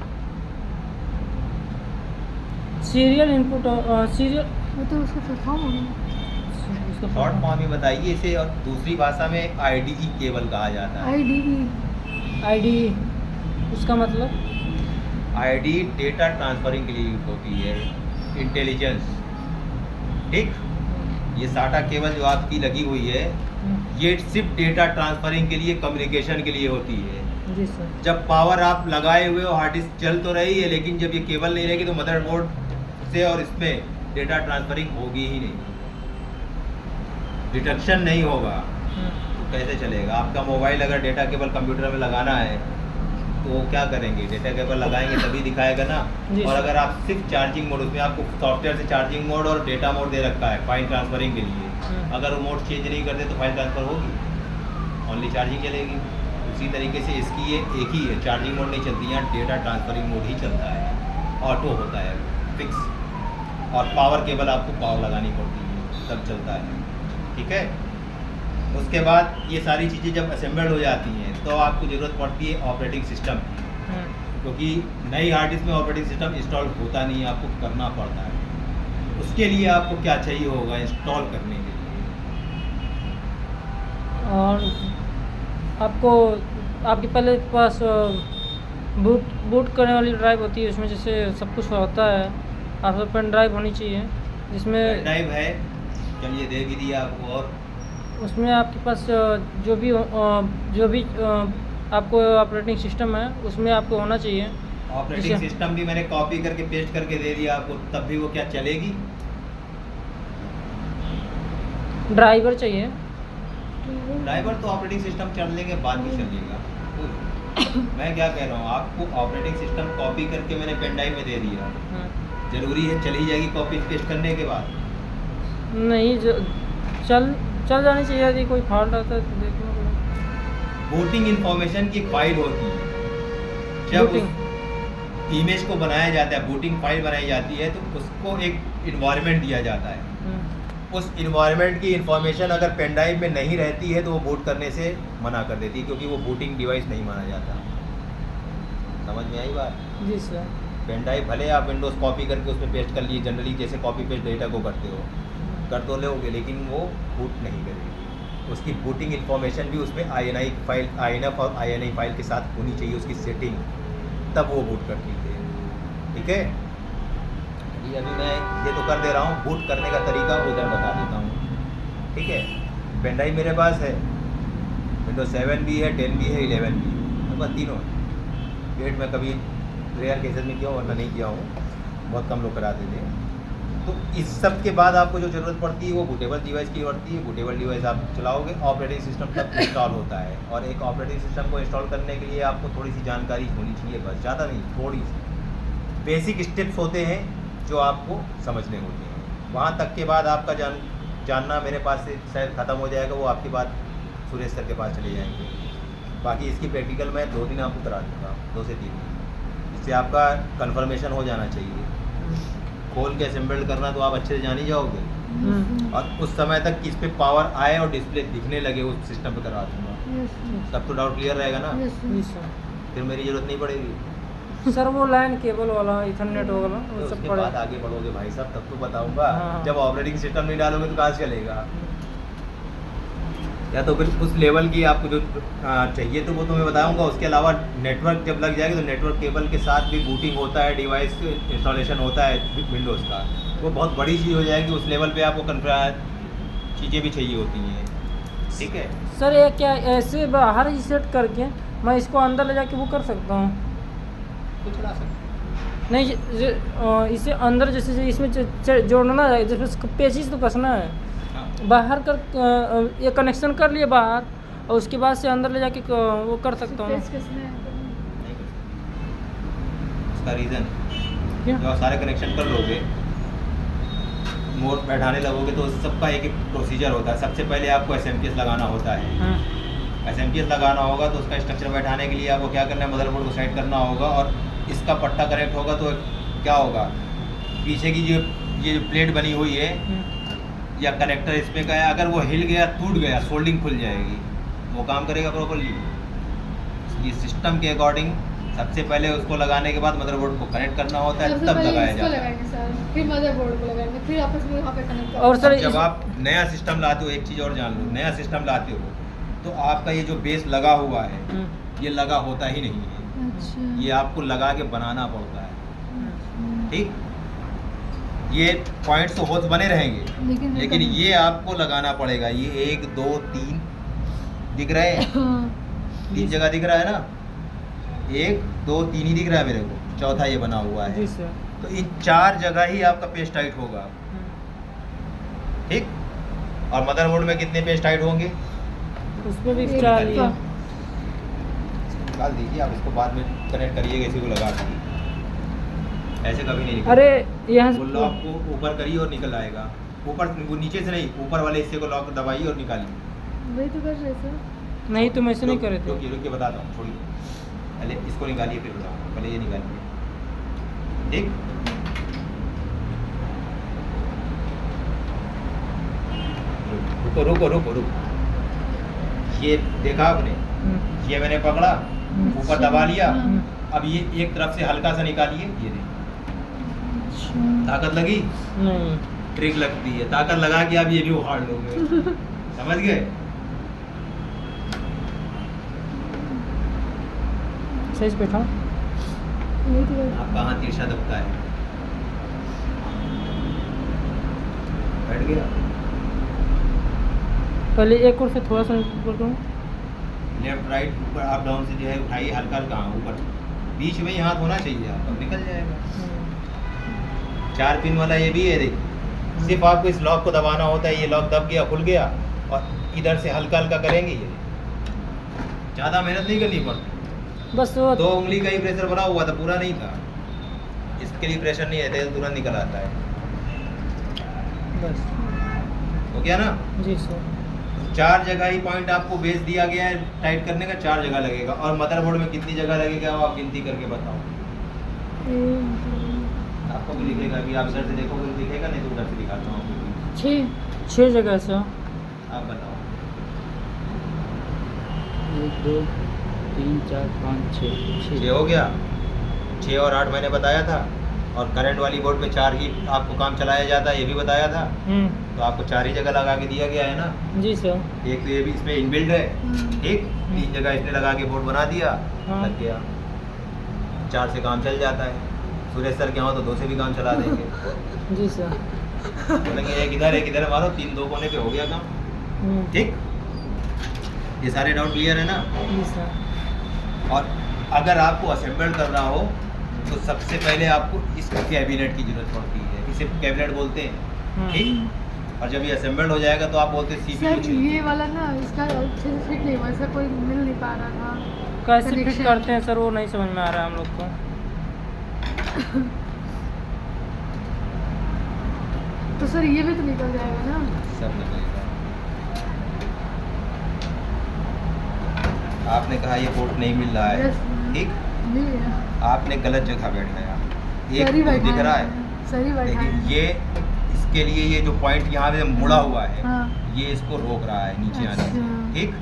सीरियल इनपुट, सीरियल, वो तो उसका फुल फॉर्म हो गया। शॉर्ट फॉर्म में बताइए इसे, और दूसरी भाषा में आईडीई केबल कहा जाता है। आईडी उसका मतलब आईडी डेटा ट्रांसफरिंग के लिए यूज होती है, इंटेलिजेंस, ठीक। ये साटा केबल जो आपकी लगी हुई है, ये सिर्फ डेटा ट्रांसफरिंग के लिए, कम्युनिकेशन के लिए होती है। जी सर। जब पावर आप लगाए हुए हो, हार्ड डिस्क चल तो रही है, लेकिन जब ये केबल नहीं रहेगी तो मदरबोर्ड से और इसमें डेटा ट्रांसफरिंग होगी ही नहीं, डिटेक्शन नहीं होगा, तो कैसे चलेगा? आपका मोबाइल अगर डेटा केबल कंप्यूटर में लगाना है तो वो क्या करेंगे, डेटा केबल लगाएंगे तभी दिखाएगा ना। और अगर आप सिर्फ चार्जिंग मोड, उसमें आपको सॉफ्टवेयर से चार्जिंग मोड और डेटा मोड दे रखा है फाइल ट्रांसफरिंग के लिए, अगर वो मोड चेंज नहीं करते तो फाइल ट्रांसफर होगी, ओनली चार्जिंग चलेगी। उसी तरीके से इसकी ये एक ही है, चार्जिंग मोड नहीं चलती, यहाँ डेटा ट्रांसफरिंग मोड ही चलता है, ऑटो होता है फिक्स। और पावर केबल आपको पावर लगानी पड़ती है तब चलता है, ठीक है। उसके बाद ये सारी चीज़ें जब असेंबल्ड हो जाती हैं तो आपको ज़रूरत पड़ती है ऑपरेटिंग सिस्टम की, क्योंकि नई हार्ड डिस्क में ऑपरेटिंग सिस्टम इंस्टॉल होता नहीं है, आपको करना पड़ता है। उसके लिए आपको क्या चाहिए होगा इंस्टॉल करने के लिए? और आपको आपके पहले पास बूट करने वाली ड्राइव होती है, उसमें जैसे सब कुछ होता है, आपके पेन ड्राइव होनी चाहिए जिसमें ड्राइव है, चलिए दे भी दिया आपको। और उसमें आपके पास जो भी आपको ऑपरेटिंग सिस्टम है उसमें आपको होना चाहिए। ऑपरेटिंग सिस्टम भी मैंने कॉपी करके पेस्ट करके दे दिया आपको, तब भी वो क्या चलेगी? ड्राइवर चाहिए। ड्राइवर तो ऑपरेटिंग सिस्टम चलने के बाद भी चलेगा। मैं क्या कह रहा हूँ, आपको ऑपरेटिंग सिस्टम कॉपी करके मैंने पेन ड्राइव में दे दिया, जरूरी है चली जाएगी कॉपी पेस्ट करने के बाद? नहीं जो चल जानी चाहिए, यदि कोई फॉल्ट आता है तो देखना पड़ेगा। बूटिंग इंफॉर्मेशन की फाइल होती है, जब बूटिंग इमेज को बनाया जाता है, बूटिंग फाइल बनाई जाती है तो उसको एक इन्वायरमेंट दिया जाता है। उस इन्वायरमेंट की इंफॉर्मेशन अगर पेन ड्राइव में नहीं रहती है तो वो बूट करने से मना कर देती है, क्योंकि वो बूटिंग डिवाइस नहीं माना जाता। समझ में आई बात? जी सर। पेन ड्राइव भले आप विंडोज़ कॉपी करके उसमें पेस्ट कर लिए, जनरली जैसे कॉपी पेस्ट डेटा को करते हो, कर तो लोगे, लेकिन वो बूट नहीं करेगी। उसकी बूटिंग इन्फॉर्मेशन भी उसमें INI फाइल, INF और INI फाइल के साथ होनी चाहिए, उसकी सेटिंग, तब वो बूट करती है। ठीक है, ये अभी मैं ये तो कर दे रहा हूँ, बूट करने का तरीका उधर बता देता हूँ। ठीक है, पेन ड्राइव मेरे पास है, विंडोज 7 भी है, 10 भी है, 11 भी है, मेरे पास तीनों है। 8 में कभी रेयर केसेस में किया हूँ, वरना नहीं किया हूँ, बहुत कम लोग कराते थे। तो इस सब के बाद आपको जो ज़रूरत पड़ती है वो बूटेबल डिवाइस की पड़ती है। बूटेबल डिवाइस आप चलाओगे, ऑपरेटिंग सिस्टम तब इंस्टॉल होता है, और एक ऑपरेटिंग सिस्टम को इंस्टॉल करने के लिए आपको थोड़ी सी जानकारी होनी चाहिए, बस ज़्यादा नहीं, थोड़ी सी बेसिक स्टेप्स होते हैं जो आपको समझने होते हैं। वहाँ तक के बाद आपका जानना मेरे पास से शायद ख़त्म हो जाएगा, वो आपकी बात सुरेश सर के पास चले जाएंगे। बाकी इसकी प्रैक्टिकल मैं 2 दिन आपको करा दूँगा, 2 से 3 दिन, इससे आपका कन्फर्मेशन हो जाना चाहिए। खोल के असेंबल करना तो आप अच्छे से जान ही जाओगे, और उस समय तक किस पे पावर आए और डिस्प्ले दिखने लगे उस सिस्टम पे करवा दूँगा, तब तो डाउट क्लियर रहेगा ना, जी सर। फिर मेरी ज़रूरत नहीं पड़ेगी। सर वो लाइन केबल वाला इथरनेट वाला तो वो सब उसके पड़े। बाद आगे बढ़ोगे भाई साहब, तब तो बताऊंगा। हाँ। जब ऑपरेटिंग सिस्टम नहीं डालोगे तो कहाँ से चलेगा? या तो फिर उस लेवल की आपको जो चाहिए तो वो तो मैं बताऊंगा। उसके अलावा नेटवर्क जब लग जाएगा तो नेटवर्क केबल के साथ भी बूटिंग होता है, डिवाइस इंस्टॉलेशन होता है विंडोज़ का, वो बहुत बड़ी चीज़ हो जाएगी। उस लेवल पे आपको चीज़ें भी चाहिए होती हैं। ठीक है सर, ये क्या ऐसे बाहर ही सेट करके मैं इसको अंदर ले जाके वो कर सकता हूँ? तो चला सकते नहीं इसे अंदर जैसे इसमें जोड़ना है, जैसे पेचिस तो कसना है, हाँ। बाहर कर ये कनेक्शन कर लिए बाहर, और उसके बाद से अंदर ले जाके वो कर सकता हूँ। पेस्ट किसने है? नहीं कर सकते। उसका रीज़न क्या? जब सारे कनेक्शन कर लोगे, मोड बैठाने लगोगे तो सबका एक प्रोसीजर होता है। सबसे पहले आपको SMPS लगाना होता है। SMPS लगाना होगा तो उसका स्ट्रक्चर बैठाने के लिए आपको क्या करना है, मदरबोर्ड को साइड करना होगा, और इसका पट्टा कनेक्ट होगा तो क्या होगा, पीछे की जो ये जो प्लेट बनी हुई है या कनेक्टर इसमें का है, अगर वो हिल गया, टूट गया, सोल्डिंग खुल जाएगी, वो काम करेगा प्रॉपरली। ये सिस्टम के अकॉर्डिंग सबसे पहले उसको लगाने के बाद मदरबोर्ड को कनेक्ट करना होता है, सबसे तब पहले लगाया इसको जाता है। लगाएंगे सर, फिर मदरबोर्ड को लगाएंगे, फिर आपस में वहाँ पे कनेक्ट और सर जब आप नया सिस्टम लाते हो, एक चीज़ और जान लो, नया सिस्टम लाते हो तो आपका ये जो बेस लगा हुआ है ये लगा होता ही नहीं है, अच्छा ये आपको लगा के बनाना पड़ता है। ठीक, ये पॉइंट्स तो होल्स बने रहेंगे, लेकिन ये आपको लगाना पड़ेगा। ये 1 2 3 दिख रहे हैं, 3 जगह दिख रहा है ना, 1 2 3 ही दिख रहा है मेरे को, चौथा ये बना हुआ है। जी सर। तो इन 4 जगह ही आपका पेज टाइट होगा। ठीक, और मदरबोर्ड में कितने पेज टाइट होंगे? उसमें भी एक 4 तो- निकाल दीजिए, आप इसको बाद में कनेक्ट करिएगा इसी को लगा के, ऐसे कभी नहीं निकलेगा। अरे यहाँ वो लॉक को ऊपर करिए और निकल आएगा। ऊपर, वो नीचे से नहीं, ऊपर वाले हिस्से को लॉक दबाइए और निकालिए। वही तो कर रहे सर। नहीं तुम ऐसे नहीं करे थे। रुकिए बताता हूँ, छोड़िए पहले इसको निकालिए फिर बताऊँ, पहले ये निकालिए। ठीक, रुको रुको रुको रुको, ये देखा आपने, ये मैंने पकड़ा, ऊपर दबा लिया, अब ये एक तरफ से हल्का सा निकालिए, ये देखिए ताकत लगी, नहीं ट्रिक लगती है, ताकत लगा के आप ये भी उखाड़ लोगे। समझ गए? सही से बैठा। वही तो कर- आपका हाथ तिरछा दबता है, बैठ गया। पहले एक और से थोड़ा सा ऊपर करूँ। लेफ्ट राइट ऊपर अप डाउन से जो है उठाइए, हल्का हल्का ऊपर, बीच में ही हाथ होना चाहिए आपका, निकल जाएगा। 4 पिन वाला ये भी है, देखिए, सिर्फ आपको इस लॉक को दबाना होता है। ये लॉक दब गया, खुल गया, और इधर से हल्का हल्का करेंगे, ये ज़्यादा मेहनत नहीं करनी पड़ती। बस वो 2 उंगली का ही प्रेशर बना हुआ था, पूरा नहीं था। इसके लिए प्रेशर नहीं है, तेल तुरंत निकल आता है। बस। हो गया ना? जी सर। 4 जगह ही पॉइंट आपको बेस दिया गया है टाइट करने का, 4 जगह लगेगा। और मदरबोर्ड में कितनी जगह लगेगा वो आप गिनती करके बताओ। आपको भी दिखेगा, अभी आप इधर से देखोगे तो दिखेगा, नहीं तो उधर से दिखाता हूँ आपको। 6 जगह से। आप बताओ। 1 2 3 4 5 6 6 हो गया। 6 और 8 मैंने बताया था। और करंट वाली बोर्ड पे 4 ही आपको काम चलाया जाता है, ये भी बताया था। तो आपको 4 ही जगह लगा के दिया गया है ना। जी सर। एक तो ये भी इसमें इनबिल्ड है, ठीक। 3 जगह इसने लगा के बोर्ड बना दिया, हाँ। लग गया। 4 से काम चल जाता है। सुरेश सर के हो तो 2 से भी काम चला देंगे। जी सर। बोलेंगे एक इधर मारो, 3 2 कोने पे हो गया काम, ठीक। ये सारे डाउट क्लियर है ना? जी सर। और अगर आपको असेंबल करना हो तो सबसे पहले आपको इस कैबिनेट की जरूरत पड़ती है, इसे कैबिनेट बोलते हैं, ठीक। और जब ये असेंबल्ड हो जाएगा तो आप बोलते हैं सर सीपीयू। ये वाला ना इसका अच्छे से फिट नहीं हुआ, ऐसा कोई मिल नहीं पा रहा था। कैसे फिट Connection। करते हैं सर, वो नहीं समझ में आ रहा है हम लोग को। तो सर ये भी तो निकल जाएगा ना? सब निकलेगा। आपने कहा ये पोर्ट नहीं मिल रहा है, Yes, ठीक। मिल गया। आपने गलत जगह बैठ गया। एक सही तो बैठा दिख रहा है, सही बैठा लेकिन है। ये इसके लिए ये जो पॉइंट यहाँ पे मुड़ा हुआ है, हाँ। ये इसको रोक रहा है नीचे आने से, अच्छा। ठीक।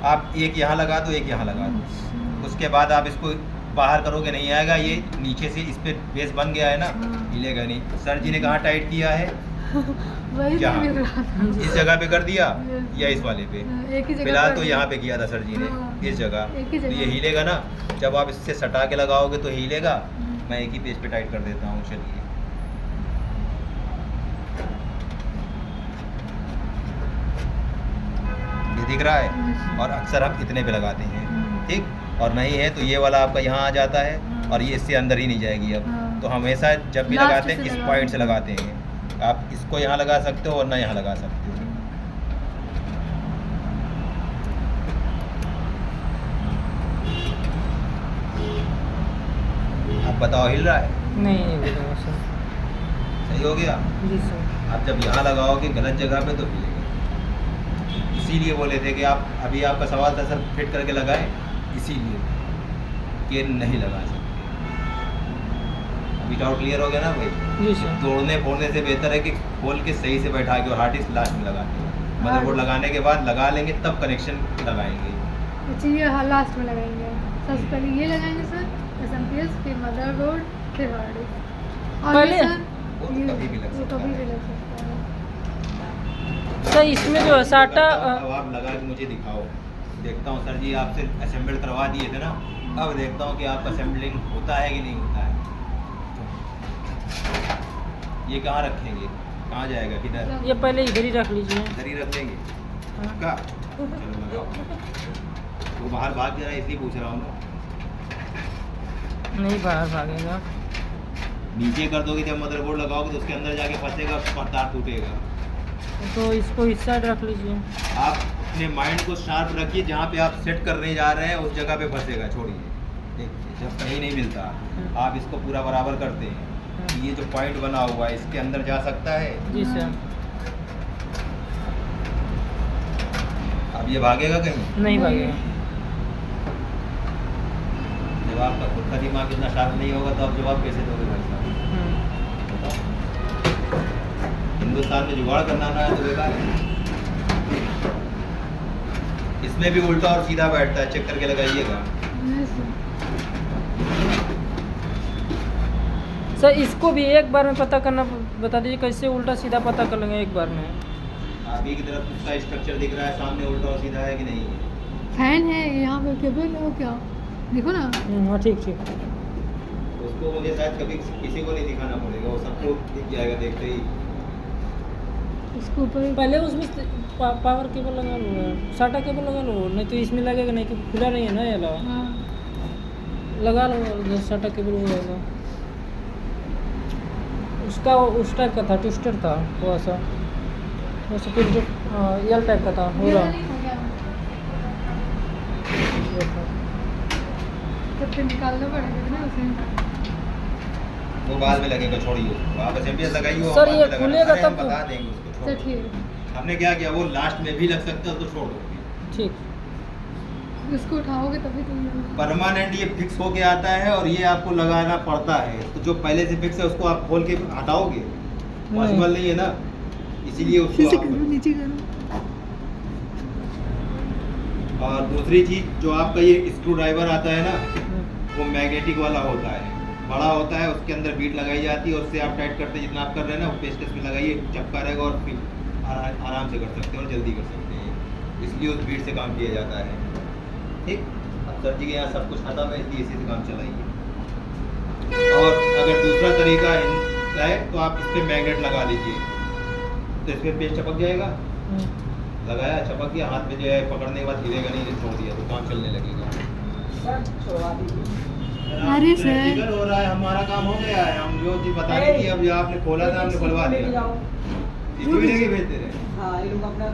आप एक यहाँ लगा दो, एक यहाँ लगा दो। अच्छा। उसके बाद आप इसको बाहर करोगे, नहीं आएगा। ये नीचे से इस पे बेस बन गया है ना, हाँ। हिलेगा नहीं। सर जी ने कहाँ टाइट किया है? वही यहाँ। नहीं मिल रहा था। इस जगह पे कर दिया Yes. या इस वाले पे? एक ही जगह फिलहाल पर तो है। यहाँ पे किया था सर जी ने, हाँ। इस जगह। एक ही तो जगह। ये हिलेगा ना, जब आप इससे सटा के लगाओगे तो हिलेगा। मैं एक ही पेज पे टाइट कर देता हूँ, चलिए। ये दिख रहा है। और अक्सर हम इतने पे लगाते हैं, ठीक। और नहीं है तो ये वाला आपका यहाँ आ जाता है, और ये इससे अंदर ही नहीं जाएगी अब। हाँ। तो हमेशा जब भी Last लगाते हैं से इस लगाते पॉइंट से हैं। लगाते हैं। आप इसको यहाँ लगा सकते हो, वरना यहाँ लगा सकते हो। अब बताओ, हिल रहा है? नहीं मिलेगा सर। सही हो गया। जी सर। आप जब यहाँ लगाओगे गलत जगह पे तो हिलेगा। इसीलिए बोले थे कि आप, अभी आपका सवाल था सर फिट करके लगाएं, इसीलिए कि नहीं लगा सकते। अभी डाउट क्लियर हो गया ना भाई? जी सर। तोड़ने फोड़ने से बेहतर है कि खोल के सही से बैठा के, और हार्ड डिस्क लास्ट में लगाते हैं। मदरबोर्ड लगाने के बाद लगा लेंगे, तब कनेक्शन लगाएंगे। अच्छा ये हाँ लास्ट में लगाएंगे। सबसे पहले ये लगाएंगे सर, SMPS, फिर मदरबोर्ड, फिर हार्ड डिस्क। और पहले- ये सर वो तो कभी भी लग वो सकता कभी है। भी लग सकता है। सर इसमें जो है साटा अब आप लगा के मुझे दिखाओ, देखता हूँ। सर जी आपसे असेंबल करवा दिए थे ना, अब देखता हूँ कि आपका असेंबलिंग होता है कि नहीं होता है। ये कहाँ रखेंगे, कहाँ जाएगा, किधर? ये पहले इधर ही रख लीजिए। इधर ही रख देंगे का? चलो लगाओ। वो बाहर भाग जा रहा है इसलिए पूछ रहा हूँ ना। नहीं बाहर भागेगा। नीचे कर दोगे जब मदरबोर्ड लगाओगे तो उसके अंदर जाके फंसेगा और तार टूटेगा। तो इसको इस साइड रख लीजिए। आप अपने माइंड को शार्प रखिए, जहाँ पे आप सेट करने जा रहे हैं उस जगह पे फंसेगा, छोड़िए। देखिए जब कहीं नहीं मिलता आप इसको पूरा बराबर करते हैं, ये जो पॉइंट बना हुआ है इसके अंदर जा सकता है। जी सर। अब ये भागेगा कहीं? नहीं भागेगा। जब आपका खुद का दिमाग इतना शार्प नहीं होगा तो आप जवाब कैसे दोगे भाई साहब? बताओ। हिंदुस्तान में जुगाड़ करना ना है तो बेकार है। इसमें भी उल्टा और सीधा बैठता है, चेक करके लगाइएगा। Yes, sir। सर इसको भी एक बार में पता करना बता दीजिए, कैसे उल्टा सीधा पता कर लेंगे एक बार में? आगे की तरफ उसका स्ट्रक्चर दिख रहा है, सामने उल्टा और सीधा है कि नहीं है? फैन है यहाँ पे, केबल है क्या? देखो ना। हाँ ठीक ठीक। उसको मुझे शायद कभी किसी को नहीं दिखाना पड़ेगा, वो सबको दिख जाएगा देखते ही। इसके ऊपर पहले उसमें पावर केबल लगा लो, साटा केबल लगा लो, नहीं तो इसमें लगेगा नहीं, क्योंकि खुला नहीं है ना ये लगा। हाँ। लगा लो साटा केबल हो जाएगा। उसका उस टाइप का था, ट्विस्टर था थोड़ा सा, वैसे फिर जो यल टाइप का था हो ये रहा। नहीं हो गया। ये था। तो फिर निकालना पड़ेगा ना उसे। वो बाद में लगेगा, छोड़िए उसको, आप एसएमपीएस लगाइए वो सर, बाद ये में लगाना। खुलेगा अरे हम तब तो। बता देंगे उसको, छोड़ तो दो। ठीक है। हमने क्या किया, वो लास्ट में भी लग सकता है तो छोड़ दो। ठीक। इसको उठाओगे तभी तो ये होगा। परमानेंट ये फिक्स होके आता है और ये आपको लगाना पड़ता है, तो जो पहले से फिक्स है उसको आप खोल के हटाओगे, पॉसिबल नहीं है ना, इसीलिए उसको आप। नीचे करो। और दूसरी चीज, जो आपका ये स्क्रू ड्राइवर आता है ना, वो मैग्नेटिक वाला होता है, बड़ा होता है, उसके अंदर बीट लगाई जाती है, उससे आप टाइट करते हैं जितना आप कर रहे हैं ना, वो पेचकस में लगाइए, चपका रहेगा और फिर आराम से कर सकते हैं और जल्दी कर सकते हैं, इसलिए उस बीट से काम किया जाता है। ठीक, अब सर जी के यहाँ सब कुछ खत्म है, इसलिए इसी से काम चलाइए। और अगर दूसरा तरीका है तो आप इस पर मैग्नेट लगा लीजिए, तो इसमें पेच चपक जाएगा, लगाया चपक गया, हाथ में जो है पकड़ने के बाद गिरेगा नहीं, छोड़ दिया तो काम चलने लगेगा। अरे सर। प्रैक्टिकल हो रहा है, हमारा काम हो गया है, हम जो चीज बता रहे थे, अब जो आपने खोला था हमने खुलवा दिया, इसको भी लेके भेजते रहे। हाँ, ये लोग अपना